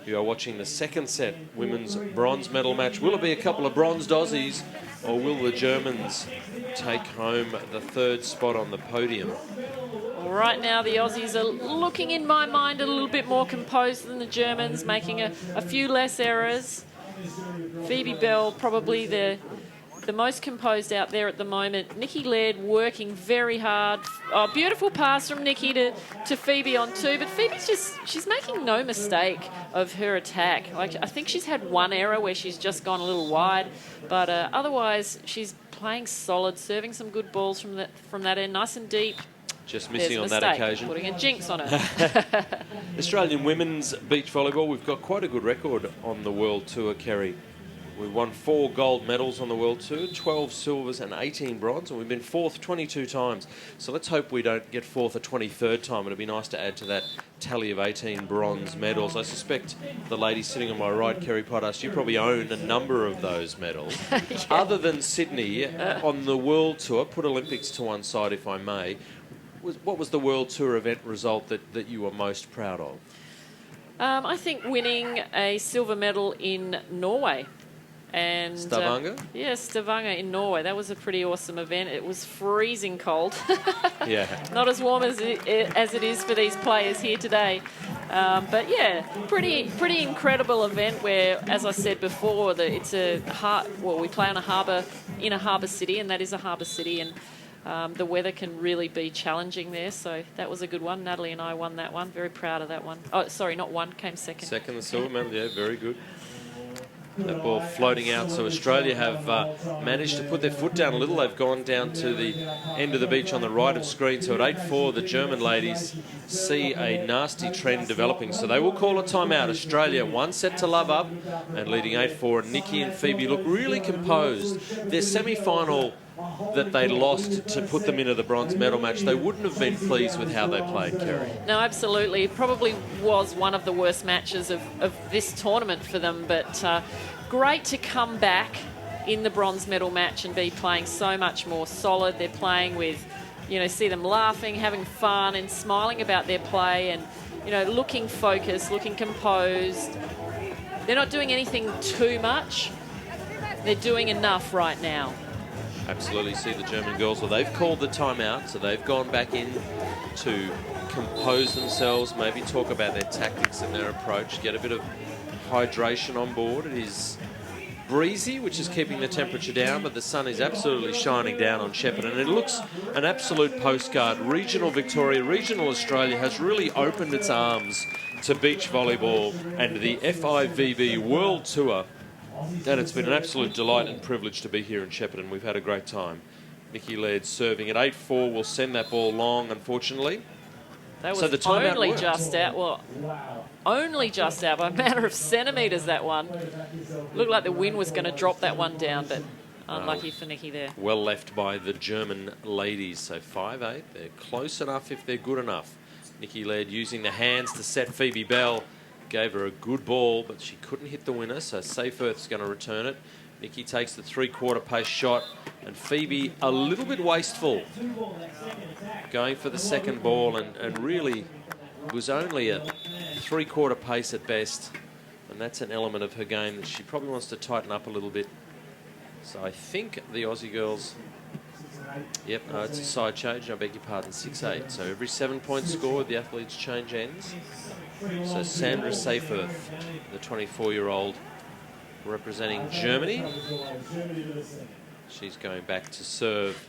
You are watching the second set women's bronze medal match. Will it be a couple of bronzed Aussies, or will the Germans take home the 3rd spot on the podium? Well, right now the Aussies are looking, in my mind, a little bit more composed than the Germans, making a few less errors. Phoebe Bell probably the most composed out there at the moment. Nikki Laird working very hard. Oh, beautiful pass from Nikki to Phoebe on 2. But Phoebe's she's making no mistake of her attack. Like, I think she's had one error where she's just gone a little wide. But otherwise, she's playing solid, serving some good balls from that end, nice and deep. Just missing on There's a that mistake, occasion. putting a jinx on her. Australian women's beach volleyball, we've got quite a good record on the World Tour, Kerry. We've won 4 gold medals on the World Tour, 12 silvers and 18 bronze, and we've been 4th 22 times. So let's hope we don't get 4th a 23rd time. It'd be nice to add to that tally of 18 bronze medals. I suspect the lady sitting on my right, Kerry Potas, you probably own a number of those medals. Yeah. Other than Sydney, on the World Tour, put Olympics to one side if I may, what was the World Tour event result that you were most proud of? I think winning a silver medal in Norway. And Stavanger? Yes, Stavanger in Norway. That was a pretty awesome event. It was freezing cold. Yeah. Not as warm as it is for these players here today. But yeah, pretty incredible event where, as I said before, it's we play on in a harbour city, and that is a harbour city, and the weather can really be challenging there. So that was a good one. Natalie and I won that one. Very proud of that one. Oh, sorry, not one. Came second. Second, the silver medal. Yeah, very good. That ball floating out, so Australia have managed to put their foot down a little. They've gone down to the end of the beach on the right of screen. So at 8-4, the German ladies see a nasty trend developing. So they will call a timeout. Australia 1 set to love up and leading 8-4. And Nikki and Phoebe look really composed. Their semi-final that they lost to put them into the bronze medal match, they wouldn't have been pleased with how they played, Kerry. No, absolutely. It probably was one of the worst matches of this tournament for them, but great to come back in the bronze medal match and be playing so much more solid. They're playing with, see them laughing, having fun and smiling about their play, and you know, looking focused, looking composed. They're not doing anything too much. They're doing enough right now. Absolutely see the German girls. Well, they've called the timeout, so they've gone back in to compose themselves, maybe talk about their tactics and their approach, get a bit of hydration on board. It is breezy, which is keeping the temperature down, but the sun is absolutely shining down on Shepparton, and it looks an absolute postcard. Regional Victoria, regional Australia has really opened its arms to beach volleyball and the FIVB World Tour, and it's been an absolute delight and privilege to be here in Shepparton. We've had a great time. Nikki Laird serving at 8-4 will send that ball long, unfortunately. That was So the timeout only worked. just out. Well, only just out by a matter of centimetres, that one. Looked like the wind was going to drop that one down, but unlucky for Nikki there. Well left by the German ladies. So 5-8, they're close enough if they're good enough. Nikki Laird using the hands to set Phoebe Bell. Gave her a good ball, but she couldn't hit the winner, so Seyferth's going to return it. Nikki takes the three-quarter pace shot, and Phoebe a little bit wasteful. Going for the second ball, and really was only a three-quarter pace at best. And that's an element of her game that she probably wants to tighten up a little bit. So I think the Aussie girls... Yep, no, it's a side change. I beg your pardon, 6-8. So every 7 points scored, the athletes' change ends. So Sandra Seyferth, the 24-year-old, representing Germany. She's going back to serve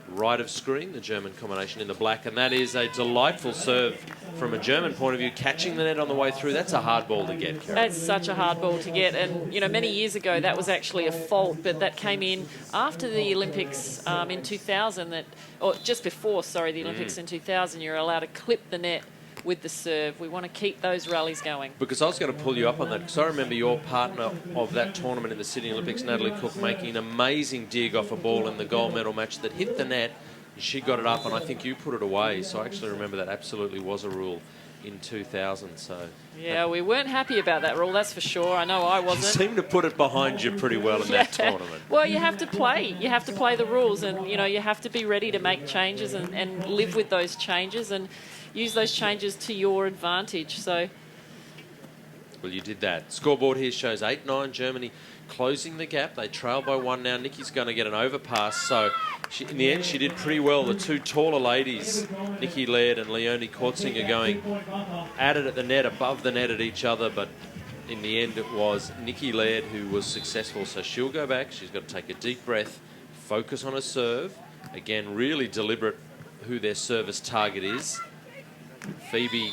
right of screen, the German combination in the black, and that is a delightful serve from a German point of view, catching the net on the way through. That's a hard ball to get, Karen. That's such a hard ball to get, and you know, many years ago that was actually a fault, but that came in after the Olympics in 2000, or just before, sorry, the Olympics in 2000. You're allowed to clip the net with the serve. We want to keep those rallies going. Because I was going to pull you up on that, because I remember your partner of that tournament in the Sydney Olympics, Natalie Cook, making an amazing dig off a ball in the gold medal match that hit the net. She got it up, and I think you put it away. So I actually remember that absolutely was a rule in 2000. So yeah, we weren't happy about that rule, that's for sure. I know I you wasn't. seemed to put it behind you pretty well in that tournament. Well, you have to play. You have to play the rules, and you know, you have to be ready to make changes and live with those changes and use those changes to your advantage. So, well, you did that. Scoreboard here shows 8-9 Germany closing the gap. They trail by one now. Nikki's going to get an overpass. So in the end, she did pretty well. The two taller ladies, Nikki Laird and Leonie Kortzinger, going at it at the net, above the net at each other. But in the end, it was Nikki Laird who was successful. So she'll go back. She's got to take a deep breath, focus on her serve. Again, really deliberate who their service target is. Phoebe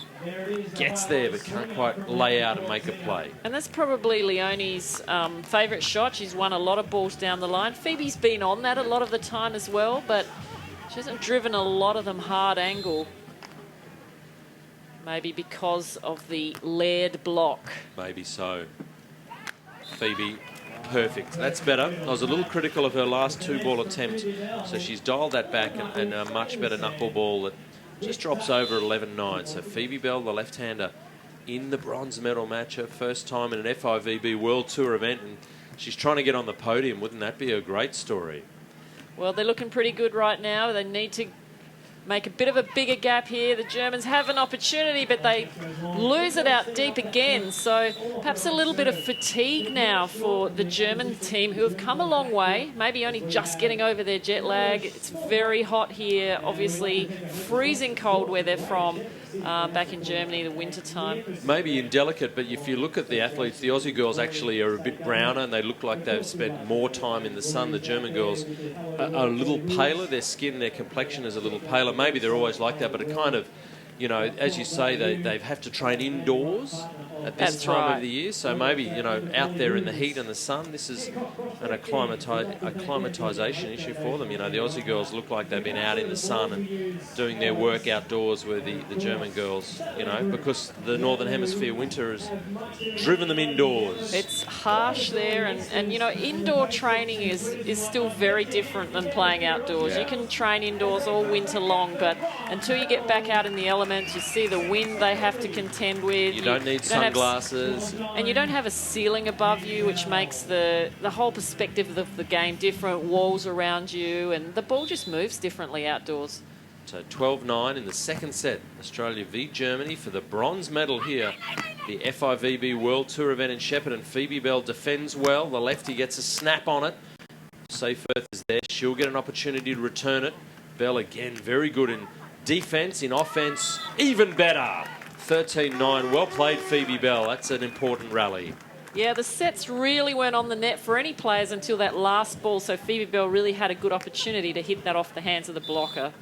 gets there but can't quite lay out and make a play. and that's probably Leonie's favourite shot. She's won a lot of balls down the line. Phoebe's been on that a lot of the time as well, but she hasn't driven a lot of them hard angle. Maybe because of the Laird block. Maybe so. Phoebe, perfect. That's better. I was a little critical of her last two-ball attempt, so she's dialed that back, and a much better knuckleball that just drops over at 11-9. So Phoebe Bell, the left-hander, in the bronze medal match, her first time in an FIVB World Tour event, and she's trying to get on the podium. Wouldn't that be a great story? Well, they're looking pretty good right now. They need to make a bit of a bigger gap here. The Germans have an opportunity, but they lose it out deep again. So perhaps a little bit of fatigue now for the German team, who have come a long way, maybe only just getting over their jet lag. It's very hot here, obviously freezing cold where they're from, back in Germany, the winter time. Maybe indelicate, but if you look at the athletes, the Aussie girls actually are a bit browner, and they look like they've spent more time in the sun. The German girls are a little paler. Their skin, their complexion is a little paler. Maybe they're always like that, but it kind of, you know, as you say, they have to train indoors at this time of the year. So maybe, you know, out there in the heat and the sun, this is an acclimatisation issue for them. You know, the Aussie girls look like they've been out in the sun and doing their work outdoors, where the German girls, you know, because the Northern Hemisphere winter has driven them indoors. It's harsh there, and you know, indoor training is still very different than playing outdoors. Yeah. You can train indoors all winter long, but until you get back out in the elements, you see the wind they have to contend with. You don't need sunglasses. And you don't have a ceiling above you, which makes the whole perspective of the game different. Walls around you, and the ball just moves differently outdoors. So 12-9 in the second set. Australia v Germany for the bronze medal here. The FIVB World Tour event in Shepparton. Phoebe Bell defends well. The lefty gets a snap on it. Seyfarth is there. She'll get an opportunity to return it. Bell again very good in defence. In offence, even better. 13-9. Well played, Phoebe Bell. That's an important rally. Yeah, the sets really weren't on the net for any players until that last ball, so Phoebe Bell really had a good opportunity to hit that off the hands of the blocker.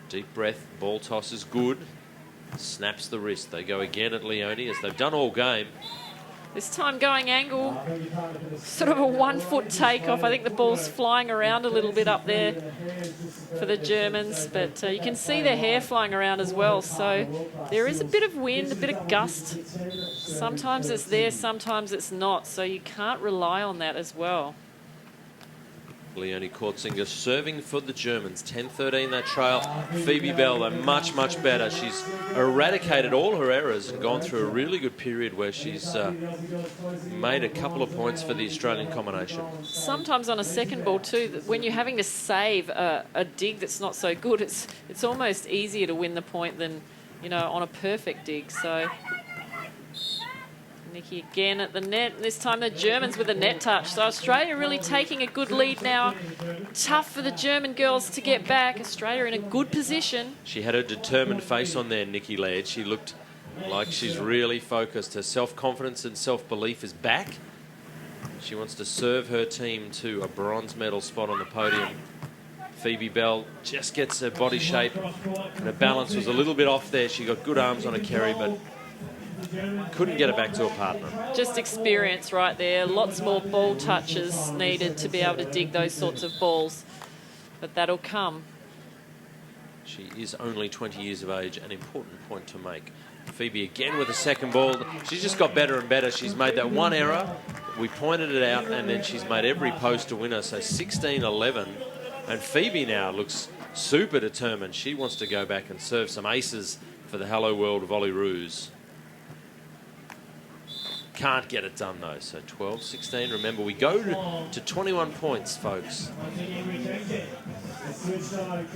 Deep breath, ball toss is good. Snaps the wrist. They go again at Leone, as they've done all game. This time going angle, sort of a 1 foot takeoff. I think the ball's flying around a little bit up there for the Germans, but you can see their hair flying around as well. So there is a bit of wind, a bit of gust. Sometimes it's there, sometimes it's not. So you can't rely on that as well. Leone Kortzinger serving for the Germans. 10-13 that trail. Phoebe Bell, though, much, much better. She's eradicated all her errors and gone through a really good period where she's made a couple of points for the Australian combination. Sometimes on a second ball too, when you're having to save a dig that's not so good, it's almost easier to win the point than, you know, on a perfect dig. So Nikki again at the net. This time the Germans with a net touch. So Australia really taking a good lead now. Tough for the German girls to get back. Australia in a good position. She had a determined face on there, Nikki Laird. She looked like she's really focused. Her self-confidence and self-belief is back. She wants to serve her team to a bronze medal spot on the podium. Phoebe Bell just gets her body shape, and her balance was a little bit off there. She got good arms on a carry, but couldn't get it back to a partner. Just experience right there. Lots more ball touches needed to be able to dig those sorts of balls. But that'll come. She is only 20 years of age, an important point to make. Phoebe again with a second ball. She's just got better and better. She's made that one error. We pointed it out, and then she's made every post a winner. So 16-11. And Phoebe now looks super determined. She wants to go back and serve some aces for the Hello World Volleyroos. Can't get it done though, so 12-16. Remember, we go to 21 points, folks.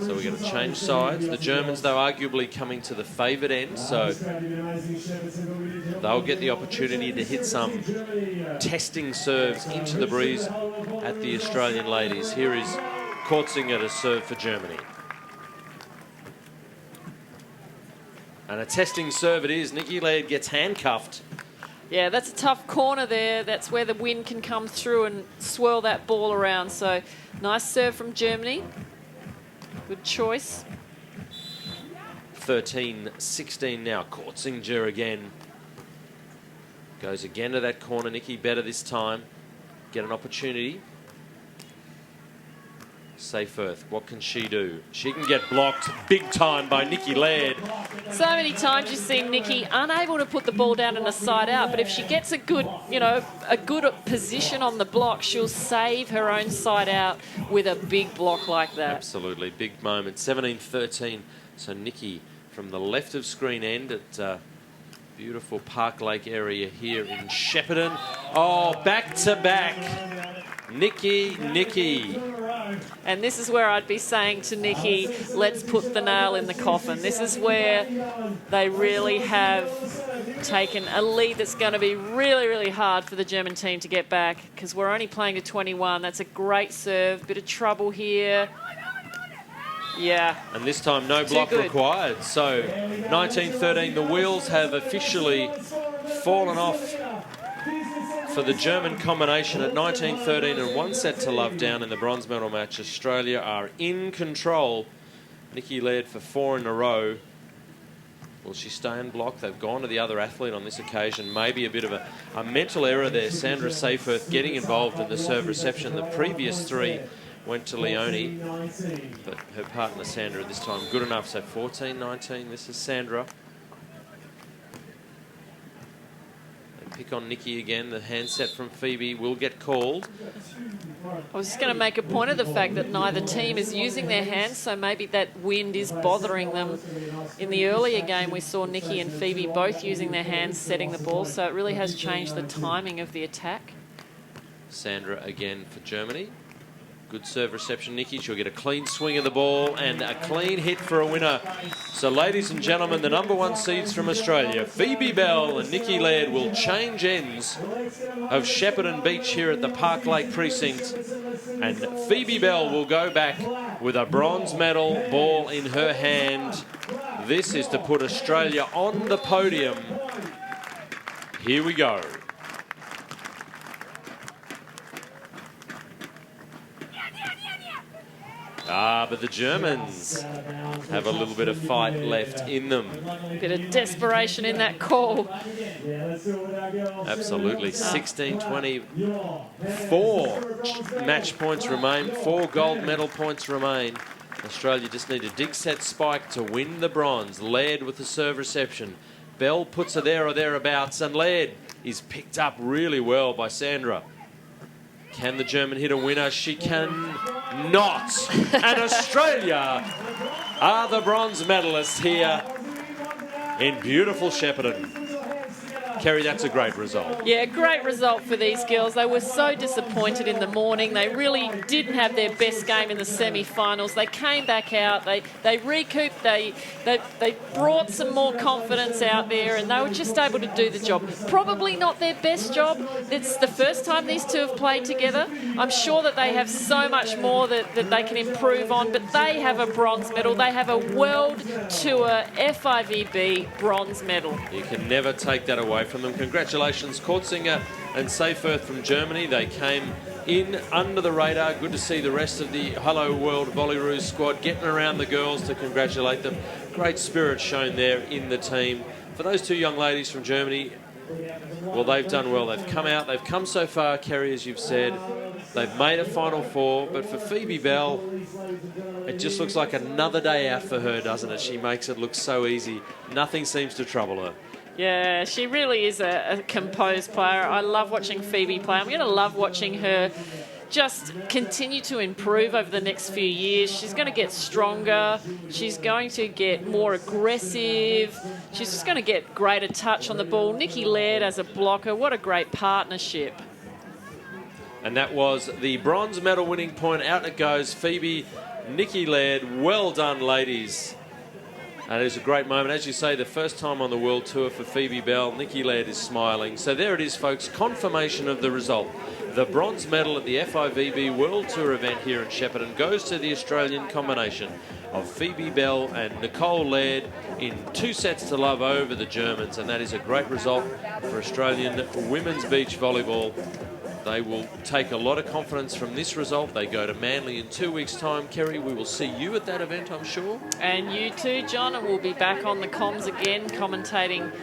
So we're going to change sides. The Germans, though, arguably coming to the favoured end, so they'll get the opportunity to hit some testing serves into the breeze at the Australian ladies. Here is Kortzinger to serve for Germany. And a testing serve it is. Nikki Laird gets handcuffed. Yeah, that's a tough corner there. That's where the wind can come through and swirl that ball around. So nice serve from Germany. Good choice. 13-16 now. Kortzinger again. Goes again to that corner. Nikki better this time. Get an opportunity. Seyfarth, what can she do? She can get blocked big time by Nikki Laird. So many times you see Nikki unable to put the ball down in a side out, but if she gets a good, you know, a good position on the block, she'll save her own side out with a big block like that. Absolutely, big moment. 17-13. So Nikki from the left of screen end at beautiful Park Lake area here in Shepparton. Oh, back to back. Nikki. And this is where I'd be saying to Nikki, let's put the nail in the coffin. This is where they really have taken a lead that's going to be really, really hard for the German team to get back, because we're only playing to 21. That's a great serve. Bit of trouble here. Yeah. And this time no block required. So 19-13, the wheels have officially fallen off for the German combination at 19-13 and 1 set to love down in the bronze medal match. Australia are in control. Nikki Laird for 4 in a row. Will she stay and block? They've gone to the other athlete on this occasion. Maybe a bit of a mental error there. Sandra Seyfarth getting involved in the serve reception. The previous 3 went to Leone, but her partner Sandra this time good enough. So 14-19, this is Sandra. Pick on Nikki again. The handset from Phoebe will get called. I was just going to make a point of the fact that neither team is using their hands, so maybe that wind is bothering them. In the earlier game, we saw Nikki and Phoebe both using their hands setting the ball, so it really has changed the timing of the attack. Sandra again for Germany. Good serve reception, Nikki. She'll get a clean swing of the ball and a clean hit for a winner. So, ladies and gentlemen, the number 1 seeds from Australia, Phoebe Bell and Nikki Laird, will change ends of Shepparton Beach here at the Park Lake Precinct. And Phoebe Bell will go back with a bronze medal ball in her hand. This is to put Australia on the podium. Here we go. But the Germans have a little bit of fight left in them. Bit of desperation in that call. Absolutely. 16-20. 4 match points remain. 4 gold medal points remain. Australia just need a dig set spike to win the bronze. Laird with the serve reception. Bell puts her there or thereabouts, and Laird is picked up really well by Sandra. Can the German hit a winner? She can not. And Australia are the bronze medalists here in beautiful Shepparton. Kerry, that's a great result. Yeah, great result for these girls. They were so disappointed in the morning. They really didn't have their best game in the semi-finals. They came back out. They recouped. They brought some more confidence out there, and they were just able to do the job. Probably not their best job. It's the first time these two have played together. I'm sure that they have so much more that they can improve on, but they have a bronze medal. They have a World Tour FIVB bronze medal. You can never take that away from them. Congratulations, Kortzinger and Seyferth from Germany. They came in under the radar. Good to see the rest of the Hello World Volleyroos squad getting around the girls to congratulate them. Great spirit shown there in the team. For those 2 young ladies from Germany, well, they've done well. They've come out. They've come so far, Kerry, as you've said. They've made a Final 4. But for Phoebe Bell, it just looks like another day out for her, doesn't it? She makes it look so easy. Nothing seems to trouble her. Yeah, she really is a composed player. I love watching Phoebe play. I'm going to love watching her just continue to improve over the next few years. She's going to get stronger. She's going to get more aggressive. She's just going to get greater touch on the ball. Nikki Laird as a blocker, what a great partnership. And that was the bronze medal winning point. Out it goes, Phoebe, Nikki Laird. Well done, ladies. And it is a great moment. As you say, the first time on the World Tour for Phoebe Bell. Nikki Laird is smiling. So there it is, folks. Confirmation of the result. The bronze medal at the FIVB World Tour event here in Shepparton goes to the Australian combination of Phoebe Bell and Nicole Laird in 2 sets to love over the Germans. And that is a great result for Australian women's beach volleyball. They will take a lot of confidence from this result. They go to Manly in 2 weeks' time. Kerry, we will see you at that event, I'm sure. And you too, John, and we'll be back on the comms again commentating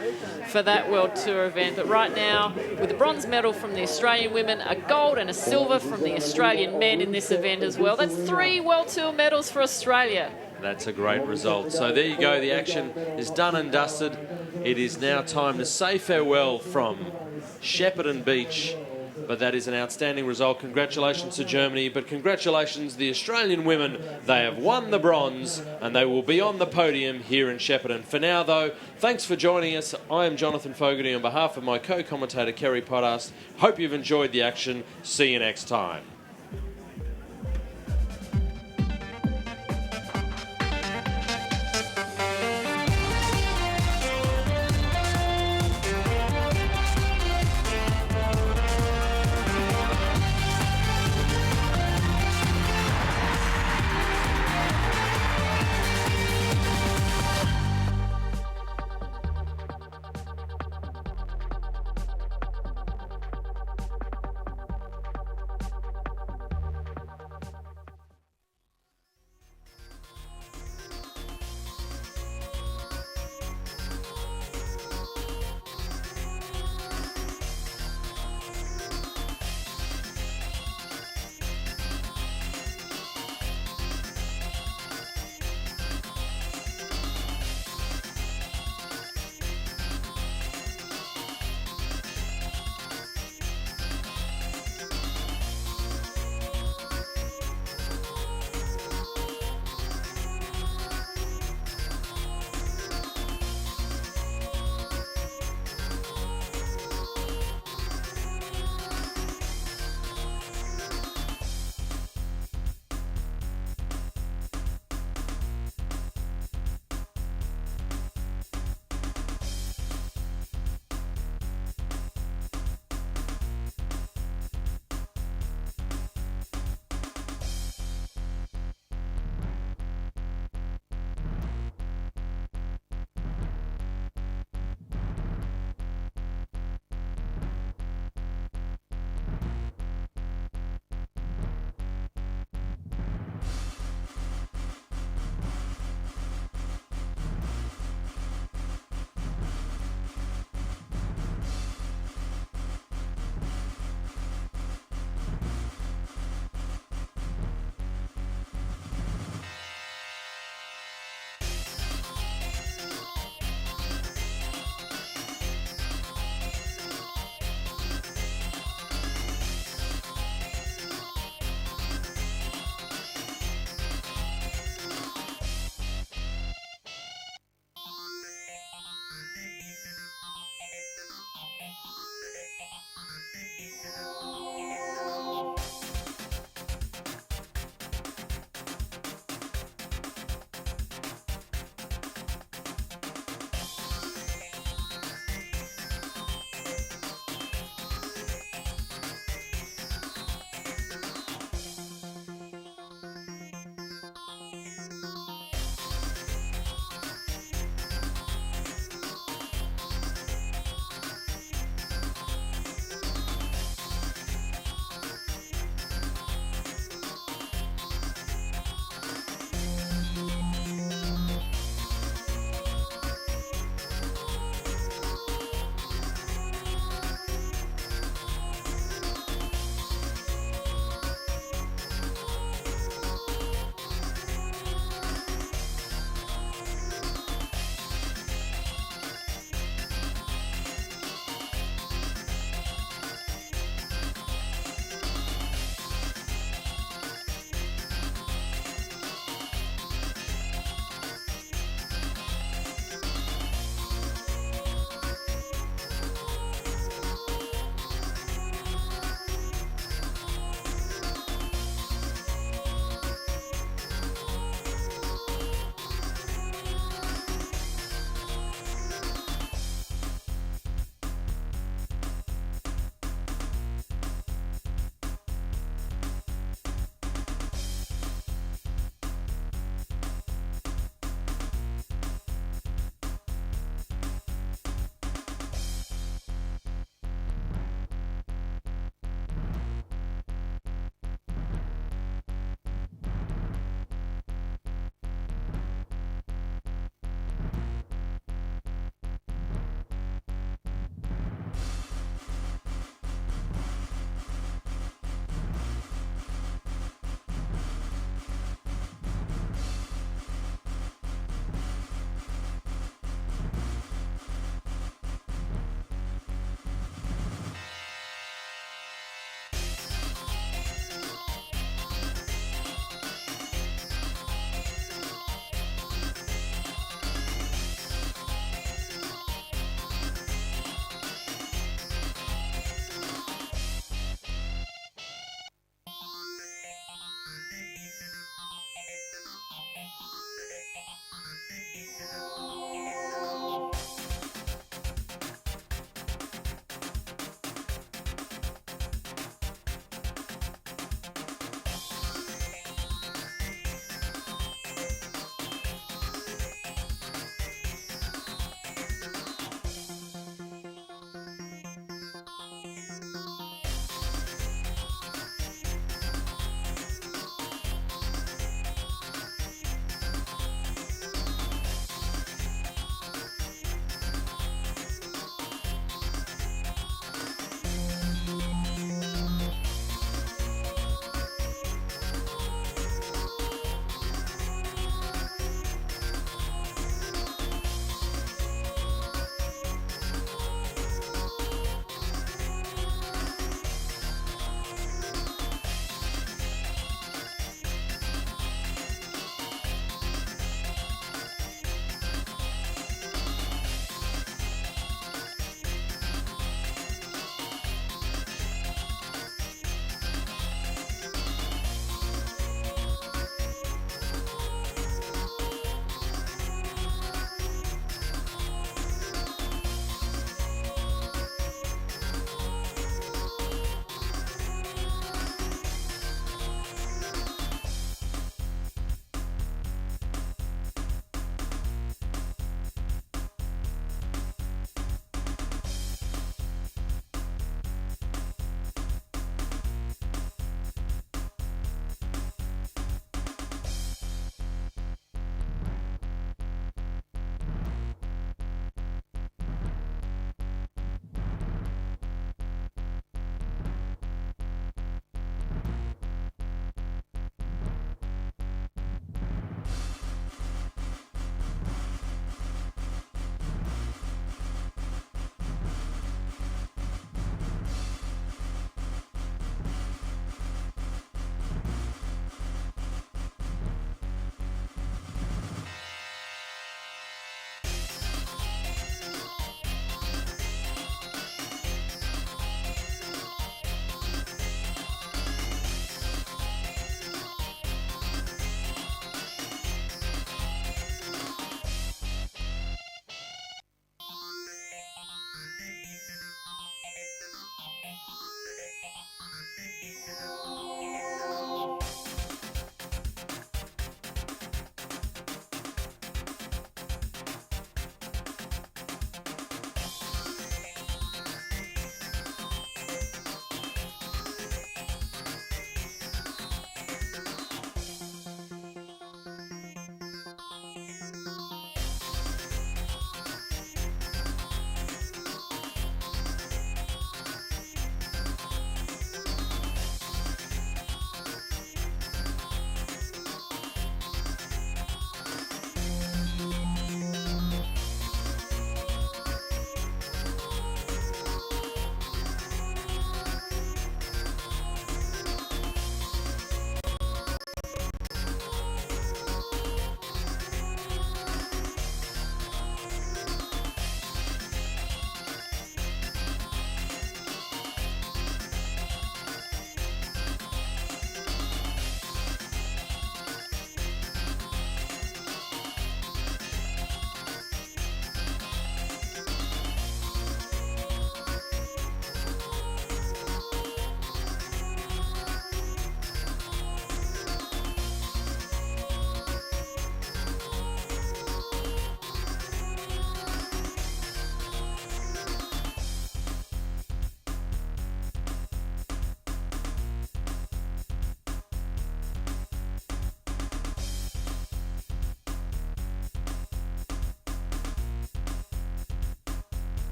for that World Tour event. But right now, with a bronze medal from the Australian women, a gold and a silver from the Australian men in this event as well. That's 3 World Tour medals for Australia. That's a great result. So there you go. The action is done and dusted. It is now time to say farewell from Shepparton Beach. But that is an outstanding result. Congratulations to Germany, but congratulations the Australian women. They have won the bronze and they will be on the podium here in Shepparton. For now, though, thanks for joining us. I am Jonathan Fogarty on behalf of my co-commentator Kerry Podas. Hope you've enjoyed the action. See you next time.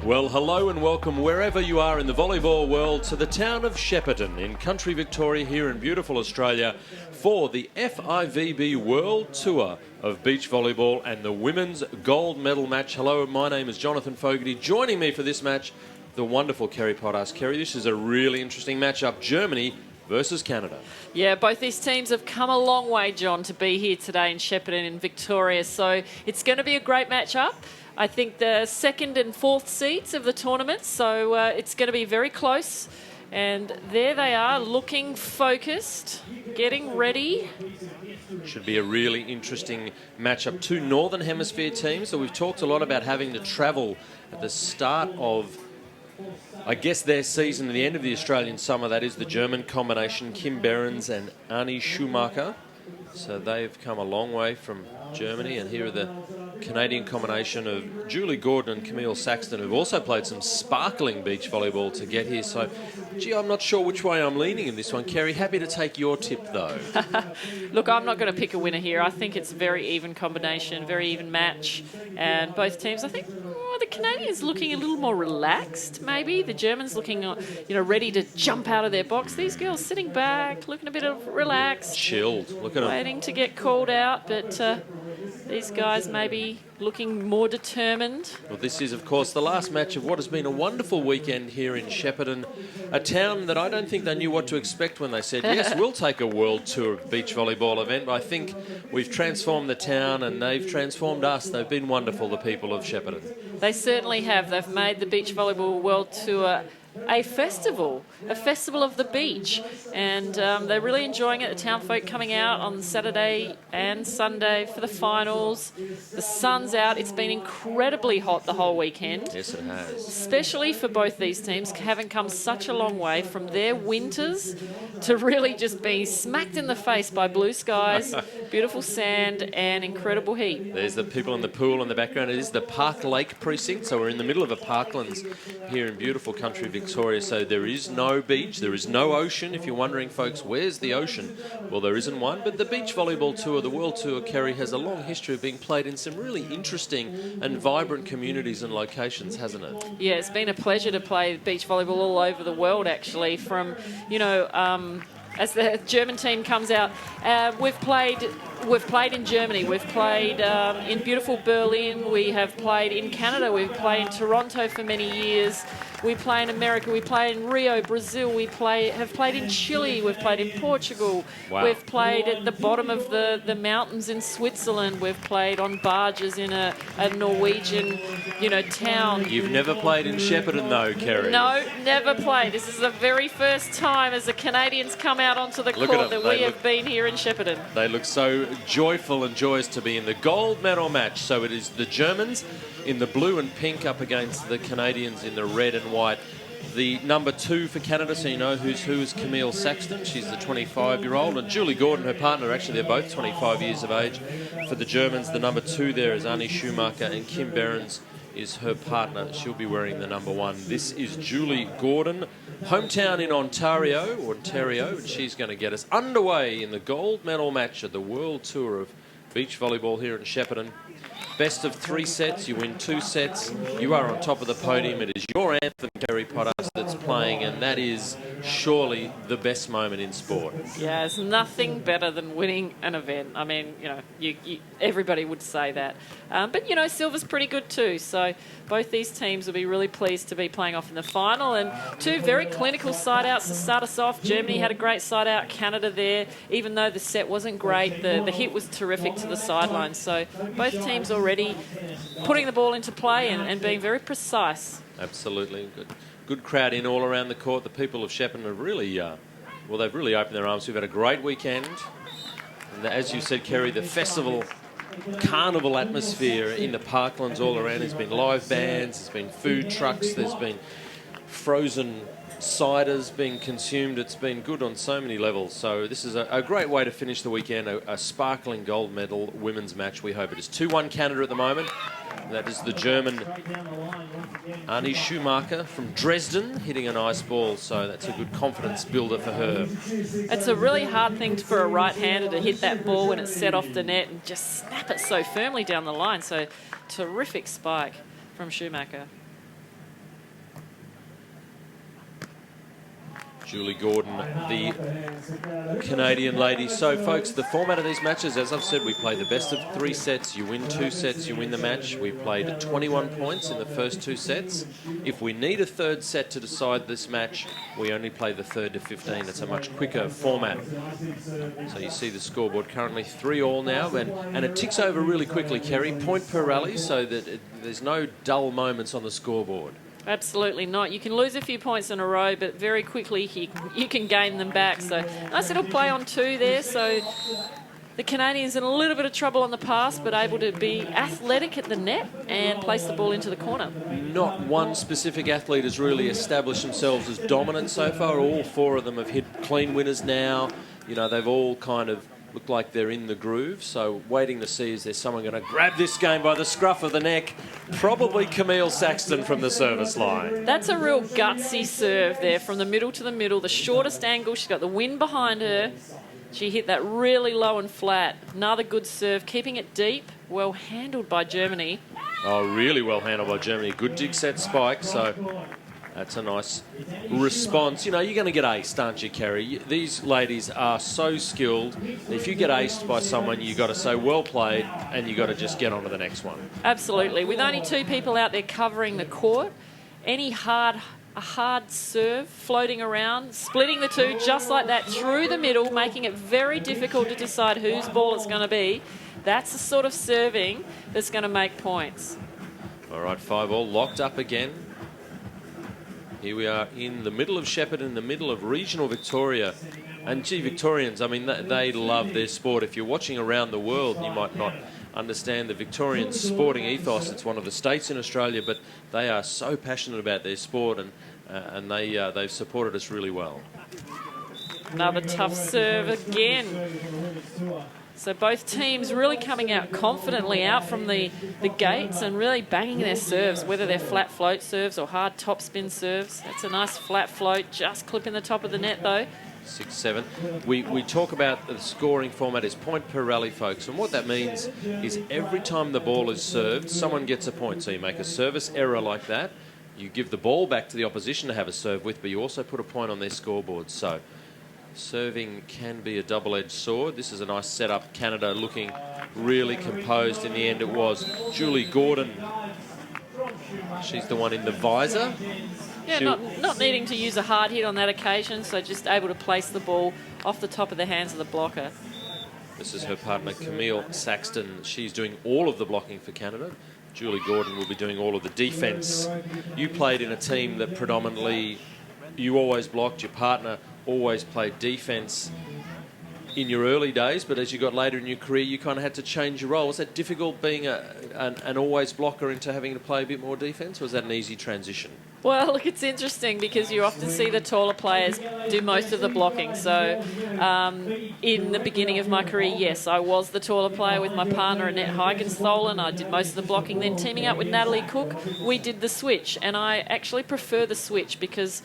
Well, hello and welcome wherever you are in the volleyball world to the town of Shepparton in country Victoria here in beautiful Australia for the FIVB World Tour of Beach Volleyball and the Women's Gold Medal match. Hello, my name is Jonathan Fogarty. Joining me for this match, the wonderful Kerry Potas. Kerry, this is a really interesting matchup. Germany versus Canada. Yeah, both these teams have come a long way, John, to be here today in Shepparton in Victoria. So it's going to be a great matchup. I think the second and fourth seeds of the tournament, so it's going to be very close. And there they are, looking focused, getting ready. Should be a really interesting matchup. Two Northern Hemisphere teams. So we've talked a lot about having to travel at the start of, I guess, their season, at the end of the Australian summer. That is the German combination, Kim Behrens and Annie Schumacher. So they've come a long way from Germany, and here are the Canadian combination of Julie Gordon and Camille Saxton, who've also played some sparkling beach volleyball to get here. So, gee, I'm not sure which way I'm leaning in this one. Kerry, happy to take your tip, though. Look, I'm not going to pick a winner here. I think it's a very even combination, very even match. And both teams, I think, the Canadians looking a little more relaxed, maybe. The Germans looking, ready to jump out of their box. These girls sitting back, looking a bit relaxed. Chilled. Look at them. Waiting to get called out, but these guys maybe looking more determined. Well, this is, of course, the last match of what has been a wonderful weekend here in Shepparton, a town that I don't think they knew what to expect when they said, yes, we'll take a world tour beach volleyball event. But I think we've transformed the town and they've transformed us. They've been wonderful, the people of Shepparton. They certainly have. They've made the Beach Volleyball World Tour a festival of the beach, and they're really enjoying it. The town folk coming out on Saturday and Sunday for the finals. The sun's out. It's been incredibly hot the whole weekend. Yes, it has. Especially for both these teams, having come such a long way from their winters to really just being smacked in the face by blue skies, beautiful sand, and incredible heat. There's the people in the pool in the background. It is the Park Lake precinct, so we're in the middle of a parklands here in beautiful country Victoria. So there is no beach, there is no ocean. If you're wondering, folks, where's the ocean? Well, there isn't one, but the Beach Volleyball Tour, the World Tour, Kerry, has a long history of being played in some really interesting and vibrant communities and locations, hasn't it? Yeah, it's been a pleasure to play beach volleyball all over the world, actually, from, as the German team comes out. We've played in Germany, we've played in beautiful Berlin, we have played in Canada, we've played in Toronto for many years, we play in America, we play in Rio, Brazil, have played in Chile, we've played in Portugal, wow. We've played at the bottom of the mountains in Switzerland, we've played on barges in a Norwegian, town. You've never played in Shepparton, though, Kerry. No, never played. This is the very first time as the Canadians come out onto the court that we have been here in Shepparton. They look so joyful and joyous to be in the gold medal match. So it is the Germans in the blue and pink up against the Canadians in the red and white. The number 2 for Canada, so you know who's who, is Camille Saxton. She's the 25-year-old. And Julie Gordon, her partner, actually, they're both 25 years of age. For the Germans, the number 2 there is Annie Schumacher, and Kim Behrens is her partner. She'll be wearing the number 1. This is Julie Gordon, hometown in Ontario, and she's going to get us underway in the gold medal match at the World Tour of Beach Volleyball here in Shepparton. Best of 3 sets, you win 2 sets, you are on top of the podium. It is your anthem, Kerry Potas, that's playing, and that is surely the best moment in sport. Yeah, there's nothing better than winning an event. I mean, everybody would say that. But, silver's pretty good too. So both these teams will be really pleased to be playing off in the final. And 2 very clinical side-outs to start us off. Germany had a great side-out. Canada there, even though the set wasn't great, the hit was terrific to the sideline. So both teams already putting the ball into play and being very precise. Absolutely. Good crowd in all around the court. The people of Shepparton have really, they've really opened their arms. We've had a great weekend. And as you said, Kerry, the festival, carnival atmosphere in the parklands all around. There's been live bands, there's been food trucks, there's been frozen ciders being consumed. It's been good on so many levels. So this is a great way to finish the weekend, a sparkling gold medal women's match. We hope it is 2-1 Canada at the moment. That is the German Annie Schumacher from Dresden hitting a nice ball, so that's a good confidence builder for her. It's a really hard thing for a right-hander to hit that ball when it's set off the net and just snap it so firmly down the line. So terrific spike from Schumacher. Julie Gordon, the Canadian lady. So, folks, the format of these matches, as I've said, we play the best of 3 sets. You win 2 sets, you win the match. We played 21 points in the first 2 sets. If we need a third set to decide this match, we only play the third to 15. It's a much quicker format. So you see the scoreboard currently 3-all now, and it ticks over really quickly, Kerry. Point per rally, so that there's no dull moments on the scoreboard. Absolutely not. You can lose a few points in a row, but very quickly you can gain them back. So nice little play on 2 there. So the Canadians in a little bit of trouble on the pass, but able to be athletic at the net and place the ball into the corner. Not one specific athlete has really established themselves as dominant so far. All 4 of them have hit clean winners now. You know, they've all kind of look like they're in the groove, so waiting to see, is there someone going to grab this game by the scruff of the neck? Probably Camille Saxton from the service line. That's a real gutsy serve there from the middle to the middle, the shortest angle. She's got the wind behind her. She hit that really low and flat. Another good serve, keeping it deep. Well handled by Germany. Oh, really well handled by Germany. Good dig set spike, so that's a nice response. You know, you're going to get aced, aren't you, Kerry? These ladies are so skilled. If you get aced by someone, you've got to say, well played, and you've got to just get on to the next one. Absolutely. With only 2 people out there covering the court, a hard serve floating around, splitting the 2 just like that through the middle, making it very difficult to decide whose ball it's going to be. That's the sort of serving that's going to make points. All right, 5-all, locked up again. Here we are in the middle of Shepparton, in the middle of regional Victoria. And gee, Victorians, I mean, they love their sport. If you're watching around the world, you might not understand the Victorian sporting ethos. It's one of the states in Australia, but they are so passionate about their sport, and they've supported us really well. Another tough serve again. So both teams really coming out confidently out from the gates and really banging their serves, whether they're flat float serves or hard topspin serves. That's a nice flat float, just clipping the top of the net though. 6-7. We talk about the scoring format as point per rally, folks, and what that means is every time the ball is served, someone gets a point. So you make a service error like that, you give the ball back to the opposition to have a serve with, but you also put a point on their scoreboard. So serving can be a double-edged sword. This is a nice setup. Canada looking really composed. In the end, it was Julie Gordon. She's the one in the visor. Yeah, not needing to use a hard hit on that occasion, so just able to place the ball off the top of the hands of the blocker. This is her partner, Camille Saxton. She's doing all of the blocking for Canada. Julie Gordon will be doing all of the defence. You played in a team that predominantly, you always blocked, your partner always played defence in your early days, but as you got later in your career, you kind of had to change your role. Was that difficult being an always blocker into having to play a bit more defence, or was that an easy transition? Well, look, it's interesting because you often see the taller players do most of the blocking. So in the beginning of my career, yes, I was the taller player with my partner, Annette Heigenstollen. I did most of the blocking. Then teaming up with Natalie Cook, we did the switch. And I actually prefer the switch because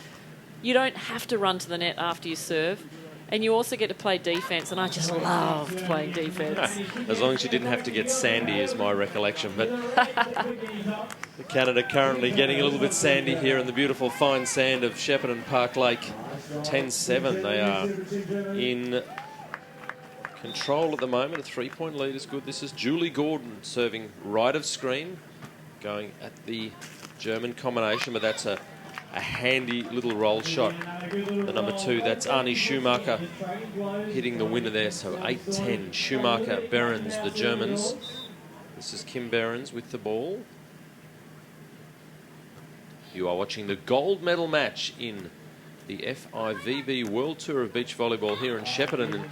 you don't have to run to the net after you serve. And you also get to play defence, and I just loved playing defence. As long as you didn't have to get sandy, is my recollection. But Canada currently getting a little bit sandy here in the beautiful fine sand of Shepparton Park Lake. 10-7. They are in control at the moment. A 3-point lead is good. This is Julie Gordon serving right of screen, going at the German combination, but that's a handy little roll shot. The number 2, that's Arnie Schumacher hitting the winner there. So 8-10. Schumacher, Behrens, the Germans. This is Kim Behrens with the ball. You are watching the gold medal match in the FIVB World Tour of Beach Volleyball here in Shepparton. And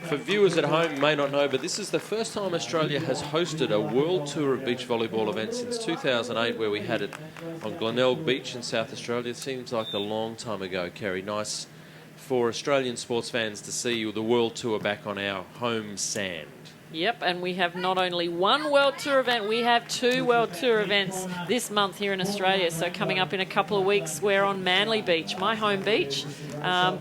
for viewers at home who may not know, but this is the first time Australia has hosted a World Tour of Beach Volleyball event since 2008, where we had it on Glenelg Beach in South Australia. It seems like a long time ago, Kerry. Nice for Australian sports fans to see the World Tour back on our home sand. Yep, and we have not only one World Tour event, we have 2 World Tour events this month here in Australia. So coming up in a couple of weeks, we're on Manly Beach, my home beach,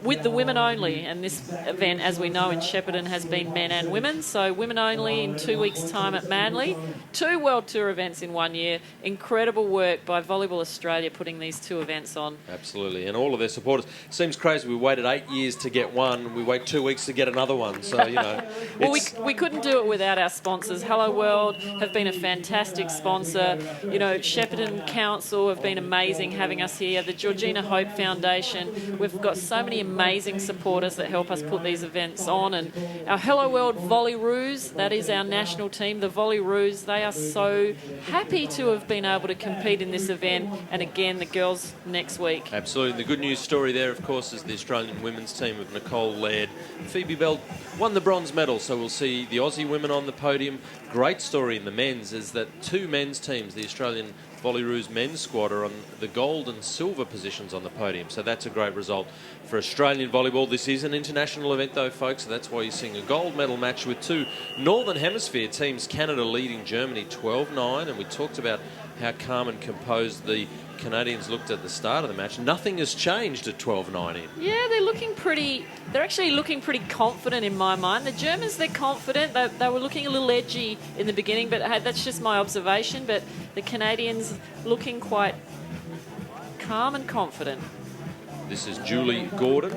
with the women only. And this event, as we know, in Shepparton has been men and women. So women only in 2 weeks' time at Manly. 2 World Tour events in 1 year. Incredible work by Volleyball Australia putting these 2 events on. Absolutely, and all of their supporters. Seems crazy. We waited 8 years to get one. We wait 2 weeks to get another one. So, you know. Well, we couldn't do it without our sponsors. Hello World have been a fantastic sponsor. You know, Shepparton Council have been amazing having us here. The Georgina Hope Foundation. We've got so many amazing supporters that help us put these events on. And our Hello World Volleyroos, that is our national team, the Volleyroos, they are so happy to have been able to compete in this event. And again, the girls next week. Absolutely. The good news story there, of course, is the Australian women's team of Nicole Laird. Phoebe Bell won the bronze medal, so we'll see the Aussie women on the podium. Great story in the men's is that 2 men's teams, the Australian Volleyroos men's squad, are on the gold and silver positions on the podium. So that's a great result for Australian volleyball. This is an international event, though, folks, so that's why you're seeing a gold medal match with 2 Northern Hemisphere teams, Canada leading Germany 12-9, and we talked about how calm and composed the Canadians looked at the start of the match. Nothing has changed at 12-9 in. Yeah, they're actually looking pretty confident in my mind. The Germans, they're confident. They were looking a little edgy in the beginning, but hey, that's just my observation. But the Canadians looking quite calm and confident. This is Julie Gordon,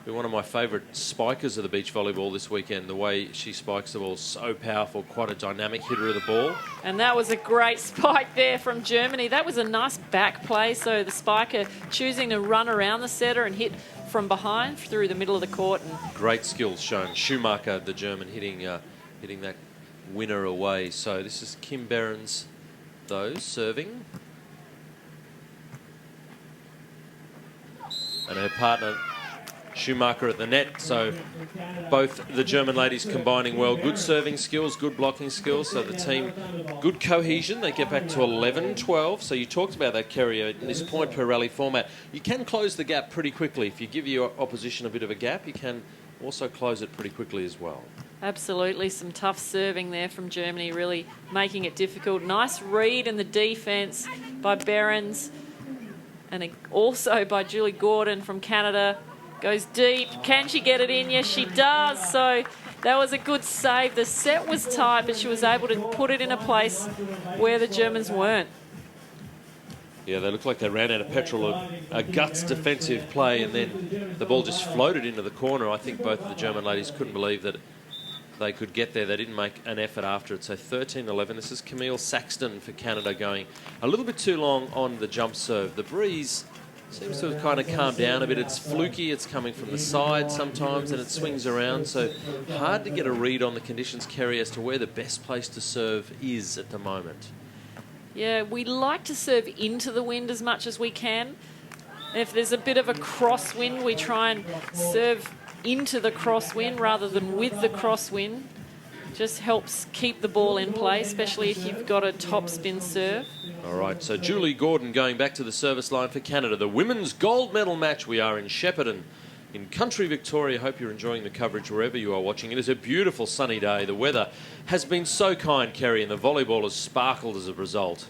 one of my favourite spikers of the beach volleyball this weekend. The way she spikes the ball is so powerful, quite a dynamic hitter of the ball. And that was a great spike there from Germany. That was a nice back play, so the spiker choosing to run around the setter and hit from behind through the middle of the court. And great skills shown. Schumacher, the German, hitting that winner away. So this is Kim Behrens, though, serving. And her partner Schumacher at the net, so both the German ladies combining well. Good serving skills, good blocking skills, so the team, good cohesion. They get back to 11-12. So you talked about that, Kerry, in this point per rally format. You can close the gap pretty quickly. If you give your opposition a bit of a gap, you can also close it pretty quickly as well. Absolutely, some tough serving there from Germany, really making it difficult. Nice read in the defence by Behrens, and also by Julie Gordon from Canada. Goes deep. Can she get it in? Yes, she does. So that was a good save. The set was tight, but she was able to put it in a place where the Germans weren't. Yeah, they looked like they ran out of petrol, a guts defensive play, and then the ball just floated into the corner. I think both of the German ladies couldn't believe that they could get there. They didn't make an effort after it. So 13-11. This is Camille Saxton for Canada going a little bit too long on the jump serve. The breeze seems to have kind of calmed down a bit. It's fluky. It's coming from the side sometimes and it swings around. So hard to get a read on the conditions, Kerry, as to where the best place to serve is at the moment. Yeah, we like to serve into the wind as much as we can. And if there's a bit of a crosswind, we try and serve into the crosswind rather than with the crosswind. Just helps keep the ball in play, especially if you've got a top spin serve. All right, so Julie Gordon going back to the service line for Canada. The women's gold medal match. We are in Shepparton in country Victoria. Hope you're enjoying the coverage wherever you are watching. It is a beautiful sunny day. The weather has been so kind, Kerry, and the volleyball has sparkled as a result.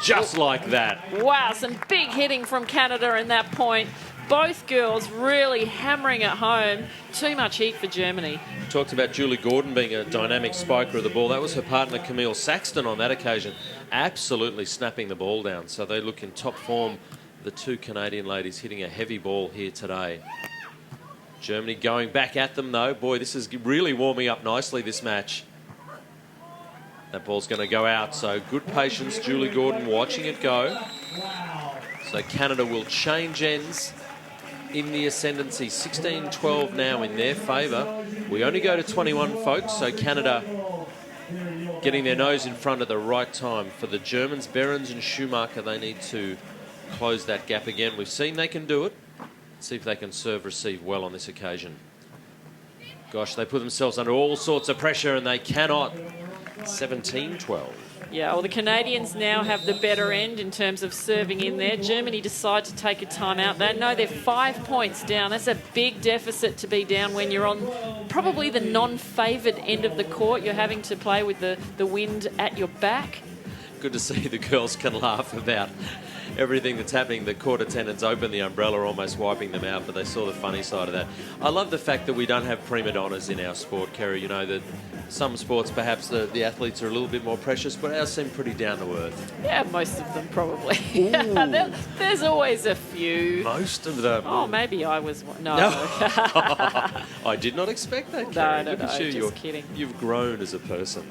Just like that. Wow, some big hitting from Canada in that point. Both girls really hammering it home. Too much heat for Germany. Talked about Julie Gordon being a dynamic spiker of the ball. That was her partner Camille Saxton on that occasion, absolutely snapping the ball down. So they look in top form, the 2 Canadian ladies hitting a heavy ball here today. Germany going back at them though. Boy, this is really warming up nicely, this match. That ball's going to go out, so good patience. Julie Gordon watching it go. So Canada will change ends in the ascendancy. 16-12 now in their favour. We only go to 21, folks, so Canada getting their nose in front at the right time. For the Germans, Behrens and Schumacher, they need to close that gap again. We've seen they can do it. See if they can serve, receive well on this occasion. Gosh, they put themselves under all sorts of pressure and they cannot. 17-12. Yeah, well, the Canadians now have the better end in terms of serving in there. Germany decide to take a timeout. They know they're 5 points down. That's a big deficit to be down when you're on probably the non-favoured end of the court. You're having to play with the wind at your back. Good to see the girls can laugh about everything that's happening. The court attendants open the umbrella, almost wiping them out, but they saw the funny side of that. I love the fact that we don't have prima donnas in our sport, Kerry. You know, that some sports perhaps the athletes are a little bit more precious, but ours seem pretty down to earth. Yeah, most of them probably. There's always a few. Most of them. Oh, maybe I was one. No. I did not expect that, Kerry. No, Look at you. just kidding. You've grown as a person.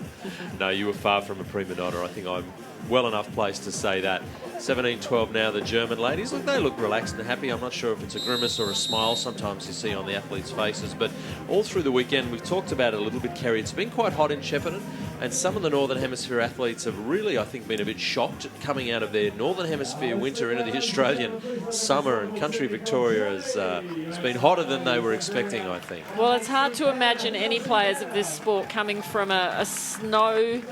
No, you were far from a prima donna. I think I'm well enough placed to say that. 17-12 now, the German ladies. Look, they look relaxed and happy. I'm not sure if it's a grimace or a smile sometimes you see on the athletes' faces, but all through the weekend, we've talked about it a little bit, Kerry. It's been quite hot in Shepparton, and some of the Northern Hemisphere athletes have really, I think, been a bit shocked at coming out of their Northern Hemisphere winter into the Australian summer, and country Victoria has it's been hotter than they were expecting, I think. Well, it's hard to imagine any players of this sport coming from a snowy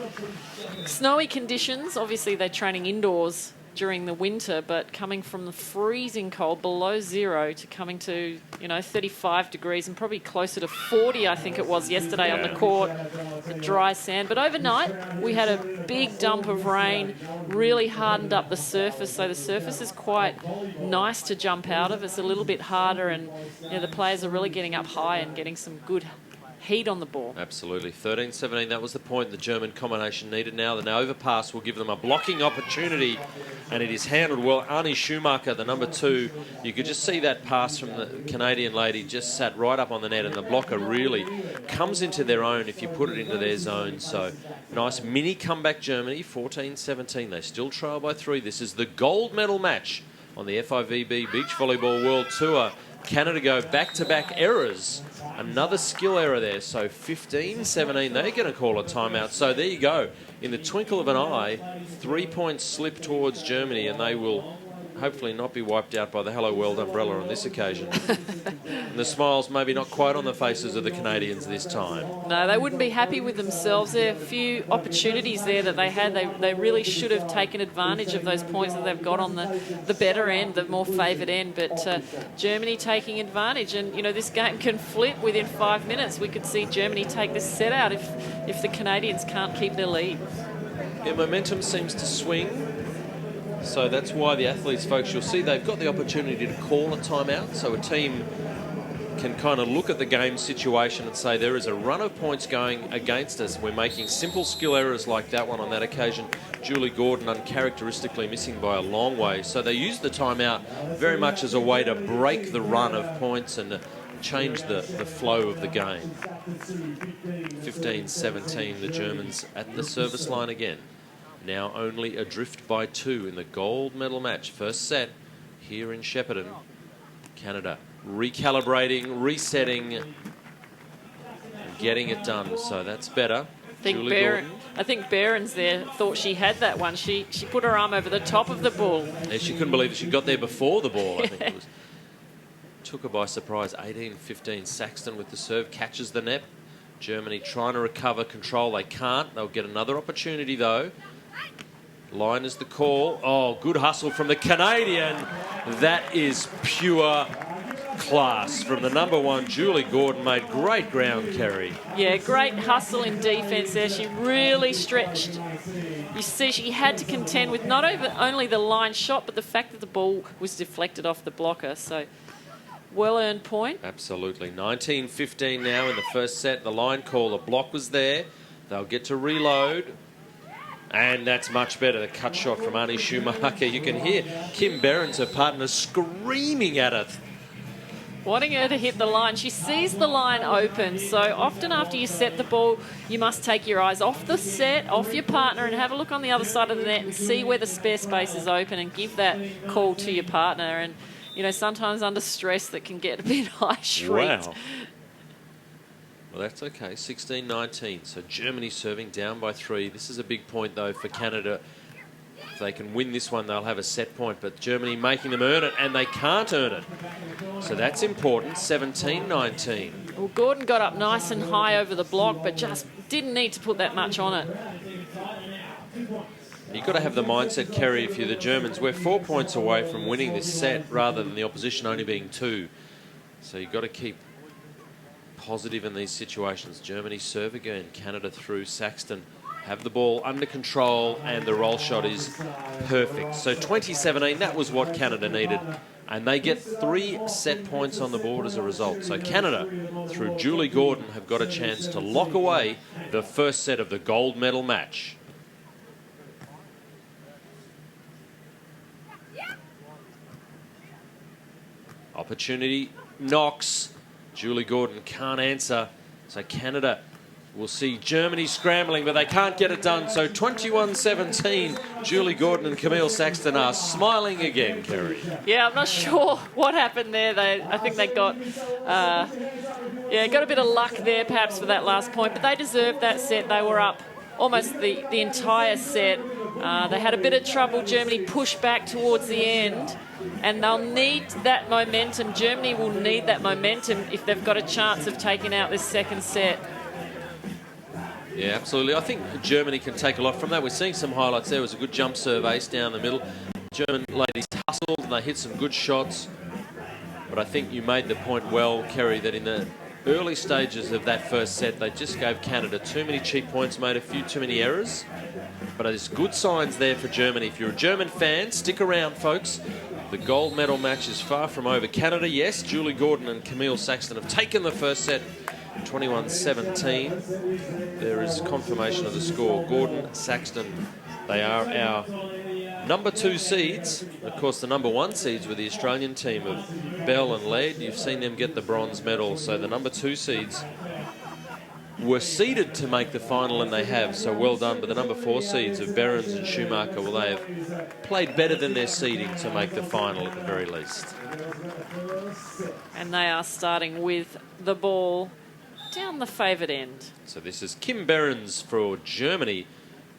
conditions. Obviously, they're training indoors during the winter, but coming from the freezing cold below zero to coming to 35 degrees and probably closer to 40, I think it was yesterday on the court, the dry sand. But overnight we had a big dump of rain, really hardened up the surface, so the surface is quite nice to jump out of. It's a little bit harder, and the players are really getting up high and getting some good heat on the ball. Absolutely. 13-17, that was the point the German combination needed. Now the overpass will give them a blocking opportunity, and it is handled well. Arnie Schumacher, the number 2, you could just see that pass from the Canadian lady, just sat right up on the net, and the blocker really comes into their own if you put it into their zone. So nice mini comeback, Germany. 14-17, they still trail by 3. This is the gold medal match on the FIVB Beach Volleyball World Tour. Canada go back-to-back errors. Another skill error there. So 15-17, they're going to call a timeout. So there you go. In the twinkle of an eye, 3 points slip towards Germany, and they will hopefully not be wiped out by the Hello World umbrella on this occasion. And the smiles maybe not quite on the faces of the Canadians this time. No, they wouldn't be happy with themselves. There are a few opportunities there that they had. They really should have taken advantage of those points that they've got on the better end, the more favoured end. But Germany taking advantage. And, this game can flip within 5 minutes. We could see Germany take this set out if the Canadians can't keep their lead. Yeah, momentum seems to swing. So that's why the athletes, folks, you'll see they've got the opportunity to call a timeout. So a team can kind of look at the game situation and say there is a run of points going against us. We're making simple skill errors like that one on that occasion. Julie Gordon uncharacteristically missing by a long way. So they use the timeout very much as a way to break the run of points and change the flow of the game. 15-17, the Germans at the service line again. Now only adrift by 2 in the gold medal match. First set here in Shepparton. Canada recalibrating, resetting, and getting it done. So that's better. I think Behrens there thought she had that one. She put her arm over the top of the ball. Yeah, she couldn't believe it. She got there before the ball, I think it was. Took her by surprise. 18-15. Saxton with the serve, catches the net. Germany trying to recover control. They can't. They'll get another opportunity, though. Line is the call. Oh, good hustle from the Canadian. That is pure class from the number 1, Julie Gordon. Made great ground, Kerry. Yeah, great hustle in defence there. She really stretched. You see, she had to contend with not only the line shot, but the fact that the ball was deflected off the blocker. So, well-earned point. Absolutely. 19-15 now in the first set. The line call, the block was there. They'll get to reload. And that's much better. The cut shot from Arnie Schumacher. You can hear Kim Behrens, her partner, screaming at her. Wanting her to hit the line. She sees the line open. So often after you set the ball, you must take your eyes off the set, off your partner, and have a look on the other side of the net and see where the spare space is open and give that call to your partner. And, sometimes under stress that can get a bit high shrieked. Wow. Well, that's okay. 16-19. So Germany serving down by 3. This is a big point, though, for Canada. If they can win this one, they'll have a set point. But Germany making them earn it, and they can't earn it. So that's important. 17-19. Well, Gordon got up nice and high over the block, but just didn't need to put that much on it. You've got to have the mindset, Kerry, if you're the Germans. We're 4 points away from winning this set rather than the opposition only being 2. So you've got to keep positive in these situations. Germany serve again. Canada through. Saxton have the ball under control, and the roll shot is perfect. So 2017, that was what Canada needed. And they get 3 set points on the board as a result. So Canada, through Julie Gordon, have got a chance to lock away the first set of the gold medal match. Opportunity knocks. Julie Gordon can't answer. So Canada will see Germany scrambling, but they can't get it done. So 21-17, Julie Gordon and Camille Saxton are smiling again, Kerry. Yeah, I'm not sure what happened there. I think they got a bit of luck there perhaps for that last point, but they deserved that set. They were up almost the entire set. They had a bit of trouble. Germany pushed back towards the end, and they'll need that momentum. Germany will need that momentum if they've got a chance of taking out this second set. Yeah, absolutely. I think Germany can take a lot from that. We're seeing some highlights there. It was a good jump serve ace down the middle. German ladies hustled and they hit some good shots. But I think you made the point well, Kerry, that in the early stages of that first set, they just gave Canada too many cheap points, made a few too many errors. But there's good signs there for Germany. If you're a German fan, stick around, folks. The gold medal match is far from over. Canada, yes, Julie Gordon and Camille Saxton have taken the first set, 21-17. There is confirmation of the score. Gordon, Saxton, they are our number 2 seeds. Of course, the number 1 seeds were the Australian team of Bell and Laird. You've seen them get the bronze medal. So the number 2 seeds were seeded to make the final, and they have, so well done. But the number 4 seeds of Behrens and Schumacher, well, they have played better than their seeding to make the final at the very least. And they are starting with the ball down the favoured end. So this is Kim Behrens for Germany,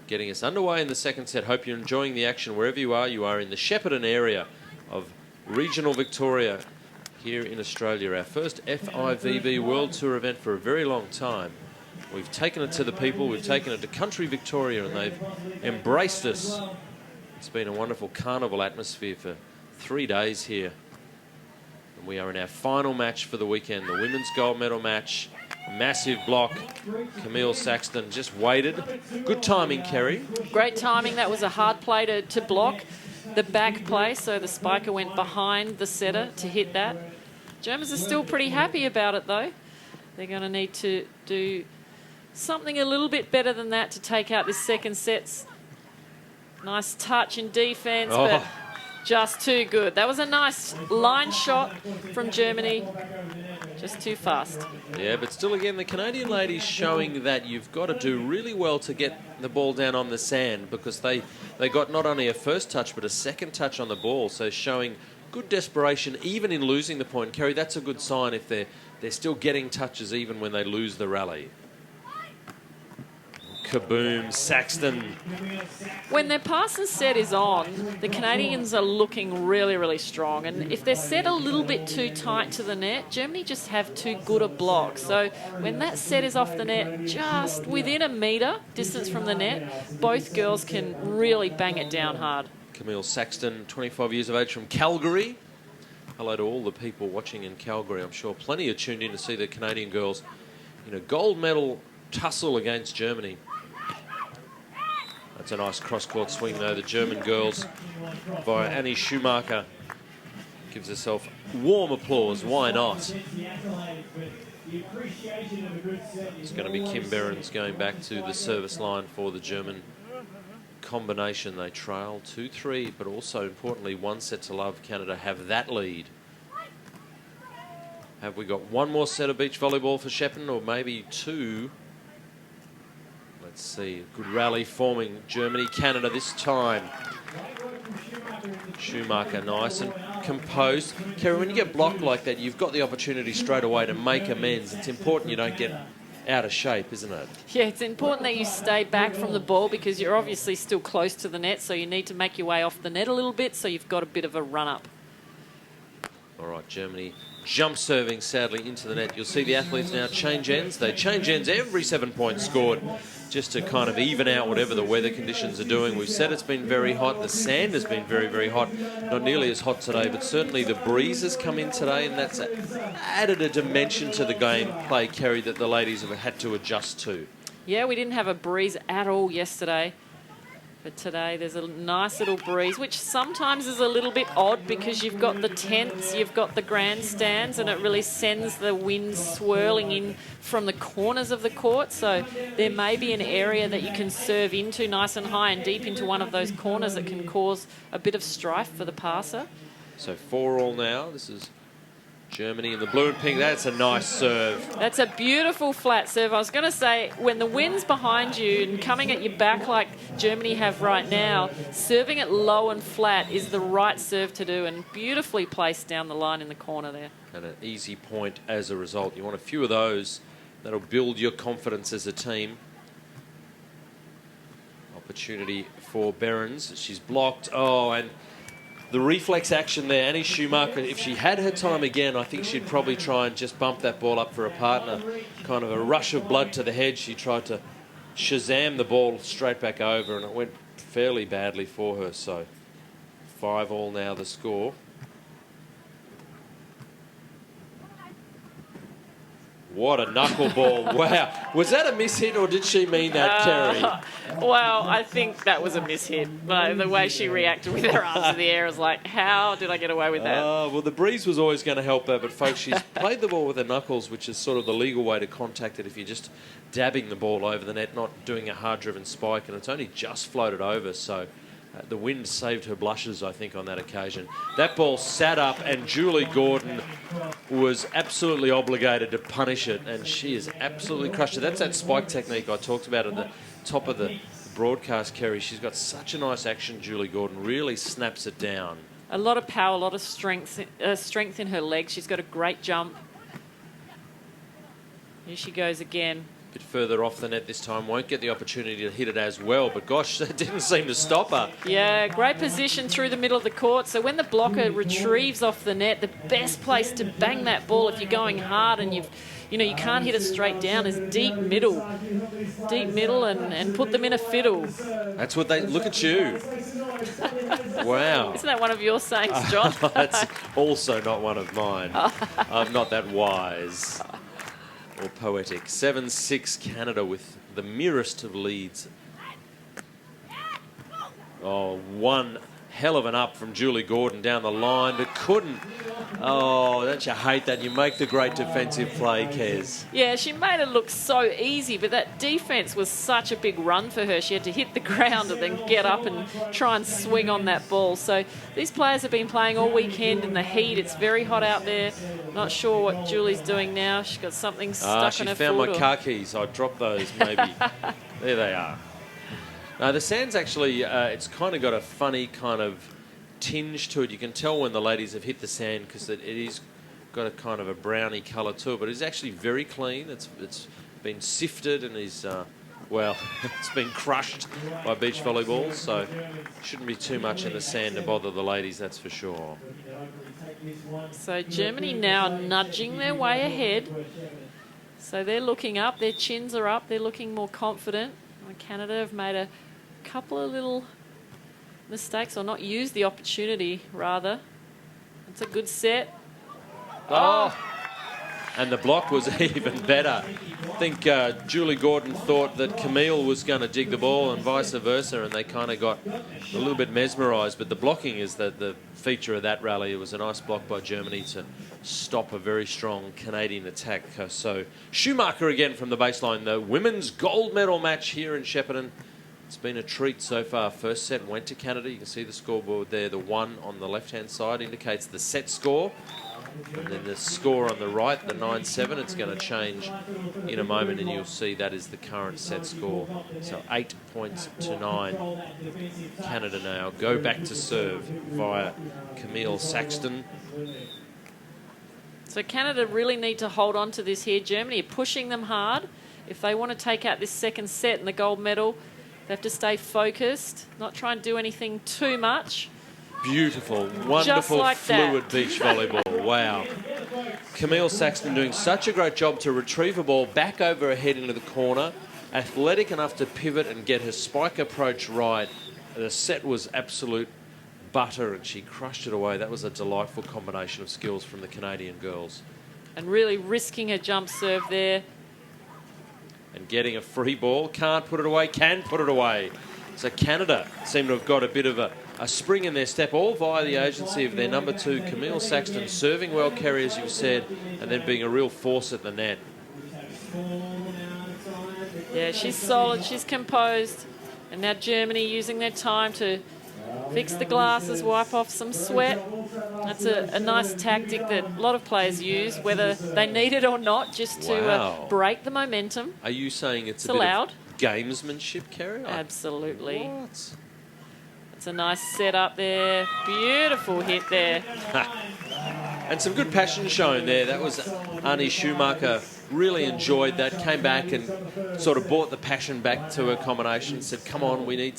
getting us underway in the second set. Hope you're enjoying the action wherever you are. You are in the Shepparton area of regional Victoria here in Australia. Our first FIVB World Tour event for a very long time. We've taken it to the people, we've taken it to country Victoria, and they've embraced us. It's been a wonderful carnival atmosphere for 3 days here. And we are in our final match for the weekend, the women's gold medal match. Massive block. Camille Saxton just waited. Good timing, Kerry. Great timing. That was a hard play to block. The back play, so the spiker went behind the setter to hit that. Germans are still pretty happy about it, though. They're going to need to do something a little bit better than that to take out this second set. Nice touch in defence, but just too good. That was a nice line shot from Germany. Just too fast. Yeah, but still, again, the Canadian ladies showing that you've got to do really well to get the ball down on the sand, because they got not only a first touch but a second touch on the ball, so showing good desperation even in losing the point. Kerry, that's a good sign if they're still getting touches even when they lose the rally. Kaboom, Saxton. When their pass and set is on, the Canadians are looking really, really strong. And if they're set a little bit too tight to the net, Germany just have too good a block. So when that set is off the net, just within a metre distance from the net, both girls can really bang it down hard. Camille Saxton, 25 years of age, from Calgary. Hello to all the people watching in Calgary. I'm sure plenty are tuned in to see the Canadian girls in a gold medal tussle against Germany. That's a nice cross-court swing, though. The German girls, via Annie Schumacher, gives herself warm applause. Why not? It's going to be Kim Behrens going back to the service line for the German combination. They trail 2-3, but also, importantly, 1-0. Canada have that lead. Have we got one more set of beach volleyball for Shepparton, or maybe 2? Let's see, good rally forming. Germany, Canada this time. Schumacher, nice and composed. Kerry, when you get blocked like that, you've got the opportunity straight away to make amends. It's important you don't get out of shape, isn't it? Yeah, it's important that you stay back from the ball, because you're obviously still close to the net, so you need to make your way off the net a little bit, so you've got a bit of a run-up. All right, Germany jump serving sadly into the net. You'll see the athletes now change ends. They change ends every 7 points scored, just to kind of even out whatever the weather conditions are doing. We've said it's been very hot. The sand has been very, very hot. Not nearly as hot today, but certainly the breeze has come in today, and that's added a dimension to the game play, Kerry, that the ladies have had to adjust to. Yeah, we didn't have a breeze at all yesterday. But today there's a nice little breeze, which sometimes is a little bit odd because you've got the tents, you've got the grandstands, and it really sends the wind swirling in from the corners of the court. So there may be an area that you can serve into nice and high and deep into one of those corners that can cause a bit of strife for the passer. So 4-all now. This is Germany in the blue and pink. That's a nice serve. That's a beautiful flat serve. I was going to say, when the wind's behind you and coming at your back like Germany have right now, serving it low and flat is the right serve to do, and beautifully placed down the line in the corner there. And an easy point as a result. You want a few of those. That'll build your confidence as a team. Opportunity for Behrens. She's blocked. Oh, and the reflex action there, Annie Schumacher, if she had her time again, I think she'd probably try and just bump that ball up for a partner. Kind of a rush of blood to the head. She tried to Shazam the ball straight back over, and it went fairly badly for her. So 5-all now the score. What a knuckleball. Wow. Was that a mishit, or did she mean that, Terry? Well, I think that was a mishit. But the way she reacted with her arms in the air was like, how did I get away with that? Well, the breeze was always going to help her, but folks, she's played the ball with her knuckles, which is sort of the legal way to contact it if you're just dabbing the ball over the net, not doing a hard-driven spike, and it's only just floated over, so the wind saved her blushes, I think, on that occasion. That ball sat up, and Julie Gordon was absolutely obligated to punish it, and she has absolutely crushed it. That's that spike technique I talked about at the top of the broadcast, Kerry. She's got such a nice action, Julie Gordon. Really snaps it down. A lot of power, a lot of strength in her legs. She's got a great jump. Here she goes again. A bit further off the net this time. Won't get the opportunity to hit it as well, but gosh, that didn't seem to stop her. Yeah, great position through the middle of the court. So when the blocker retrieves off the net, the best place to bang that ball if you're going hard and you can't hit it straight down is deep middle, and put them in a fiddle. That's what they look at you. Wow. Isn't that one of your sayings, John? That's also not one of mine. I'm not that wise or poetic. 7-6 Canada with the merest of leads. Oh, one hell of an up from Julie Gordon down the line, but couldn't. Oh, don't you hate that? You make the great defensive play, Kez. Yeah, she made it look so easy, but that defence was such a big run for her. She had to hit the ground and then get up and try and swing on that ball. So these players have been playing all weekend in the heat. It's very hot out there. Not sure what Julie's doing now. She's got something stuck in her foot. She found my car keys. I dropped those, maybe. There they are. No, the sand's actually, it's kind of got a funny kind of tinge to it. You can tell when the ladies have hit the sand because it is got a kind of a browny colour to it, but it's actually very clean. It's been sifted and is, well, it's been crushed by beach volleyballs, so shouldn't be too much in the sand to bother the ladies, that's for sure. So Germany now nudging their way ahead. So they're looking up, their chins are up, they're looking more confident. Canada have made a couple of little mistakes, or not used the opportunity, rather. It's a good set. Oh! And the block was even better. I think Julie Gordon thought that Camille was going to dig the ball and vice versa, and they kind of got a little bit mesmerised. But the blocking is the feature of that rally. It was a nice block by Germany to stop a very strong Canadian attack. So Schumacher again from the baseline. The women's gold medal match here in Shepparton. It's been a treat so far. First set went to Canada. You can see the scoreboard there. The 1 on the left-hand side indicates the set score. And then the score on the right, the 9-7, it's going to change in a moment, and you'll see that is the current set score. So 8 points to 9. Canada now go back to serve via Camille Saxton. So Canada really need to hold on to this here. Germany are pushing them hard. If they want to take out this second set and the gold medal, they have to stay focused, not try and do anything too much. Beautiful, wonderful, like fluid that. beach volleyball. Wow. Camille Saxton doing such a great job to retrieve a ball back over her head into the corner. Athletic enough to pivot and get her spike approach right. The set was absolute butter and she crushed it away. That was a delightful combination of skills from the Canadian girls. And really risking a jump serve there. and getting a free ball. Can't put it away, can put it away. So Canada seem to have got a bit of a spring in their step, all via the agency of their number 2, Camille Saxton, serving well, Kerry, as you said, and then being a real force at the net. Yeah, she's solid, she's composed. And now Germany using their time to fix the glasses, wipe off some sweat. That's a nice tactic that a lot of players use, whether they need it or not, just to break the momentum. Are you saying it's a allowed. Bit of gamesmanship, Kerry? Absolutely. What? It's a nice setup there. Beautiful hit there. And some good passion shown there. That was Arnie Schumacher. Really enjoyed that. Came back and sort of brought the passion back to her combination. Said, come on, we need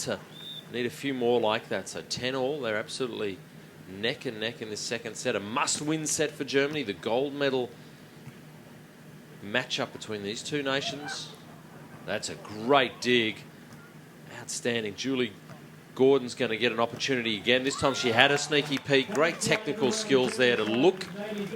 a few more like that. So 10-all. They're absolutely neck and neck in this second set. A must-win set for Germany. The gold medal matchup between these two nations. That's a great dig. Outstanding. Julie Gordon's going to get an opportunity again. This time she had a sneaky peek. Great technical skills there to look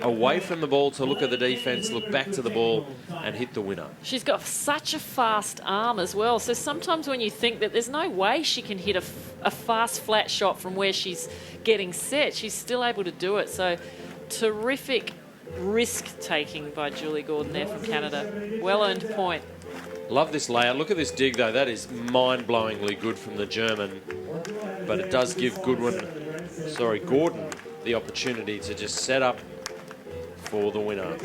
away from the ball, to look at the defence, look back to the ball and hit the winner. She's got such a fast arm as well. So sometimes when you think that there's no way she can hit a fast, flat shot from where she's getting set, she's still able to do it. So terrific risk-taking by Julie Gordon there from Canada. Well-earned point. Love this layout. Look at this dig, though. That is mind-blowingly good from the German. But it does give Gordon, the opportunity to just set up for the winner.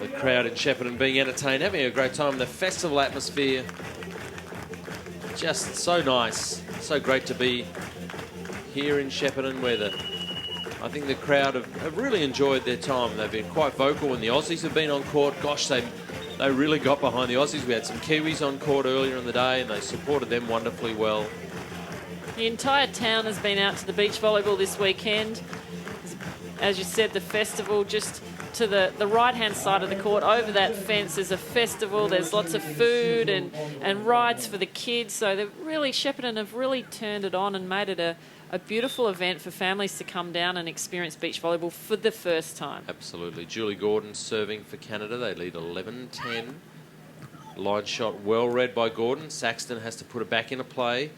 The crowd in Shepparton being entertained, having a great time. The festival atmosphere, just so nice. So great to be here in Shepparton, where I think the crowd have really enjoyed their time. They've been quite vocal when the Aussies have been on court. Gosh, they really got behind the Aussies. We had some Kiwis on court earlier in the day and they supported them wonderfully well. The entire town has been out to the beach volleyball this weekend. As you said, the festival just to the right-hand side of the court. Over that fence is a festival. There's lots of food and rides for the kids. So Shepparton have really turned it on and made it a beautiful event for families to come down and experience beach volleyball for the first time. Absolutely. Julie Gordon serving for Canada. They lead 11-10. Line shot well read by Gordon. Saxton has to put it back into play.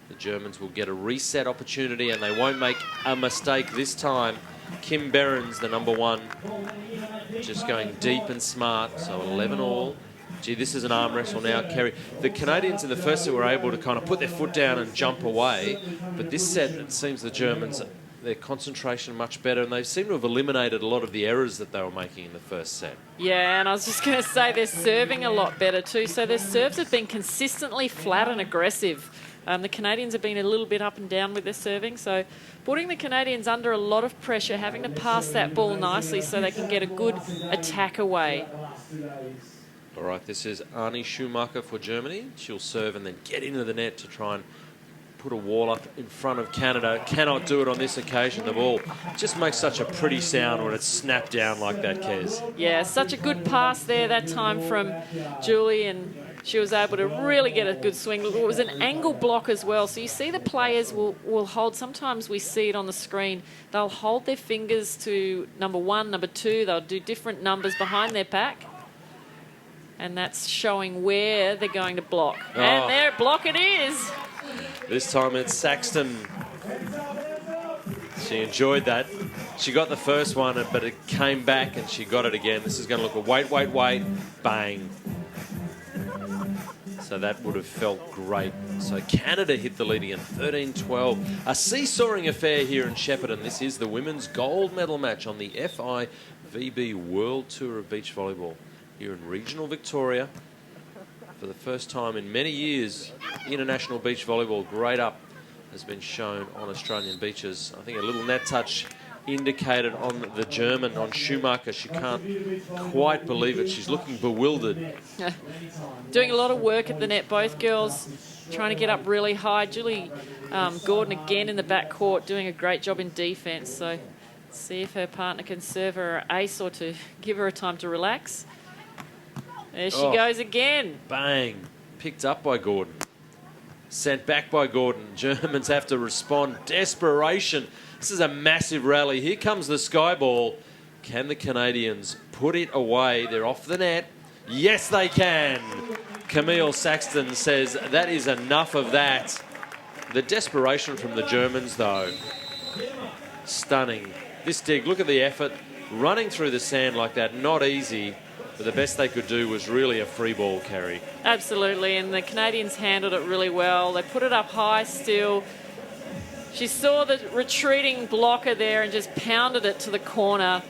The Germans will get a reset opportunity and they won't make a mistake this time. Kim Behrens, the number 1, just going deep and smart. So 11-all. Gee, this is an arm wrestle now, Kerry. The Canadians in the first set were able to kind of put their foot down and jump away. But this set, it seems the Germans, their concentration much better. And they seem to have eliminated a lot of the errors that they were making in the first set. Yeah, and I was just going to say they're serving a lot better too. So their serves have been consistently flat and aggressive. The Canadians have been a little bit up and down with their serving. So putting the Canadians under a lot of pressure, having to pass that ball nicely so they can get a good attack away. All right, this is Arnie Schumacher for Germany. She'll serve and then get into the net to try and put a wall up in front of Canada. Cannot do it on this occasion. The ball just makes such a pretty sound when it's snapped down like that, Kez. Yeah, such a good pass there that time from Julie, and she was able to really get a good swing. It was an angle block as well. So you see the players will hold, sometimes we see it on the screen, they'll hold their fingers to number 1, number 2. They'll do different numbers behind their back. And that's showing where they're going to block. Oh. And there, block it is. This time it's Saxton. She enjoyed that. She got the first one, but it came back and she got it again. This is going to look a wait, bang. So that would have felt great. So Canada hit the lead again, 13-12. A seesawing affair here in Shepparton. This is the women's gold medal match on the FIVB World Tour of Beach Volleyball. Here in regional Victoria, for the first time in many years, international beach volleyball grade up has been shown on Australian beaches. I think a little net touch indicated on the German, on Schumacher. She can't quite believe it. She's looking bewildered. Doing a lot of work at the net, both girls trying to get up really high. Julie Gordon again in the backcourt doing a great job in defence. So see if her partner can serve her an ace or to give her a time to relax. There she goes again. Bang. Picked up by Gordon. Sent back by Gordon. Germans have to respond. Desperation. This is a massive rally. Here comes the sky ball. Can the Canadians put it away? They're off the net. Yes, they can. Camille Saxton says that is enough of that. The desperation from the Germans, though, stunning. This dig, look at the effort. Running through the sand like that, not easy. But the best they could do was really a free ball carry. Absolutely, and the Canadians handled it really well. They put it up high still. She saw the retreating blocker there and just pounded it to the corner.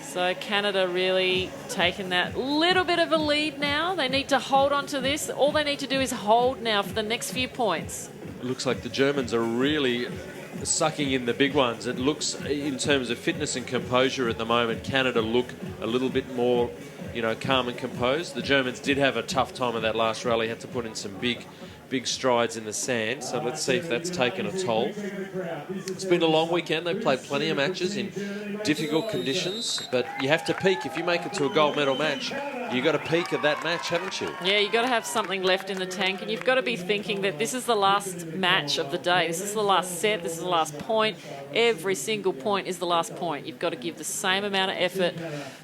So Canada really taking that little bit of a lead now. They need to hold on to this. All they need to do is hold now for the next few points. It looks like the Germans are really sucking in the big ones. It looks, in terms of fitness and composure at the moment, Canada look a little bit more, calm and composed. The Germans did have a tough time of that last rally, had to put in some big strides in the sand. So let's see if that's taken a toll. It's been a long weekend. They played plenty of matches in difficult conditions, but you have to peak. If you make it to a gold medal match, you've got to peak at that match, haven't you? Yeah, you've got to have something left in the tank, and you've got to be thinking that this is the last match of the day. This is the last set. This is the last point. Every single point is the last point. You've got to give the same amount of effort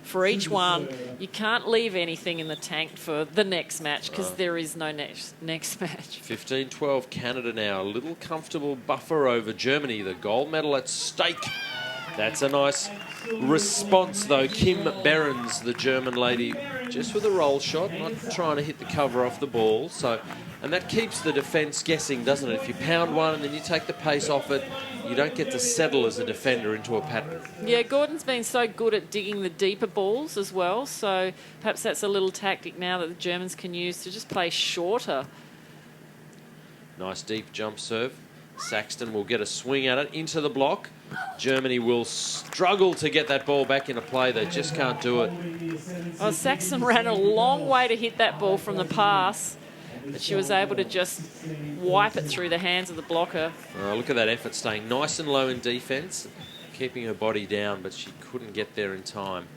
for each one. You can't leave anything in the tank for the next match because there is no next match. 15-12 Canada now. A little comfortable buffer over Germany. The gold medal at stake. That's a nice response, though. Kim Behrens, the German lady, just with a roll shot, not trying to hit the cover off the ball. And that keeps the defence guessing, doesn't it? If you pound one and then you take the pace off it, you don't get to settle as a defender into a pattern. Yeah, Gordon's been so good at digging the deeper balls as well, so perhaps that's a little tactic now that the Germans can use to just play shorter. Nice deep jump serve. Saxton will get a swing at it into the block. Germany will struggle to get that ball back into play. They just can't do it. Well, Saxton ran a long way to hit that ball from the pass, but she was able to just wipe it through the hands of the blocker. Look at that effort, staying nice and low in defence, keeping her body down, but she couldn't get there in time.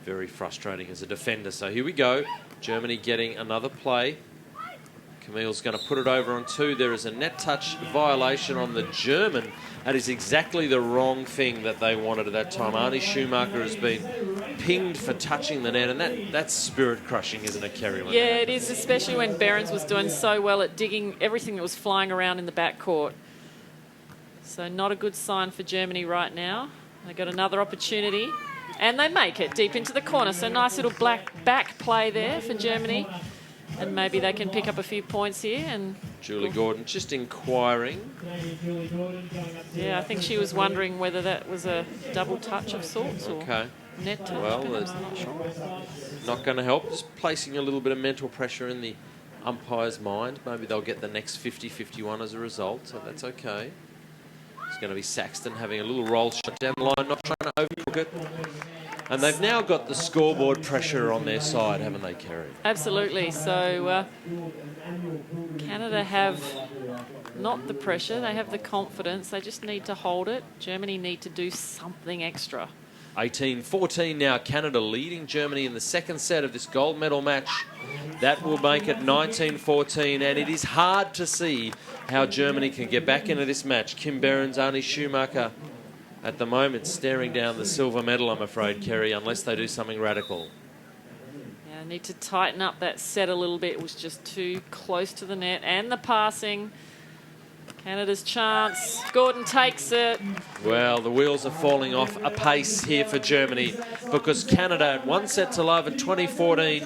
Very frustrating as a defender. So here we go. Germany getting another play. Camille's going to put it over on two. There is a net touch violation on the German. That is exactly the wrong thing that they wanted at that time. Arnie Schumacher has been pinged for touching the net, and that's spirit crushing, isn't it, Kerry? Yeah, it is, especially when Behrens was doing so well at digging everything that was flying around in the backcourt. So not a good sign for Germany right now. They got another opportunity, and they make it deep into the corner. So nice little back play there for Germany. And maybe they can pick up a few points here. And Julie Gordon just inquiring. Yeah, I think she was wondering whether that was a double touch of sorts or net touch. Well, that's not sure. Not going to help. Just placing a little bit of mental pressure in the umpire's mind. Maybe they'll get the next 50-51 as a result, so that's okay. It's going to be Saxton having a little roll shot down the line, not trying to overcook it. And they've now got the scoreboard pressure on their side, haven't they, Kerry? Absolutely. So Canada have not the pressure. They have the confidence. They just need to hold it. Germany need to do something extra. 18-14 now. Canada leading Germany in the second set of this gold medal match. That will make it 19-14. And it is hard to see how Germany can get back into this match. Kim Behrens, Arnie Schumacher, at the moment, staring down the silver medal, I'm afraid, Kerry, unless they do something radical. Yeah, need to tighten up that set a little bit. It was just too close to the net. And the passing. Canada's chance. Gordon takes it. Well, the wheels are falling off apace here for Germany because Canada, at 1-0 in 2014,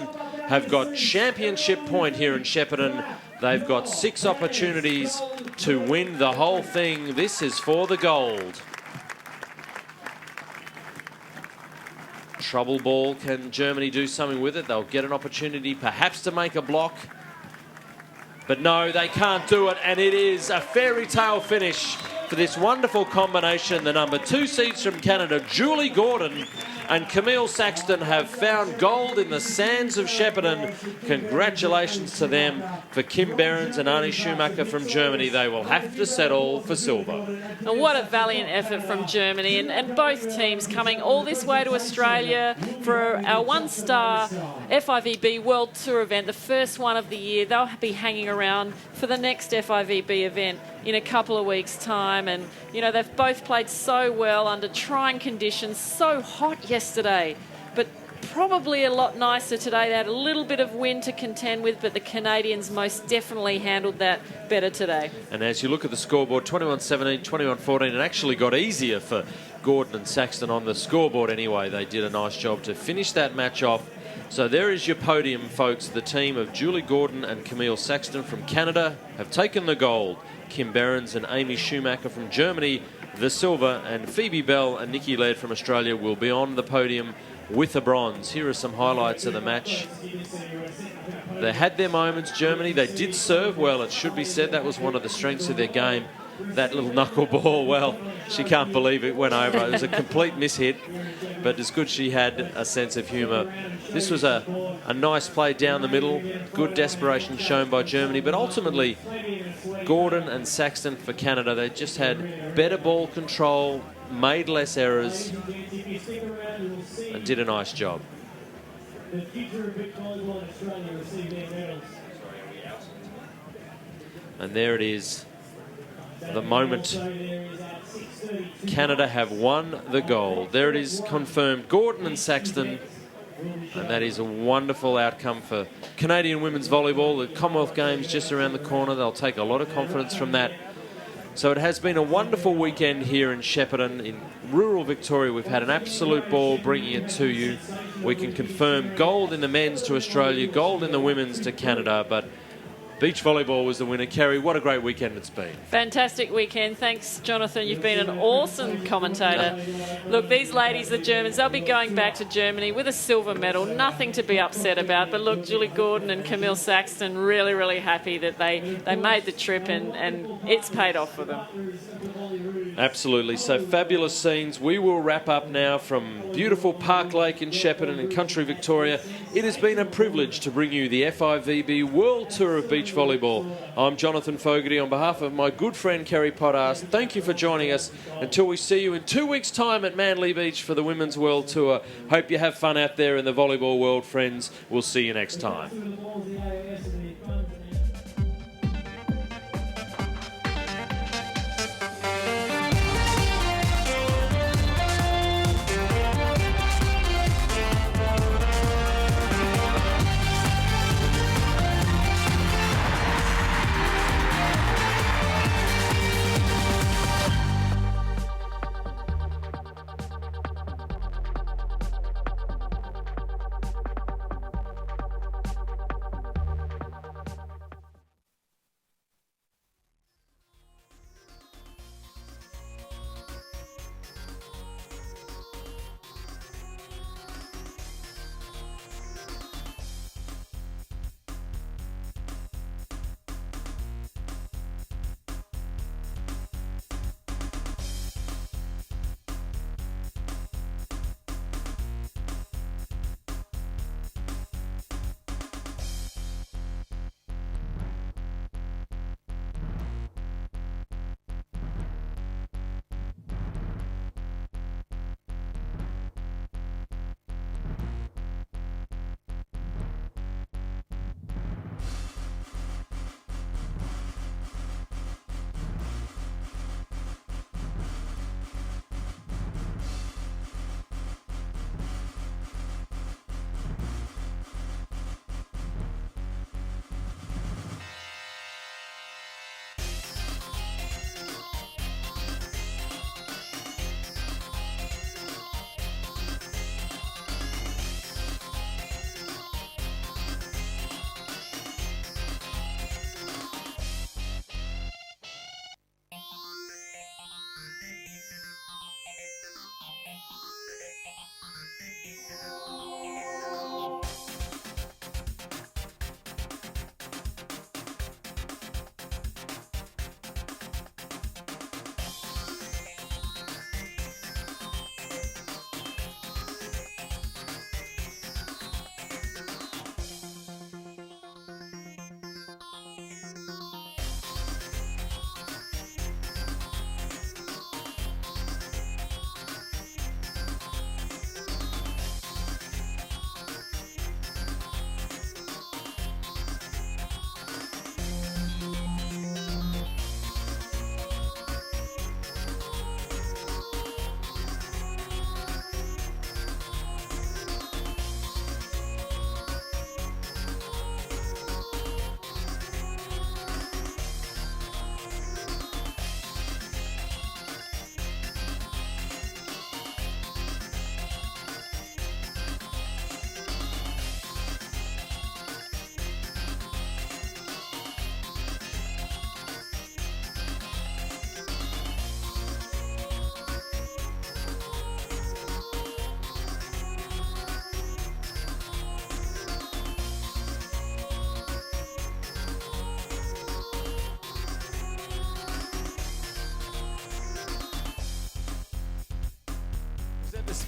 have got championship point here in Shepparton. They've got 6 opportunities to win the whole thing. This is for the gold. Trouble ball. Can Germany do something with it? They'll get an opportunity perhaps to make a block. But no, they can't do it. And it is a fairy tale finish for this wonderful combination. The number 2 seeds from Canada, Julie Gordon and Camille Saxton, have found gold in the sands of Shepparton. Congratulations to them. For Kim Behrens and Arnie Schumacher from Germany, they will have to settle for silver. And what a valiant effort from Germany, and both teams coming all this way to Australia for our one-star FIVB World Tour event, the first one of the year. They'll be hanging around for the next FIVB event in a couple of weeks' time. And, you know, they've both played so well under trying conditions, so hot yesterday, but probably a lot nicer today. They had a little bit of wind to contend with, but the Canadians most definitely handled that better today. And as you look at the scoreboard, 21-17, 21-14, it actually got easier for Gordon and Saxton on the scoreboard anyway. They did a nice job to finish that match off. So there is your podium, folks. The team of Julie Gordon and Camille Saxton from Canada have taken the gold. Kim Behrens and Amy Schumacher from Germany, the silver, and Phoebe Bell and Nikki Laird from Australia will be on the podium with the bronze. Here are some highlights of the match. They had their moments, Germany. They did serve well, it should be said. That was one of the strengths of their game. That little knuckleball, well, she can't believe it went over. It was a complete mishit, but it's good she had a sense of humour. This was a nice play down the middle. Good desperation shown by Germany, but ultimately Gordon and Saxton for Canada, they just had better ball control, made less errors, and did a nice job. And there it is, the moment Canada have won the gold. There it is, confirmed, Gordon and Saxton, and that is a wonderful outcome for Canadian women's volleyball. The Commonwealth Games just around the corner. They'll take a lot of confidence from that. So it has been a wonderful weekend here in Shepparton in rural Victoria. We've had an absolute ball bringing it to you. We can confirm gold in the men's to Australia, gold in the women's to Canada, but beach volleyball was the winner. Kerry, what a great weekend it's been. Fantastic weekend. Thanks, Jonathan. You've been an awesome commentator. Look, these ladies, the Germans, they'll be going back to Germany with a silver medal. Nothing to be upset about. But look, Julie Gordon and Camille Saxton, really, really happy that they made the trip and it's paid off for them. Absolutely. So fabulous scenes. We will wrap up now from beautiful Park Lake in Shepparton in country Victoria. It has been a privilege to bring you the FIVB World Tour of Beach Volleyball. I'm Jonathan Fogarty on behalf of my good friend Kerry Pottars. Thank you for joining us. Until we see you in 2 weeks' time at Manly Beach for the Women's World Tour. Hope you have fun out there in the volleyball world, friends. We'll see you next time.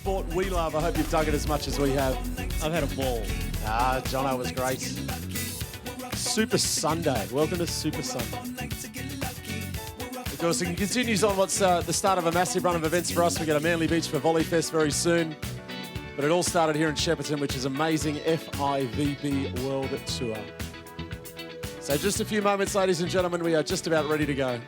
sport we love. I hope you've dug it as much as we have. I've had a ball. Jono was great. Super Sunday. Welcome to Super Sunday. Of course, it continues on what's the start of a massive run of events for us. We got a Manly Beach for Volley Fest very soon. But it all started here in Shepparton, which is amazing FIVB World Tour. So just a few moments, ladies and gentlemen, we are just about ready to go.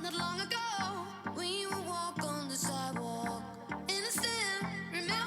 Not long ago, when you would walk on the sidewalk, innocent, remember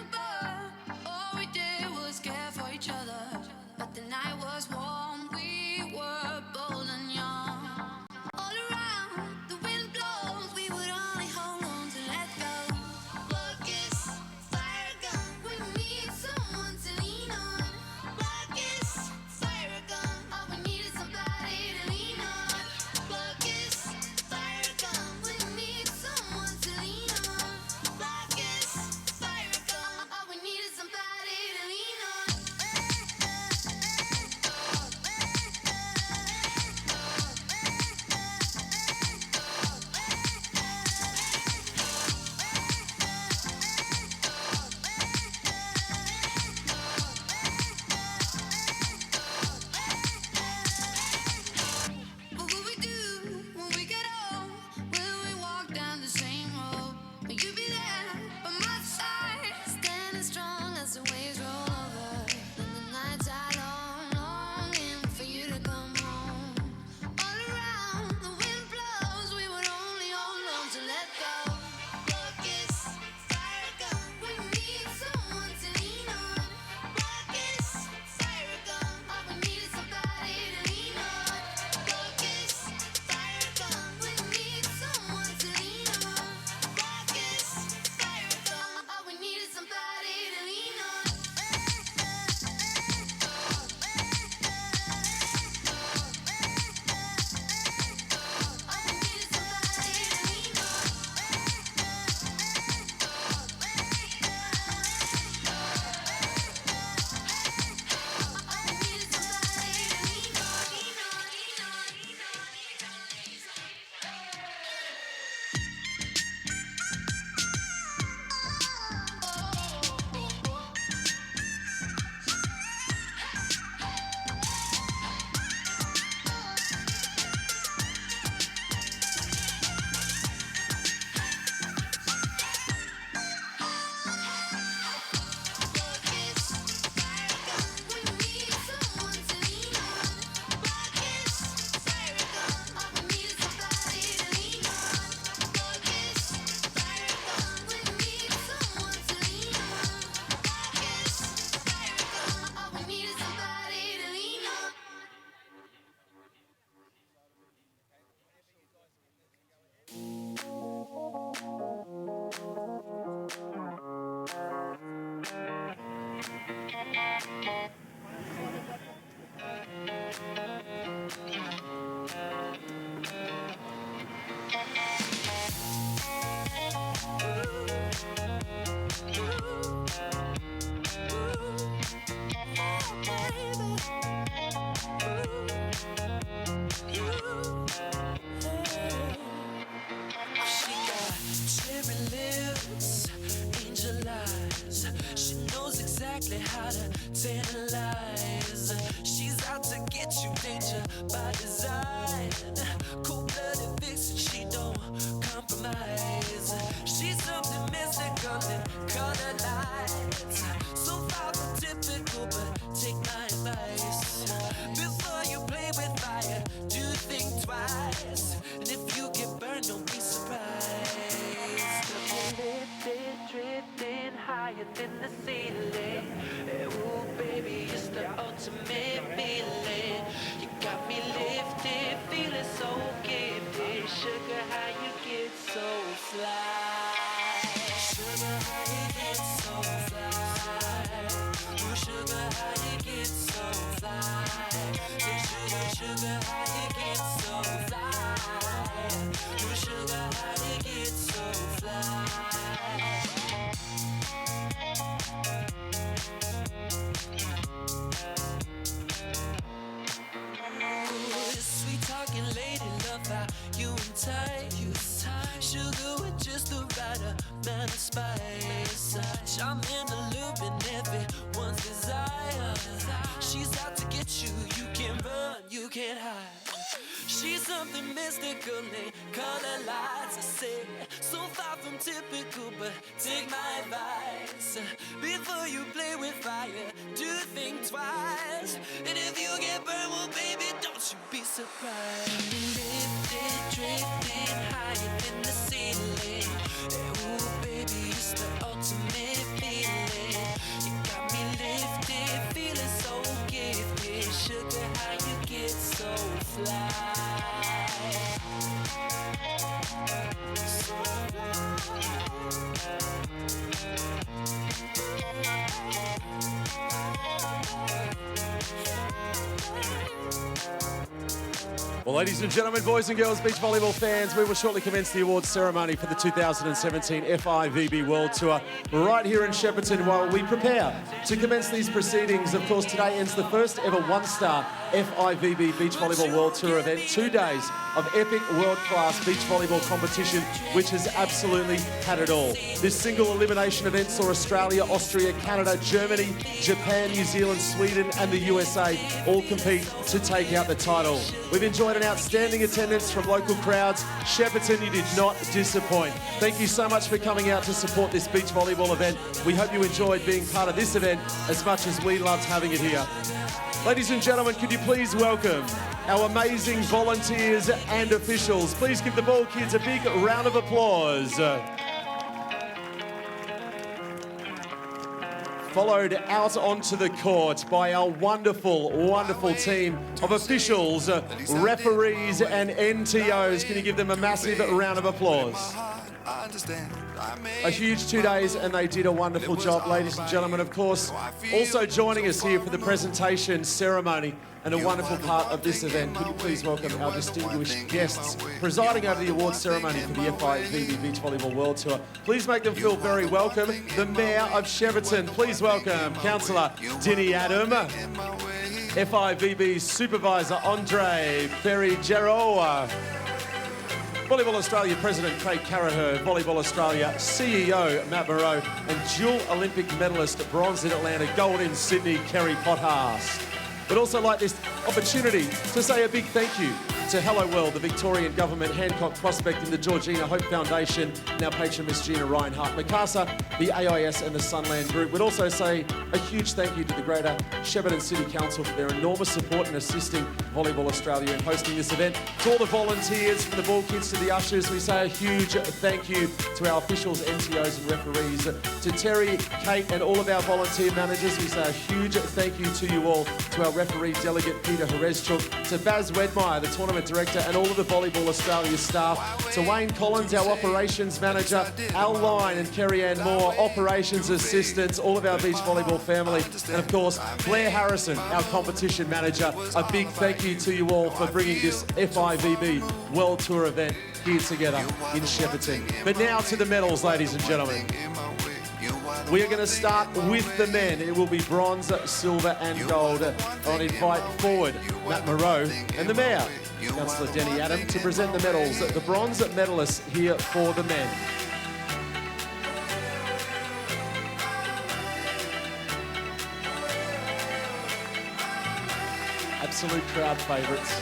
got you in tight. Sugar with just the right amount of spice. I'm in the loop and everyone's desire. She's out to get you, you can't run, you can't hide. She's something mystical, they color lights. I say, so far from typical, but take my advice. Before you play with fire, do think twice. And if you get burned, well, baby, don't you be surprised. Lifted, drifting higher than the ceiling. Ooh, baby, it's the ultimate feeling. You got me lifted, feeling so gifted. Sugar, how you get so fly? So Well, ladies and gentlemen, boys and girls, beach volleyball fans, we will shortly commence the awards ceremony for the 2017 FIVB World Tour right here in Shepparton while we prepare to commence these proceedings. Of course, today ends the first ever one-star FIVB Beach Volleyball World Tour event. 2 days of epic world-class beach volleyball competition, which has absolutely had it all. This single elimination event saw Australia, Austria, Canada, Germany, Japan, New Zealand, Sweden and the USA all compete to take out the title. We've enjoyed an outstanding attendance from local crowds. Shepparton, you did not disappoint. Thank you so much for coming out to support this beach volleyball event. We hope you enjoyed being part of this event as much as we loved having it here. Ladies and gentlemen, could you please welcome our amazing volunteers and officials. Please give the ball kids a big round of applause. Followed out onto the court by our wonderful, wonderful team of officials, referees and NTOs. Can you give them a massive round of applause? A huge 2 days and they did a wonderful job, ladies and gentlemen. Of course, also joining us here for the presentation ceremony and a wonderful part of this event. Could you please welcome our distinguished guests presiding over the awards ceremony for the FIVB Beach Volleyball World Tour. Please make them feel very welcome. The Mayor of Shepparton, please welcome Councillor Denny Adam. FIVB Supervisor Andre Perry-Geroa. Volleyball Australia President Craig Carraher, Volleyball Australia CEO Matt Moreau, and dual Olympic medalist, bronze in Atlanta, gold in Sydney, Kerry Potthast. We'd also like this opportunity to say a big thank you to Hello World, the Victorian Government, Hancock Prospect and the Georgina Hope Foundation, and our patron Miss Gina Reinhardt, Mikasa, the AIS and the Sunland Group. We'd also say a huge thank you to the Greater Shepparton City Council for their enormous support in assisting Volleyball Australia in hosting this event. To all the volunteers, from the ball kids to the ushers, we say a huge thank you to our officials, NTOs and referees. To Terry, Kate and all of our volunteer managers, we say a huge thank you to you all. To our referee delegate Peter Herezchuk, to Baz Wedmeyer, the tournament director, and all of the Volleyball Australia staff, to Wayne Collins, our operations manager, Al Line and Kerry Ann Moore, operations assistants, all of our beach volleyball family, and of course Blair Harrison, our competition manager. A big thank you to you all for bringing this FIVB World Tour event here together in Shepparton. But now to the medals, ladies and gentlemen. We are going to start with the men. It will be bronze, silver and gold. I'll invite forward Matt Moreau and the Mayor, Councillor Denny Adam, to present the medals. The bronze medalists here for the men. Absolute crowd favourites.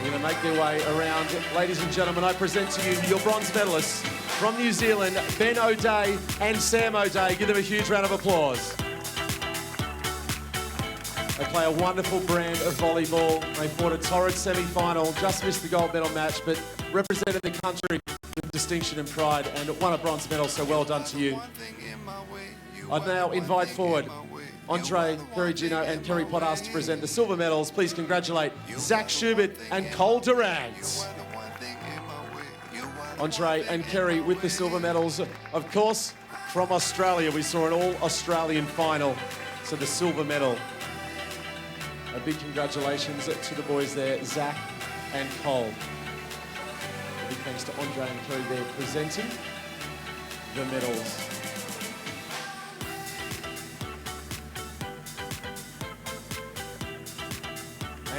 They're going to make their way around. Ladies and gentlemen, I present to you your bronze medalists from New Zealand, Ben O'Day and Sam O'Day. Give them a huge round of applause. They play a wonderful brand of volleyball. They fought a torrid semi-final, just missed the gold medal match, but represented the country with distinction and pride and won a bronze medal, so well done to you. I'd now invite forward Andre Perigino and Kerry Potthast to present the silver medals. Please congratulate Zach Schubert and Cole Durant. Andre and Kerry with the silver medals. Of course, from Australia, we saw an all-Australian final, so the silver medal. A big congratulations to the boys there, Zach and Cole. A big thanks to Andre and Kerry there presenting the medals.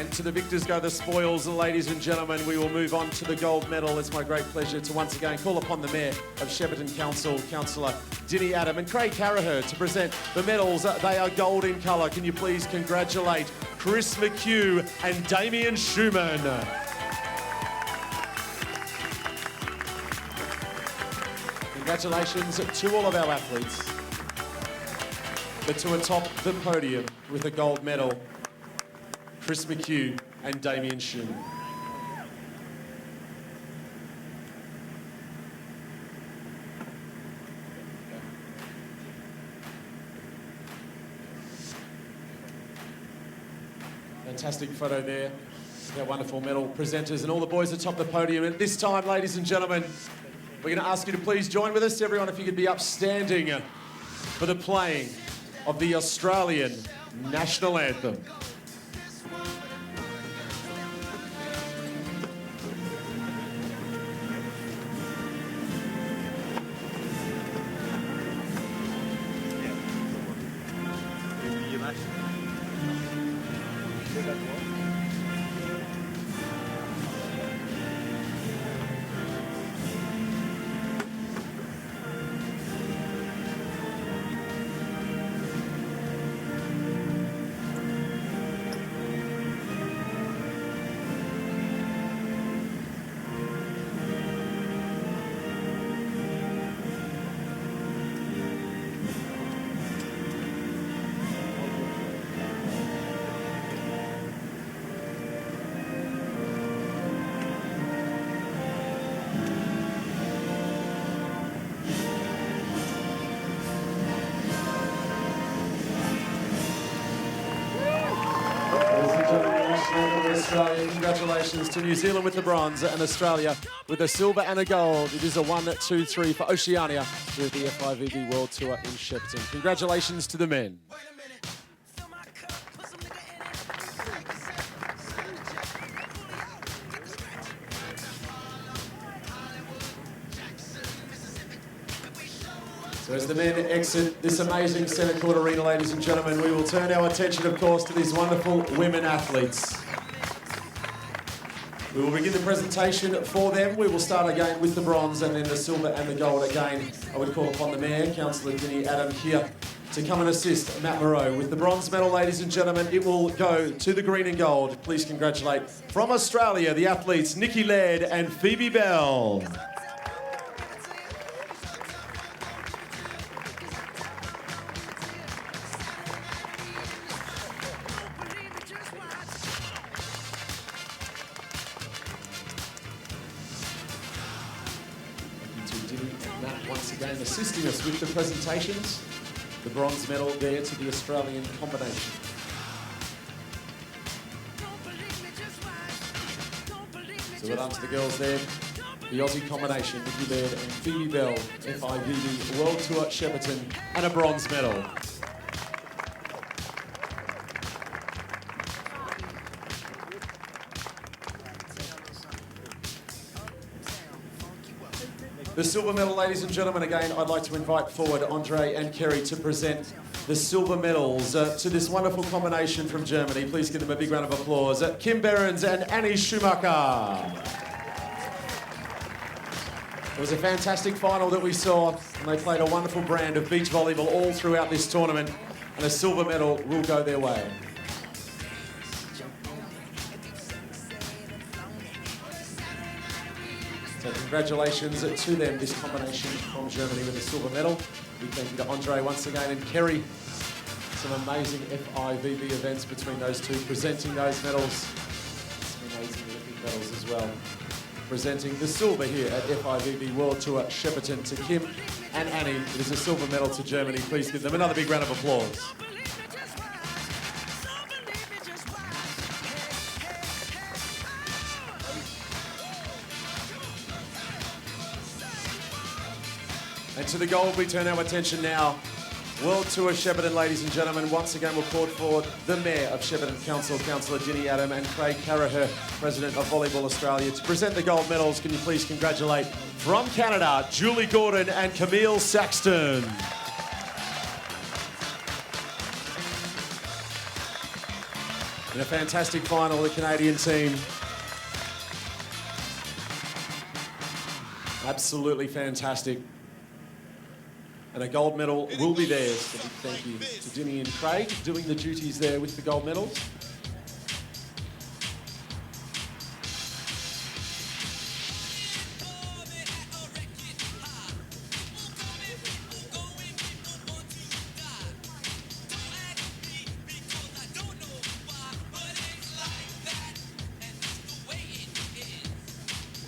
And to the victors go the spoils, ladies and gentlemen. We will move on to the gold medal. It's my great pleasure to once again call upon the Mayor of Shepparton Council, Councillor Dinny Adam, and Craig Carraher to present the medals. They are gold in colour. Can you please congratulate Chris McHugh and Damien Schumann. Congratulations to all of our athletes. But to atop the podium with a gold medal, Chris McHugh and Damien Schumann. Fantastic photo there. Our wonderful medal presenters and all the boys atop the podium. And this time, ladies and gentlemen, we're going to ask you to please join with us. Everyone, if you could be upstanding for the playing of the Australian National Anthem. Australia. Congratulations to New Zealand with the bronze and Australia with the silver and a gold. It is a 1, 2, 3 for Oceania with the FIVB World Tour in Shepparton. Congratulations to the men. So as the men exit this amazing centre court arena, ladies and gentlemen, we will turn our attention, of course, to these wonderful women athletes. We will begin the presentation for them. We will start again with the bronze and then the silver and the gold again. I would call upon the Mayor, Councillor Dinny Adam, here to come and assist Matt Moreau. With the bronze medal, ladies and gentlemen, it will go to the green and gold. Please congratulate from Australia the athletes Nikki Laird and Phoebe Bell. Once again assisting us with the presentations. The bronze medal there to the Australian combination. So well done to the girls there. The Aussie combination, Nikki Laird and Phoebe Bell, FIVB World Tour Shepparton, and a bronze medal. The silver medal, ladies and gentlemen, again, I'd like to invite forward Andre and Kerry to present the silver medals to this wonderful combination from Germany. Please give them a big round of applause. Kim Behrens and Annie Schumacher. It was a fantastic final that we saw, and they played a wonderful brand of beach volleyball all throughout this tournament, and a silver medal will go their way. So congratulations to them, this combination from Germany with a silver medal. Big thank you to Andre once again and Kerry. Some amazing FIVB events between those two, presenting those medals. Some amazing Olympic medals as well. Presenting the silver here at FIVB World Tour Shepparton to Kim and Annie. It is a silver medal to Germany. Please give them another big round of applause. And to the gold we turn our attention now. World Tour Shepparton, ladies and gentlemen. Once again, we'll call forward the Mayor of Shepparton Council, Councillor Dinny Adam, and Craig Carraher, President of Volleyball Australia, to present the gold medals. Can you please congratulate from Canada, Julie Gordon and Camille Saxton. In a fantastic final, the Canadian team. Absolutely fantastic. And a gold medal will be theirs. So big thank you to Dinny and Craig doing the duties there with the gold medals.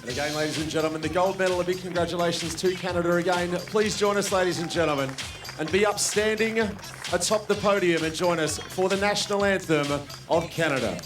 And again, ladies and gentlemen, the gold medal, a big congratulations to Canada again. Please join us, ladies and gentlemen, and be upstanding atop the podium and join us for the national anthem of Canada.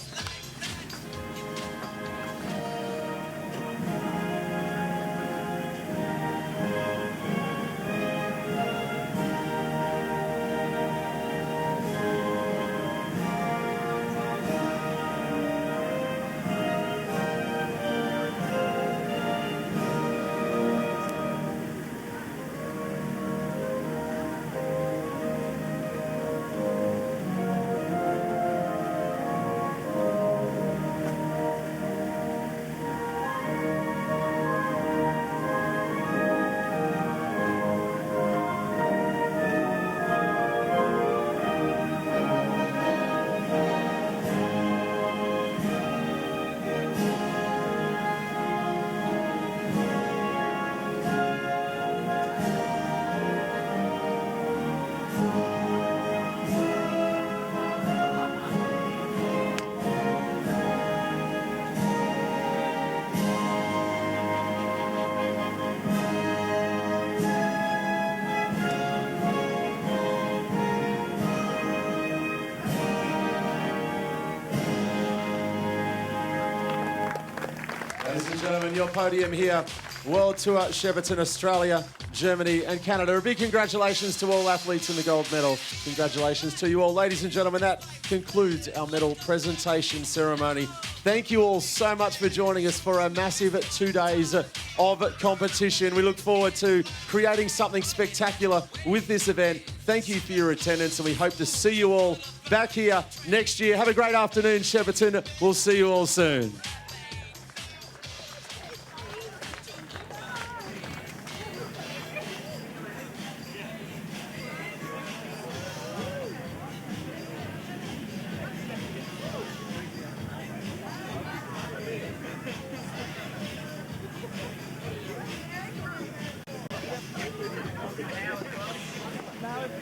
Ladies and gentlemen, your podium here, World Tour, Shepparton, Australia, Germany and Canada. A big congratulations to all athletes in the gold medal. Congratulations to you all. Ladies and gentlemen, that concludes our medal presentation ceremony. Thank you all so much for joining us for a massive 2 days of competition. We look forward to creating something spectacular with this event. Thank you for your attendance and we hope to see you all back here next year. Have a great afternoon, Shepparton. We'll see you all soon. Now it's